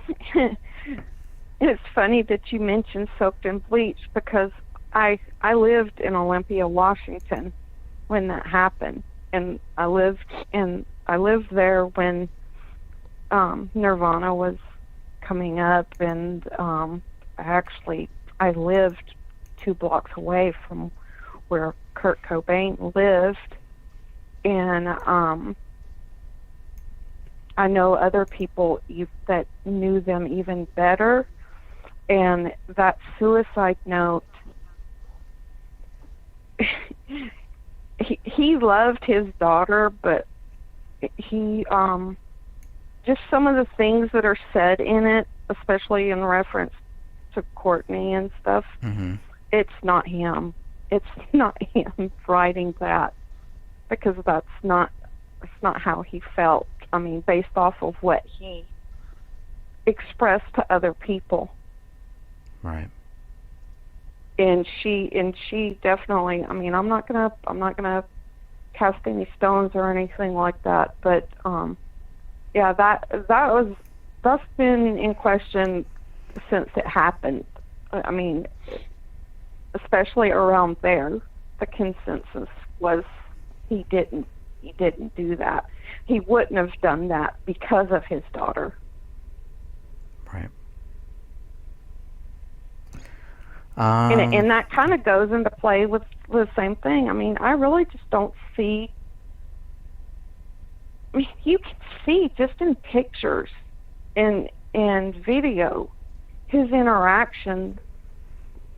It's funny that you mentioned Soaked in Bleach, because I lived in Olympia, Washington when that happened, and I lived there when Nirvana was coming up, and I lived 2 blocks away from where Kurt Cobain lived, and I know other people that knew them even better, and that suicide note, he loved his daughter, but he just some of the things that are said in it, especially in reference to Courtney and stuff, it's not him. It's not him writing that, because that's not how he felt. I mean, based off of what he expressed to other people. Right. And she definitely, I mean, I'm not gonna cast any stones or anything like that, but yeah, that's been in question since it happened. I mean, especially around there, the consensus was he didn't do that. He wouldn't have done that because of his daughter. Right. And that kind of goes into play with the same thing. I mean, I really just don't see. I mean, you can see just in pictures and video his interaction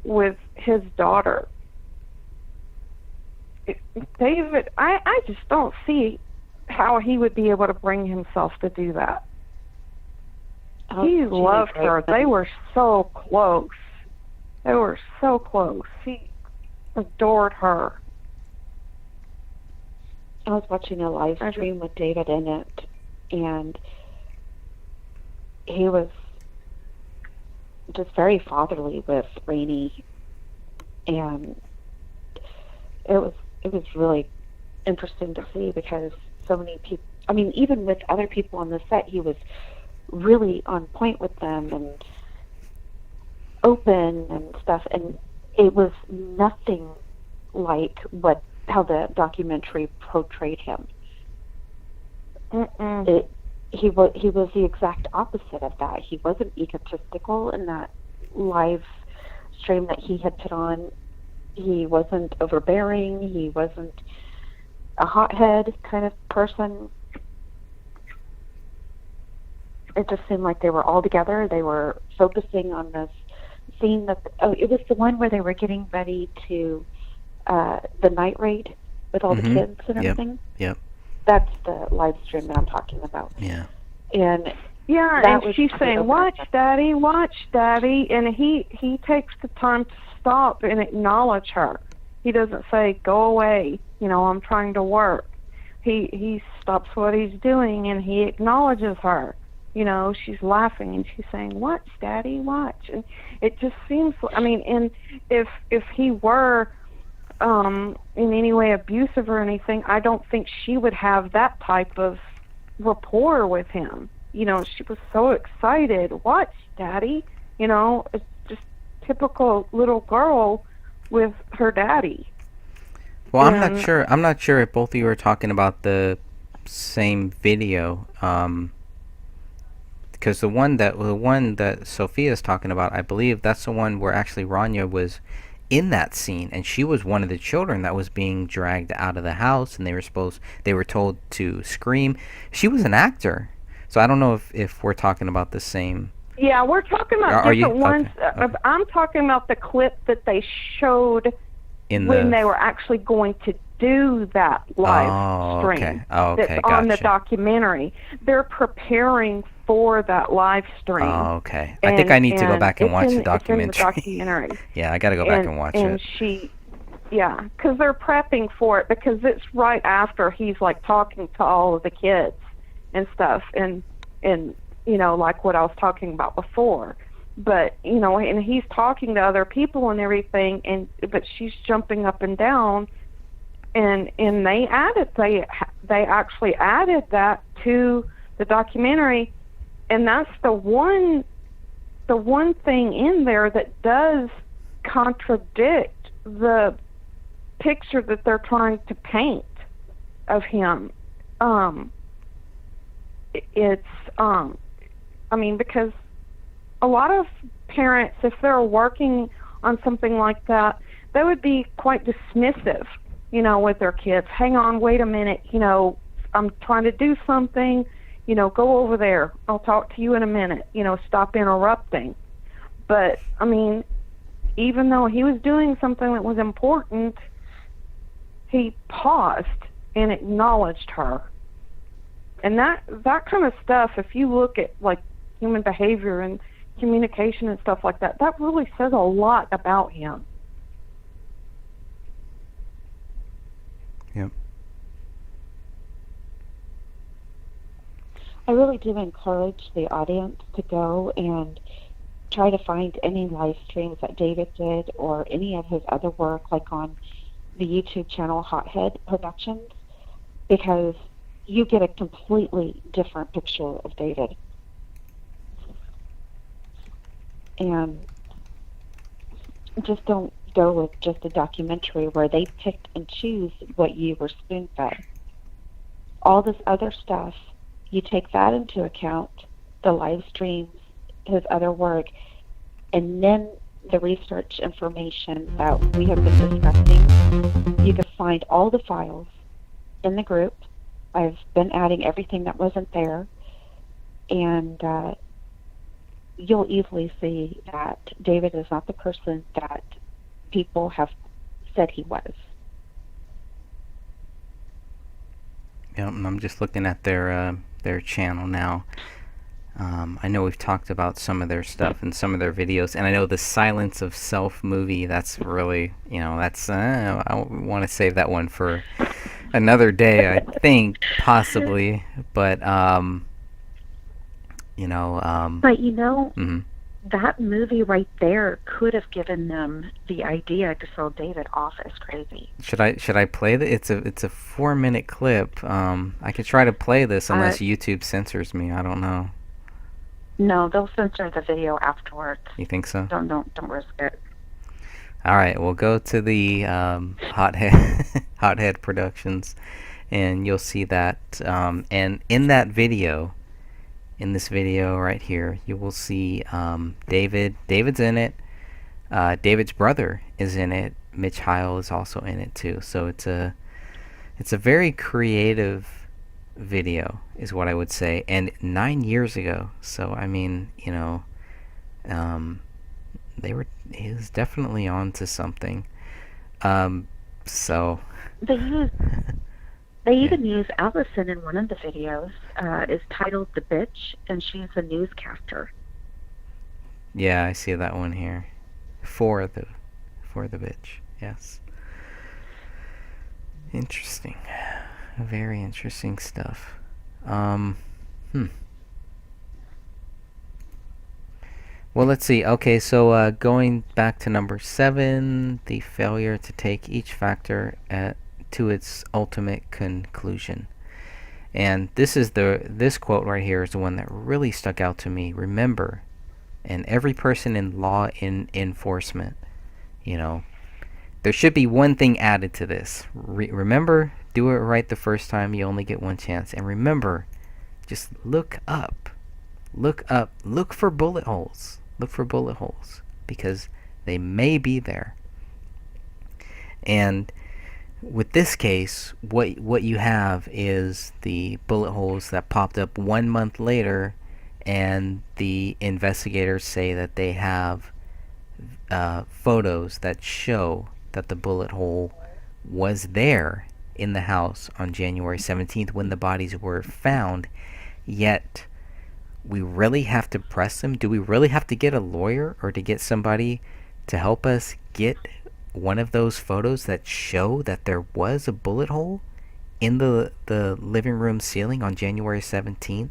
with his daughter. David, I just don't see how he would be able to bring himself to do that. He loved her. They were so close. They were so close. He adored her. I was watching a live stream with David in it, and he was just very fatherly with Rainey, and it was really interesting to see, because so many people, I mean, even with other people on the set, he was really on point with them and open and stuff, and it was nothing like how the documentary portrayed him. He was the exact opposite of that. He wasn't egotistical in that live stream that he had put on. He wasn't overbearing. He wasn't a hothead kind of person. It just seemed like they were all together. They were focusing on this scene it was the one where they were getting ready to the night raid with all the kids and everything. Yep. That's the live stream that I'm talking about. Yeah. And Yeah, That and was she's the saying, opener. watch, Daddy, and he takes the time to stop and acknowledge her. He doesn't say, go away, I'm trying to work. He stops what he's doing and he acknowledges her. She's laughing and she's saying, watch, Daddy, watch. And it just seems, and if he were in any way abusive or anything, I don't think she would have that type of rapport with him. She was so excited. Watch, Daddy. It's just typical little girl with her daddy. Well, I'm not And sure. I'm not sure if both of you are talking about the same video. Because the one that Sophia is talking about, I believe that's the one where actually Rania was in that scene, and she was one of the children that was being dragged out of the house, and they were told to scream. She was an actor, so I don't know if we're talking about the same. yeah, we're talking about Are you? different ones. Okay, okay. I'm talking about the clip that they showed In when the. they were actually going to do that live Oh, stream. okay. Oh, okay. That's on the Gotcha. documentary. They're preparing for that live stream. Oh, okay. I think I need to go back and watch the documentary. It's in the documentary. Yeah, I got to go back and watch it. Yeah, because they're prepping for it, because it's right after he's like talking to all of the kids and stuff, and like what I was talking about before. But and he's talking to other people and everything, but she's jumping up and down, and they actually added that to the documentary, and that's the one thing in there that does contradict the picture that they're trying to paint of him. Because a lot of parents, if they're working on something like that, they would be quite dismissive, with their kids. Hang on, wait a minute, I'm trying to do something, go over there. I'll talk to you in a minute, stop interrupting. But, even though he was doing something that was important, he paused and acknowledged her. And that kind of stuff, if you look at, like, human behavior and communication and stuff like that, that really says a lot about him. Yep. I really do encourage the audience to go and try to find any live streams that David did or any of his other work, like on the YouTube channel Hothead Productions, because you get a completely different picture of David. And just don't go with just a documentary where they picked and choose what you were spoon-fed. All this other stuff, you take that into account, the live streams, his other work, and then the research information that we have been discussing. You can find all the files in the group. I've been adding everything that wasn't there, and you'll easily see that David is not the person that people have said he was. Yep, and I'm just looking at their channel now. I know we've talked about some of their stuff and some of their videos, and I know the Silence of Self movie, that's really, that's, I want to save that one for another day, I think, possibly, but, But mhm. that movie right there could have given them the idea to sell David off as crazy. Should I play it's a 4-minute clip. I could try to play this unless YouTube censors me. I don't know. No, they'll censor the video afterwards. You think so? Don't risk it. All right, we'll go to the Hothead Productions, and you'll see that. And in that video, in this video right here, you will see David. David's in it. David's brother is in it. Mitch Heil is also in it too. So it's a very creative video, is what I would say. And 9 years ago. So I mean, he was definitely on to something. So They They even use Allison in one of the videos. Is titled "The Bitch," and she's a newscaster. Yeah, I see that one here. For the bitch. Yes. Interesting. Very interesting stuff. Well, let's see. Okay, so going back to number 7, the failure to take each factor to its ultimate conclusion. And this quote right here is the one that really stuck out to me. Remember, and every person in law enforcement, there should be one thing added to this. Remember, do it right the first time. You only get one chance. And remember, just look up. Look up. Look for bullet holes. Look for bullet holes, because they may be there. And with this case, what you have is the bullet holes that popped up 1 month later, and the investigators say that they have photos that show that the bullet hole was there in the house on January 17th when the bodies were found. Yet we really have to press them? Do we really have to get a lawyer or to get somebody to help us get one of those photos that show that there was a bullet hole in the living room ceiling on January 17th?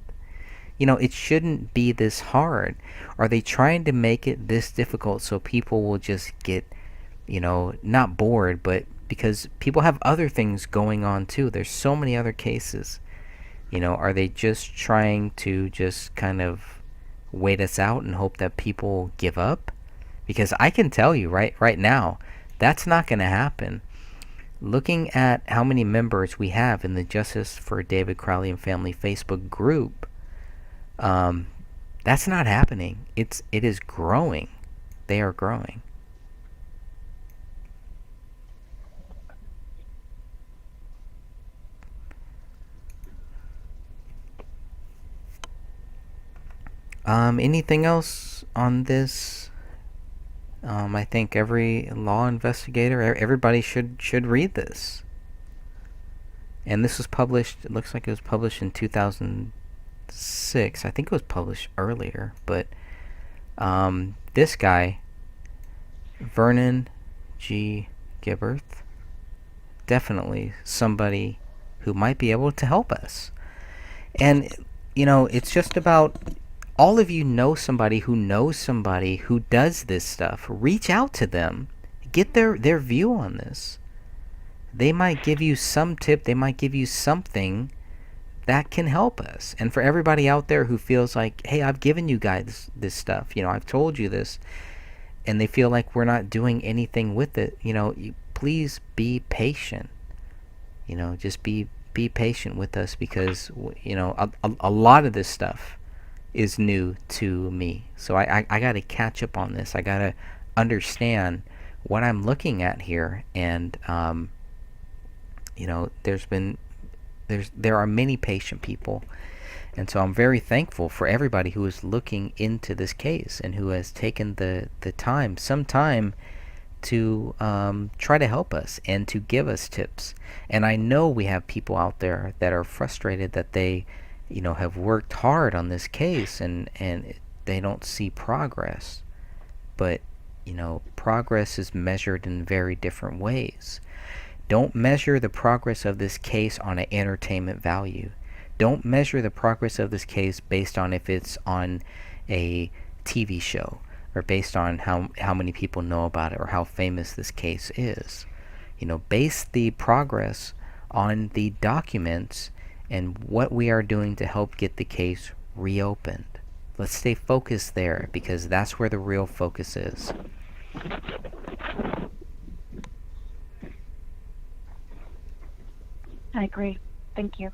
It shouldn't be this hard. Are they trying to make it this difficult so people will just get, not bored, but because people have other things going on too? There's so many other cases. Are they just trying to just kind of wait us out and hope that people give up? Because I can tell you right now, that's not going to happen. Looking at how many members we have in the Justice for David Crowley and Family Facebook group, that's not happening. It is growing. They are growing. Anything else on this? I think every law investigator, everybody should read this. And this was published, it looks like it was published in 2006. I think it was published earlier, but this guy, Vernon G. Gibberth, definitely somebody who might be able to help us. And, it's just about, all of you know somebody who does this stuff. Reach out to them. Get their view on this. They might give you some tip. They might give you something that can help us. And for everybody out there who feels like, hey, I've given you guys this stuff. I've told you this. And they feel like we're not doing anything with it. Please be patient. Just be patient with us, because, a lot of this stuff is new to me. So I got to catch up on this. I got to understand what I'm looking at here. And, there are many patient people. And so I'm very thankful for everybody who is looking into this case and who has taken the time, some time, to try to help us and to give us tips. And I know we have people out there that are frustrated that they have worked hard on this case and they don't see progress. But, progress is measured in very different ways. Don't measure the progress of this case on an entertainment value. Don't measure the progress of this case based on if it's on a TV show or based on how many people know about it or how famous this case is. Base the progress on the documents and what we are doing to help get the case reopened. Let's stay focused there, because that's where the real focus is. I agree. Thank you.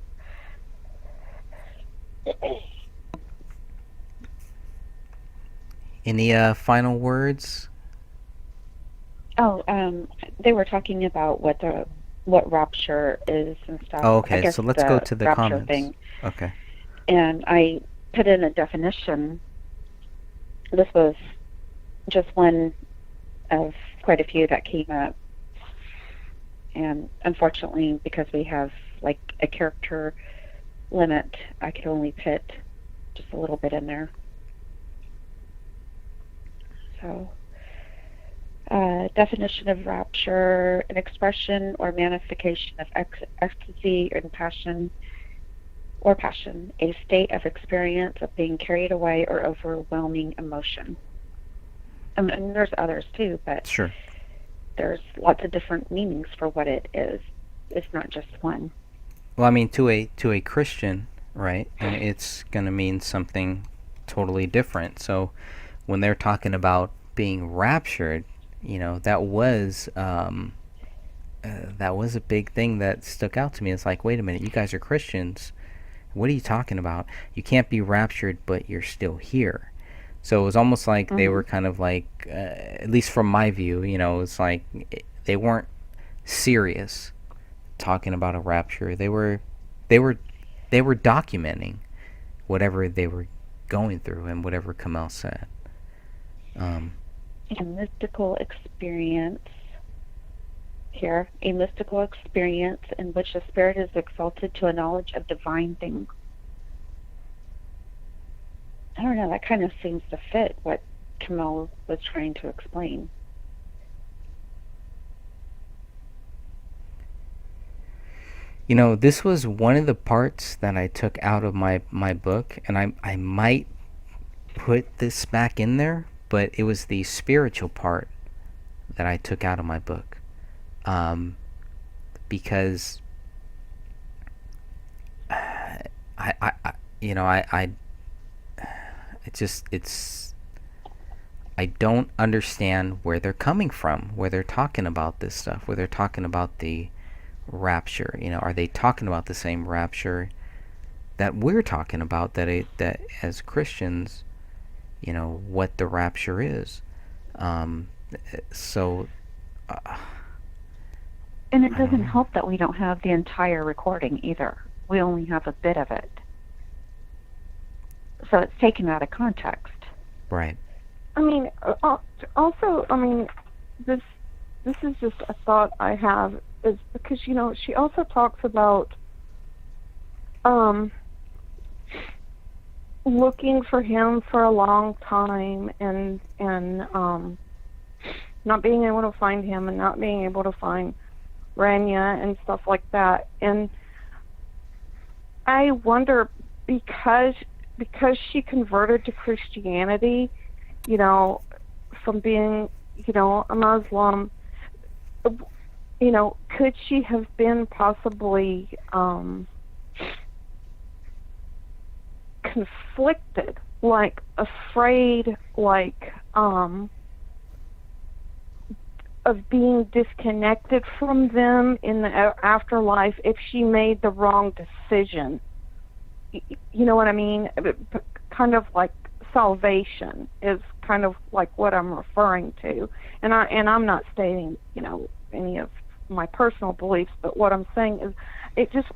Any final words? Oh, they were talking about what rapture is and stuff. Oh, I okay. guess So let's go to the rapture comments. thing. Okay. And I put in a definition. This was just one of quite a few that came up. And unfortunately, because we have like a character limit. I could only put just a little bit in there. So, definition of rapture: an expression or manifestation of ecstasy and passion, a state of experience of being carried away or overwhelming emotion. And there's others too, but Sure. there's lots of different meanings for what it is. It's not just one. Well, I mean, to a Christian, right? And it's going to mean something totally different. So when they're talking about being raptured, that was a big thing that stuck out to me. It's like, wait a minute, you guys are Christians. What are you talking about? You can't be raptured, but you're still here. So it was almost like they were kind of like, at least from my view, it's like they weren't serious talking about a rapture. They were documenting whatever they were going through and whatever Kamel said. A mystical experience here, a mystical experience in which the spirit is exalted to a knowledge of divine things. I don't know, that kind of seems to fit what Kamel was trying to explain. This was one of the parts that I took out of my book, and I might put this back in there, but it was the spiritual part that I took out of my book. Because I don't understand where they're coming from, where they're talking about this stuff, where they're talking about the rapture. Are they talking about the same rapture that we're talking about, that as Christians, what the rapture is? So And it doesn't help that we don't have the entire recording either. We only have a bit of it. So it's taken out of context. right. I mean, also, I mean, this is just a thought I have, is because she also talks about looking for him for a long time and not being able to find him and not being able to find Rania and stuff like that. And I wonder, because she converted to Christianity, from being, a Muslim, could she have been possibly conflicted, like afraid, like of being disconnected from them in the afterlife if she made the wrong decision? You know what I mean? Kind of like salvation is kind of like what I'm referring to, and I'm not stating any of my personal beliefs, but what I'm saying is,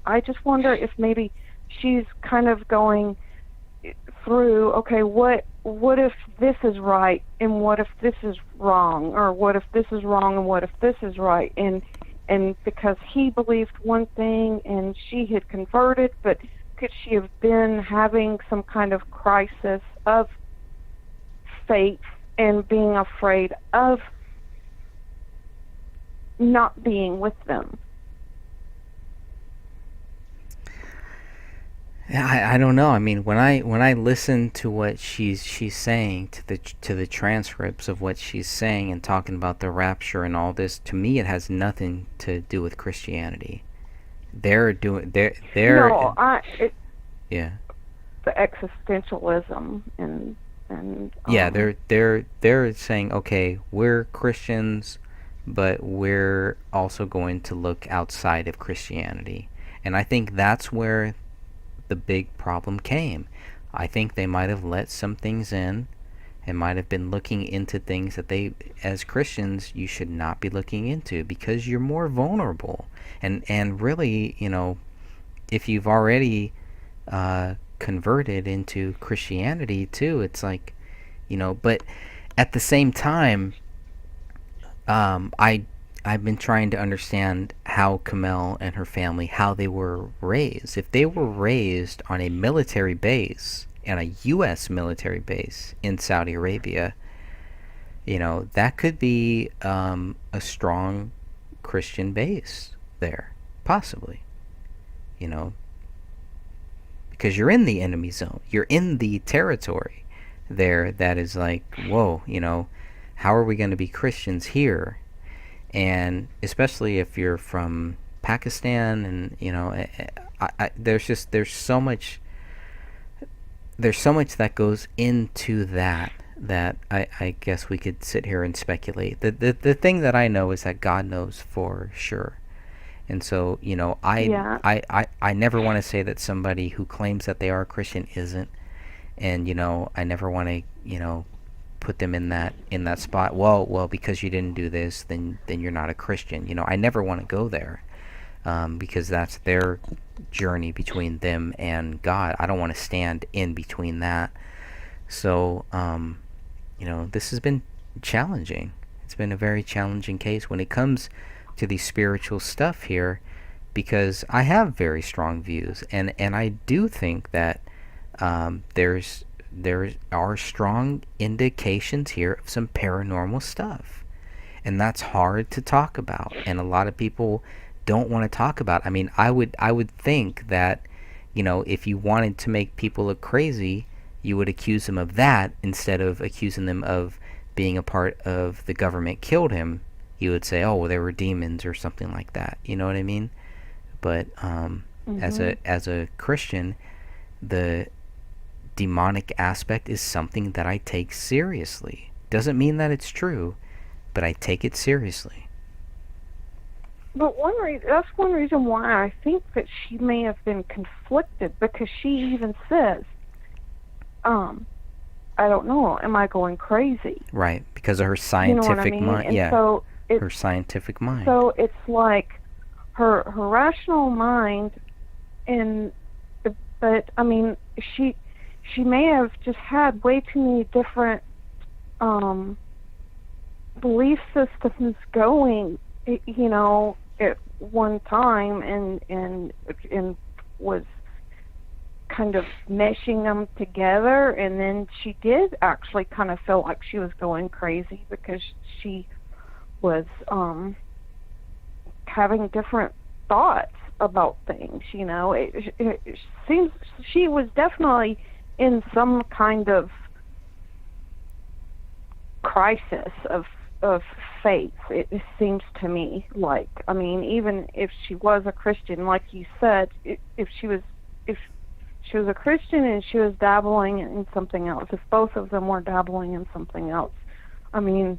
I just wonder if maybe she's kind of going through, okay, what if this is right and what if this is wrong, or what if this is wrong and what if this is right, and because he believed one thing and she had converted, but could she have been having some kind of crisis of faith and being afraid of not being with them? Yeah, I don't know. I mean, when I listen to what she's saying, to the transcripts of what she's saying and talking about the rapture and all this, to me it has nothing to do with Christianity. They're No, yeah. the existentialism and Yeah, they're saying, okay, we're Christians, but we're also going to look outside of Christianity. And I think that's where the big problem came. I think they might have let some things in and might have been looking into things that they, as Christians, you should not be looking into, because you're more vulnerable. And really, if you've already converted into Christianity too, it's like, but at the same time, I've been trying to understand how Kamel and her family, how they were raised. If they were raised on a military base, and a U.S. military base in Saudi Arabia, that could be a strong Christian base there, possibly. Because you're in the enemy zone. You're in the territory there that is like, whoa, how are we going to be Christians here? And especially if you're from Pakistan, and there's so much that goes into that I guess we could sit here and speculate. The thing that I know is that God knows for sure. And so, Yeah. I never want to say that somebody who claims that they are a Christian isn't. And, I never want to, put them in that spot. Well, because you didn't do this, then you're not a Christian. I never want to go there, because that's their journey between them and God. I don't want to stand in between that. So, this has been challenging. It's been a very challenging case when it comes to the spiritual stuff here, because I have very strong views, and I do think that there are strong indications here of some paranormal stuff, and that's hard to talk about, and a lot of people don't want to talk about. I mean, I would think that if you wanted to make people look crazy, you would accuse them of that instead of accusing them of being a part of the government killed him. You would say, oh, well, there were demons or something like that. You know what I mean? But as a Christian, the demonic aspect is something that I take seriously. Doesn't mean that it's true, but I take it seriously. But that's one reason why I think that she may have been conflicted, because she even says, I don't know, am I going crazy? Right, because of her scientific mind. And yeah, so her scientific mind. So it's like her rational mind, but I mean, she may have just had way too many different belief systems going, at one time, and was kind of meshing them together, and then she did actually kind of feel like she was going crazy because she was having different thoughts about things. It seems she was definitely in some kind of crisis of faith. It seems to me like, I mean, even if she was a Christian, like you said, if she was a Christian and she was dabbling in something else, if both of them were dabbling in something else, I mean,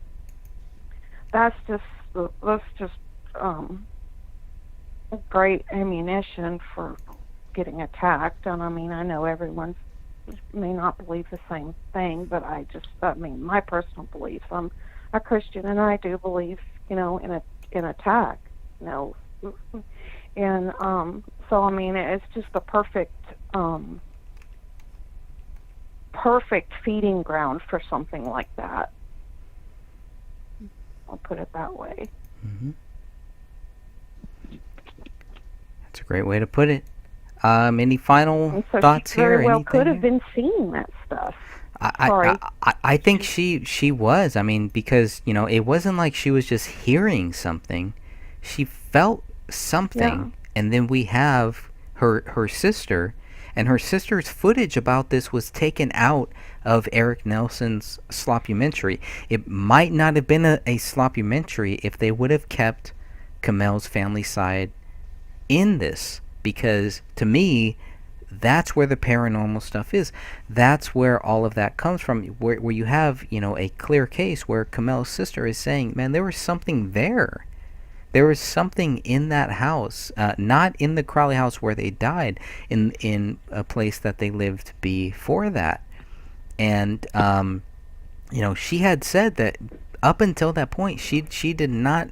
that's just great ammunition for getting attacked. And I mean, I know everyone may not believe the same thing, but I mean, my personal beliefs, I'm a Christian, and I do believe, in attack, and so I mean, it's just the perfect feeding ground for something like that. I'll put it that way. Mm-hmm. That's a great way to put it. Any final thoughts she here? Very well Anything could have here? been seeing that stuff. I think she was. I mean, because it wasn't like she was just hearing something; she felt something. Yeah. And then we have her sister, and her sister's footage about this was taken out of Eric Nelson's sloppumentary. It might not have been a sloppumentary if they would have kept Kamel's family side in this, because to me, that's where the paranormal stuff is. That's where all of that comes from, where you have, a clear case where Kamel's sister is saying, man, there was something there. There was something in that house, not in the Crowley house where they died, in a place that they lived before that. And, she had said that up until that point, she did not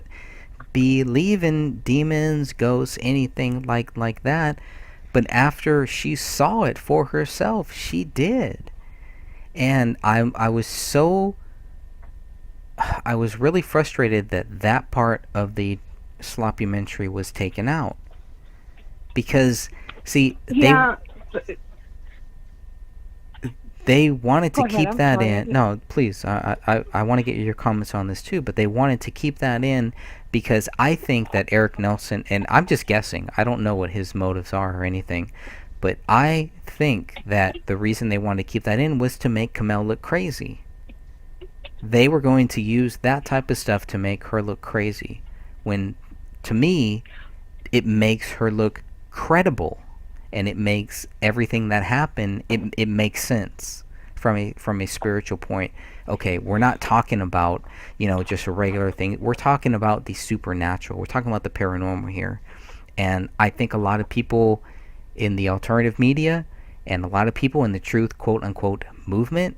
believe in demons, ghosts, anything like that. But after she saw it for herself, she did. And I was really frustrated that part of the sloppumentary was taken out. Because, see, Yeah. they wanted to Go ahead, keep I'm that sorry. in. No, please. I want to get your comments on this too, but they wanted to keep that in because I think that Eric Nelson, and I'm just guessing, I don't know what his motives are or anything, but I think that the reason they wanted to keep that in was to make Kamel look crazy. They were going to use that type of stuff to make her look crazy, when, to me, it makes her look credible, and it makes everything that happened, it makes sense from a spiritual point. Okay, we're not talking about, just a regular thing. We're talking about the supernatural. We're talking about the paranormal here. And I think a lot of people in the alternative media and a lot of people in the truth, quote unquote, movement,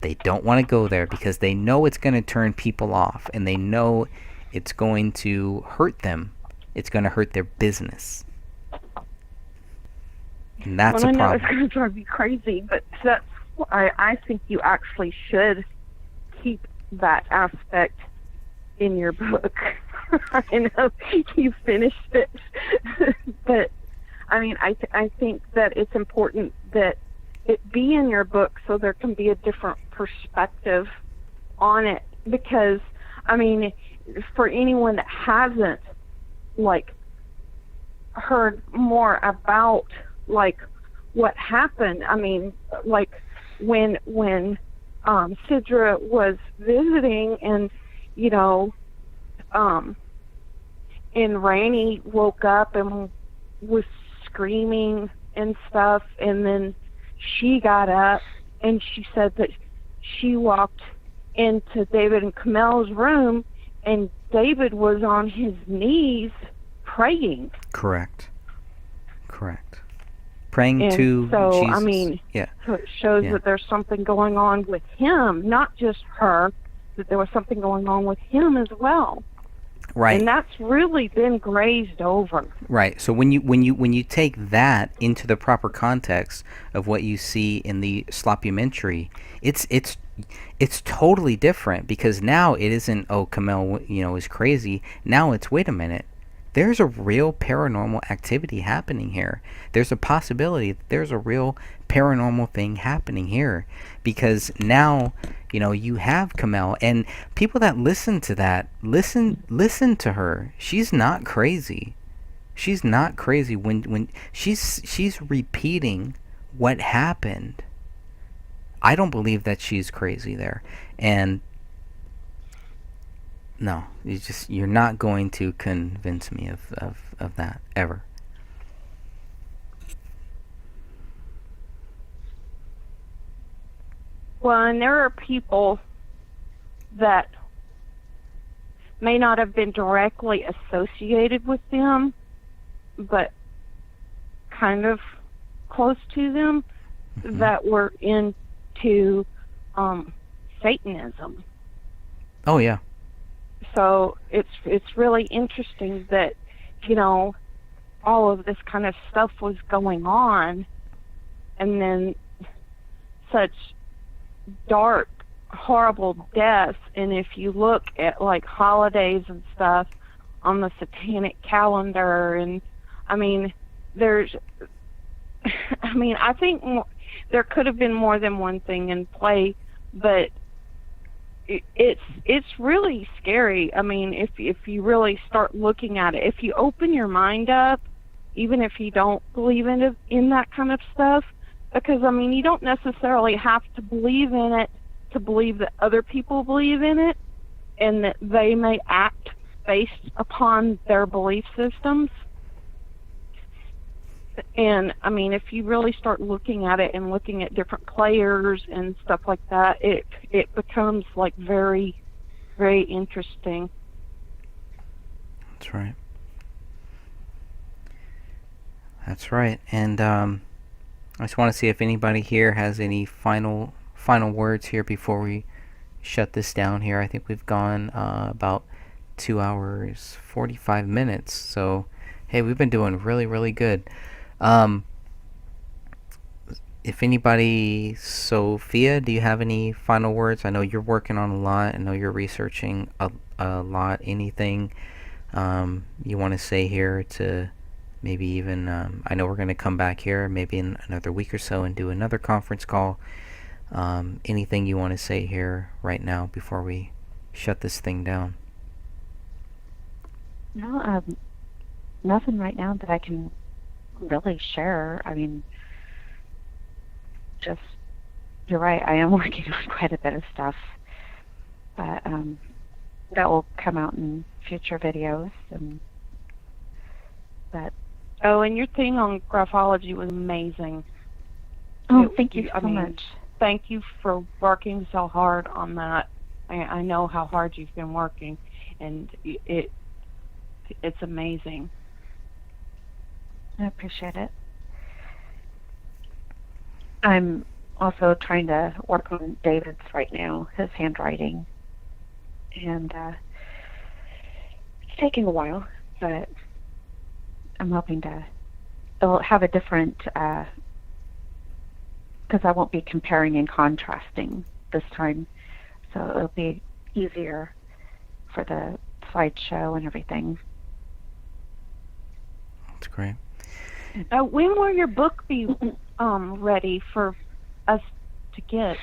they don't want to go there because they know it's going to turn people off, and they know it's going to hurt them. It's going to hurt their business. And that's Well, a I know it's problem. going to drive you crazy, but I think you actually should keep that aspect in your book. I know you finished it, but I mean, I think that it's important that it be in your book so there can be a different perspective on it. Because, I mean, for anyone that hasn't, like, heard more about, like, what happened, I mean, like, when Sidra was visiting, and, and Rainey woke up and was screaming and stuff, and then she got up and she said that she walked into David and Kamel's room, and David was on his knees praying. Correct. Praying And to so, Jesus. I mean, Yeah. so it shows Yeah. that there's something going on with him, not just her, that there was something going on with him as well. Right. And that's really been grazed over. Right. So when you take that into the proper context of what you see in the sloppumentary, it's totally different, because now it isn't, oh, Kamel is crazy. Now it's, wait a minute, there's a real paranormal activity happening here. There's a possibility that there's a real paranormal thing happening here, because now you have Kamel, and people that listen to that listen to her. She's not crazy. She's not crazy when she's repeating what happened. I don't believe that she's crazy there. And no, you're not going to convince me of that ever. Well, and there are people that may not have been directly associated with them, but kind of close to them, that were into Satanism. Oh yeah. So it's really interesting that all of this kind of stuff was going on, and then such dark, horrible deaths. And if you look at, like, holidays and stuff on the satanic calendar, and I mean, I think there could have been more than one thing in play, but it's really scary. I mean, if you really start looking at it, if you open your mind up, even if you don't believe in that kind of stuff, because I mean, you don't necessarily have to believe in it to believe that other people believe in it, and that they may act based upon their belief systems. And I mean, if you really start looking at it and looking at different players and stuff like that, it becomes, like, very, very interesting. That's right. That's right. And I just want to see if anybody here has any final words here before we shut this down here. I think we've gone about 2 hours 45 minutes. So hey, we've been doing really, really good. If anybody, Sophia, do you have any final words? I know you're working on a lot. I know you're researching a lot. Anything you want to say here to maybe even, I know we're going to come back here maybe in another week or so and do another conference call. Anything you want to say here right now before we shut this thing down? No, nothing right now that I can really share. I mean, just, you're right, I am working on quite a bit of stuff, but that will come out in future videos. But Oh, and your thing on graphology was amazing. thank you I so mean, much. Thank you for working so hard on that. I know how hard you've been working, and it's amazing. I appreciate it. I'm also trying to work on David's right now, his handwriting, and it's taking a while, but I'm hoping it'll have a different, because I won't be comparing and contrasting this time, so it'll be easier for the slideshow and everything. That's great. When will your book be ready for us to get?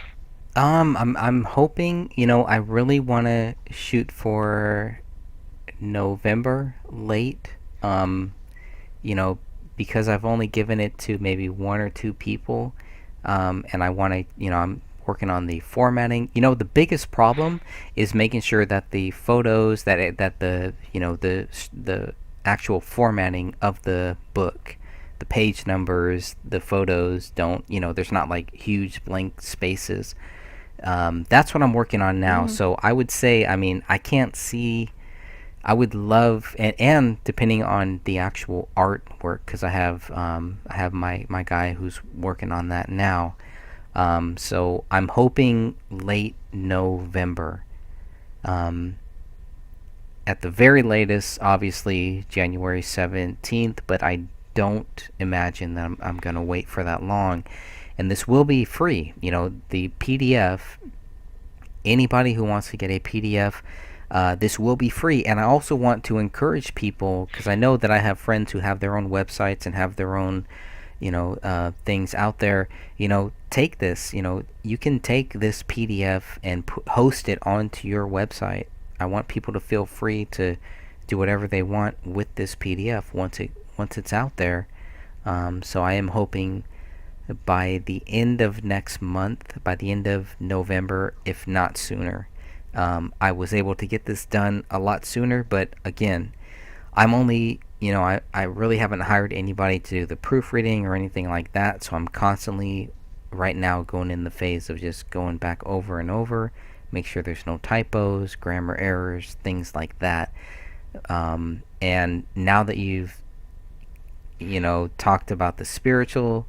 I'm hoping, I really want to shoot for November late. Because I've only given it to maybe one or two people, and I want to, I'm working on the formatting. The biggest problem is making sure that the photos, that the actual formatting of the book, the page numbers, the photos don't, there's not like huge blank spaces. That's what I'm working on now. So I would say, I can't see. I would love, and depending on the actual artwork, because I have my guy who's working on that now. So I'm hoping late November. At the very latest, obviously January 17th, but I don't imagine that I'm going to wait for that long. And this will be free. The PDF, anybody who wants to get a PDF, this will be free. And I also want to encourage people, because I know that I have friends who have their own websites and have their own things out there. Take this. You can take this PDF and host it onto your website. I want people to feel free to do whatever they want with this PDF once it's out there. So I am hoping by the end of next month, by the end of November, if not sooner. I was able to get this done a lot sooner, but again, I'm only, I really haven't hired anybody to do the proofreading or anything like that, so I'm constantly right now going in the phase of just going back over and over, make sure there's no typos, grammar errors, things like that. And now that you've, talked about the spiritual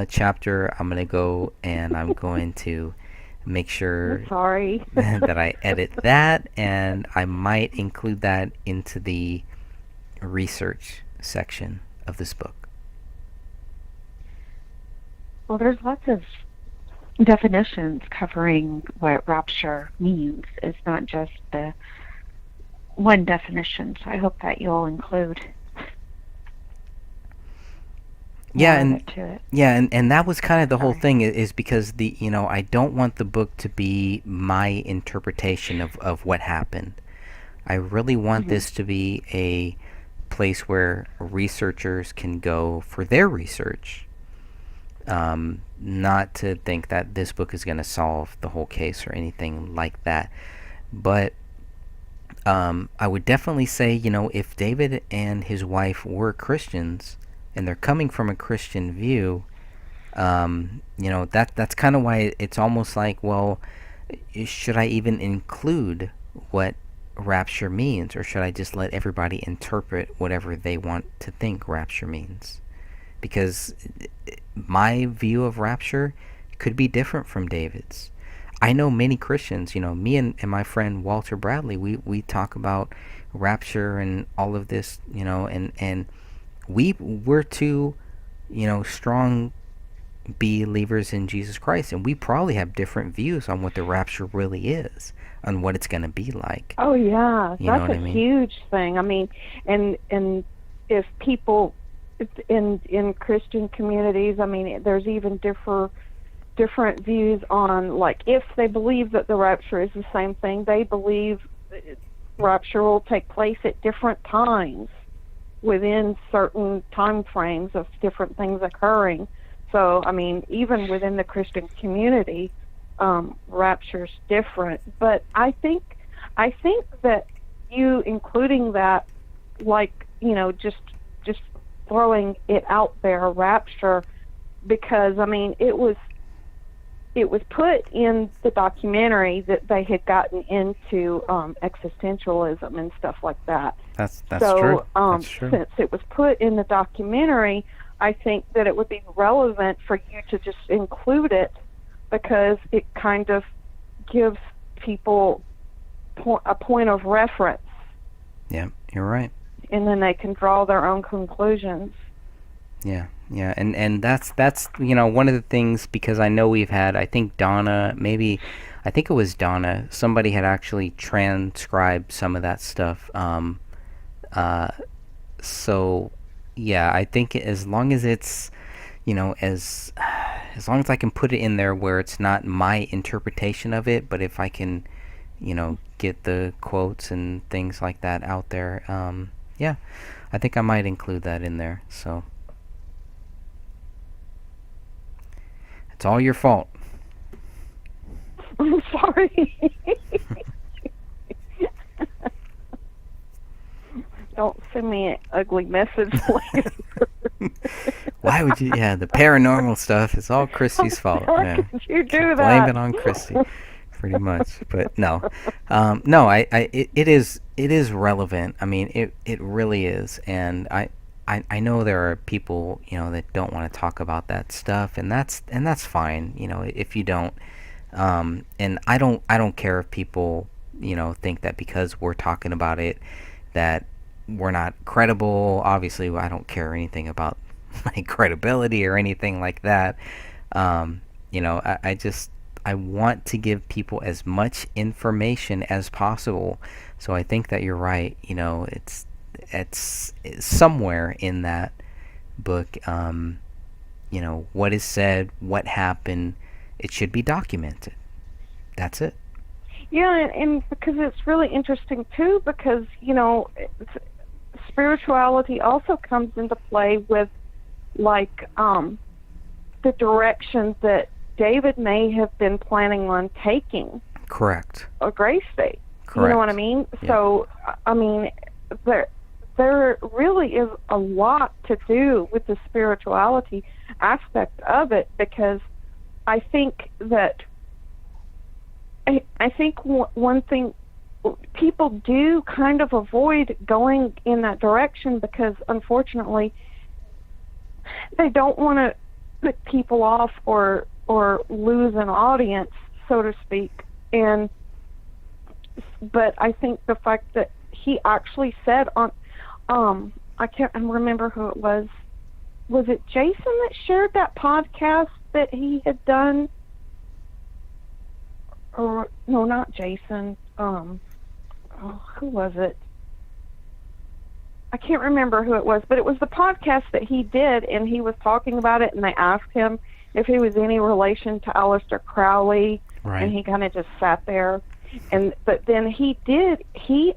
chapter, I'm going to go and I'm going to make sure Sorry. that I edit that, and I might include that into the research section of this book. Well, there's lots of definitions covering what rapture means. It's not just the one definition, so I hope that you'll include And to it. and that was kind of the whole Sorry. thing, is because I don't want the book to be my interpretation of what happened. I really want this to be a place where researchers can go for their research. Not to think that this book is going to solve the whole case or anything like that. But I would definitely say, if David and his wife were Christians and they're coming from a Christian view, that's kind of why it's almost like, well, should I even include what rapture means, or should I just let everybody interpret whatever they want to think rapture means? Because my view of rapture could be different from David's. I know many Christians, me and my friend Walter Bradley, we talk about rapture and all of this, and we're two, strong believers in Jesus Christ, and we probably have different views on what the rapture really is, on what it's going to be like. Oh yeah, You know that's what a I mean? huge thing. I mean, and if people in Christian communities, I mean, there's even different views on, like, if they believe that the rapture is the same thing, they believe rapture will take place at different times within certain time frames of different things occurring. So, I mean, even within the Christian community, rapture's different. But I think that you including that, like, you know, just throwing it out there, rapture, because I mean, it was put in the documentary that they had gotten into existentialism and stuff like that. That's So, true. That's true. since it was put in the documentary, I think that it would be relevant for you to just include it, because it kind of gives people a point of reference, Yeah, you're right. and then they can draw their own conclusions. Yeah, and that's you know, one of the things, because I know we've had, I think Donna, I think it was Donna, somebody had actually transcribed some of that stuff. So yeah, I think as long as it's, you know, as long as I can put it in there where it's not my interpretation of it, but if I can, you know, get the quotes and things like that out there, yeah, I think I might include that in there. So it's all your fault. I'm sorry. Don't send me an ugly message later. Why would you? Yeah, the paranormal stuff is all Christy's fault. How Yeah. could you do that? Blame it on Christy, pretty much. But no, no, it is relevant. I mean, it really is, and I know there are people, you know, that don't want to talk about that stuff, and that's fine. You know, if you don't, and I don't care if people, you know, think that because we're talking about it that we're not credible. Obviously, I don't care anything about my credibility or anything like that. You know, I want to give people as much information as possible. So I think that you're right. You know, it's somewhere in that book. You know, what is said, what happened, it should be documented. That's it. Yeah, and because it's really interesting too, because, you know, spirituality also comes into play with, like, the direction that David may have been planning on taking Correct. a Gray State. Correct. You know what I mean? Yeah. So, I mean, there really is a lot to do with the spirituality aspect of it, because I think that I think one thing, people do kind of avoid going in that direction because, unfortunately, they don't want to put people off or lose an audience, so to speak. But I think the fact that he actually said on, I can't remember who it was. Was it Jason that shared that podcast that he had done? Or no, not Jason. Who was it? I can't remember who it was, but it was the podcast that he did, and he was talking about it, and they asked him if he was any relation to Aleister Crowley, Right. and he kind of just sat there. But then he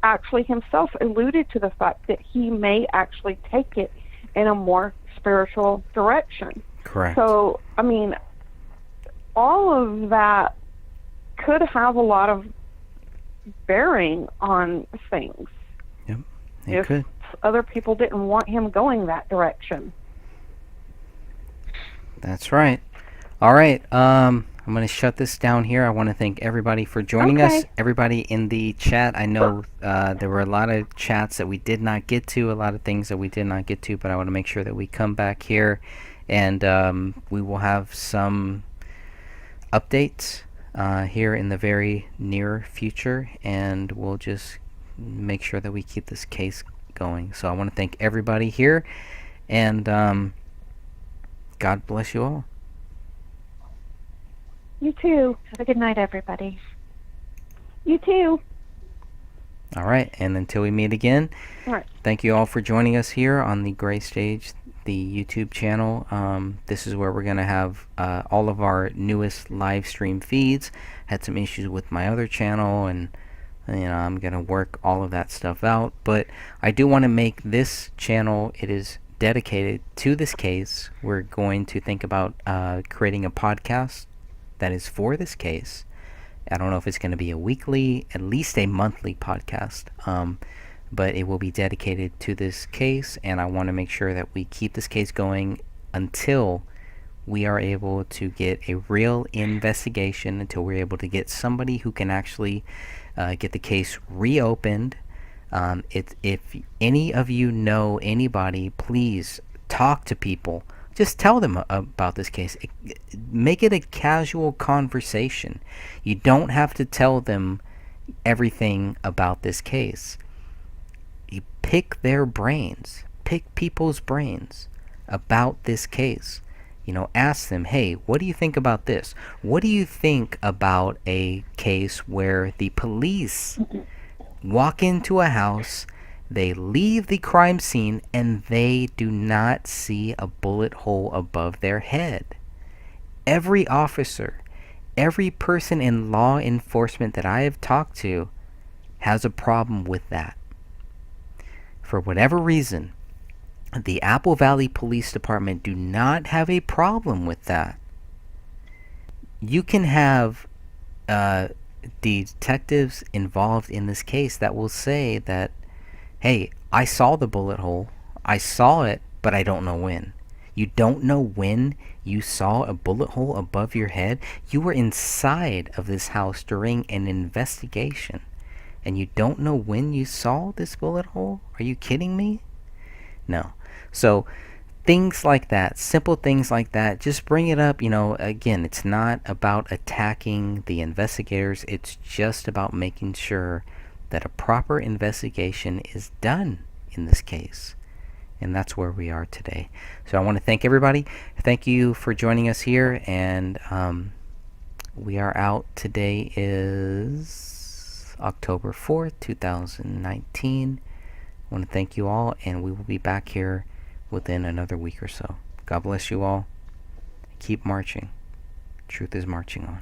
actually himself alluded to the fact that he may actually take it in a more spiritual direction. Correct. So, I mean, all of that could have a lot of bearing on things Yep. It if could. other people didn't want him going that direction. That's right. All right. I'm going to shut this down here. I want to thank everybody for joining us. Okay. Everybody in the chat. I know there were a lot of chats that we did not get to, a lot of things that we did not get to, but I want to make sure that we come back here, and we will have some updates here in the very near future, and we'll just make sure that we keep this case going. So I want to thank everybody here, and God bless you all. You too. Have a good night, everybody. You too. All right, and until we meet again, All right. thank you all for joining us here on the Gray Stage, the YouTube channel. This is where we're going to have all of our newest live stream feeds. Had some issues with my other channel, and I'm going to work all of that stuff out. But I do want to make this channel, it is dedicated to this case. We're going to think about creating a podcast that is for this case. I don't know if it's going to be a weekly, at least a monthly podcast, but it will be dedicated to this case, and I want to make sure that we keep this case going until we are able to get a real investigation, until we're able to get somebody who can actually get the case reopened. If any of you know anybody, please talk to people. Just tell them about this case. Make it a casual conversation. You don't have to tell them everything about this case. You pick their brains. Pick people's brains about this case. Ask them, hey, what do you think about this? What do you think about a case where the police walk into a house, they leave the crime scene, and they do not see a bullet hole above their head? Every officer, every person in law enforcement that I have talked to has a problem with that. For whatever reason, the Apple Valley Police Department do not have a problem with that. You can have detectives involved in this case that will say that, hey, I saw the bullet hole. I saw it, but I don't know when. You don't know when you saw a bullet hole above your head? You were inside of this house during an investigation, and you don't know when you saw this bullet hole? Are you kidding me? No. So things like that, simple things like that, just bring it up. Again, it's not about attacking the investigators. It's just about making sure that a proper investigation is done in this case. And that's where we are today. So I want to thank everybody. Thank you for joining us here. And we are out. Today is October 4th, 2019. I want to thank you all, and we will be back here within another week or so. God bless you all. Keep marching. Truth is marching on.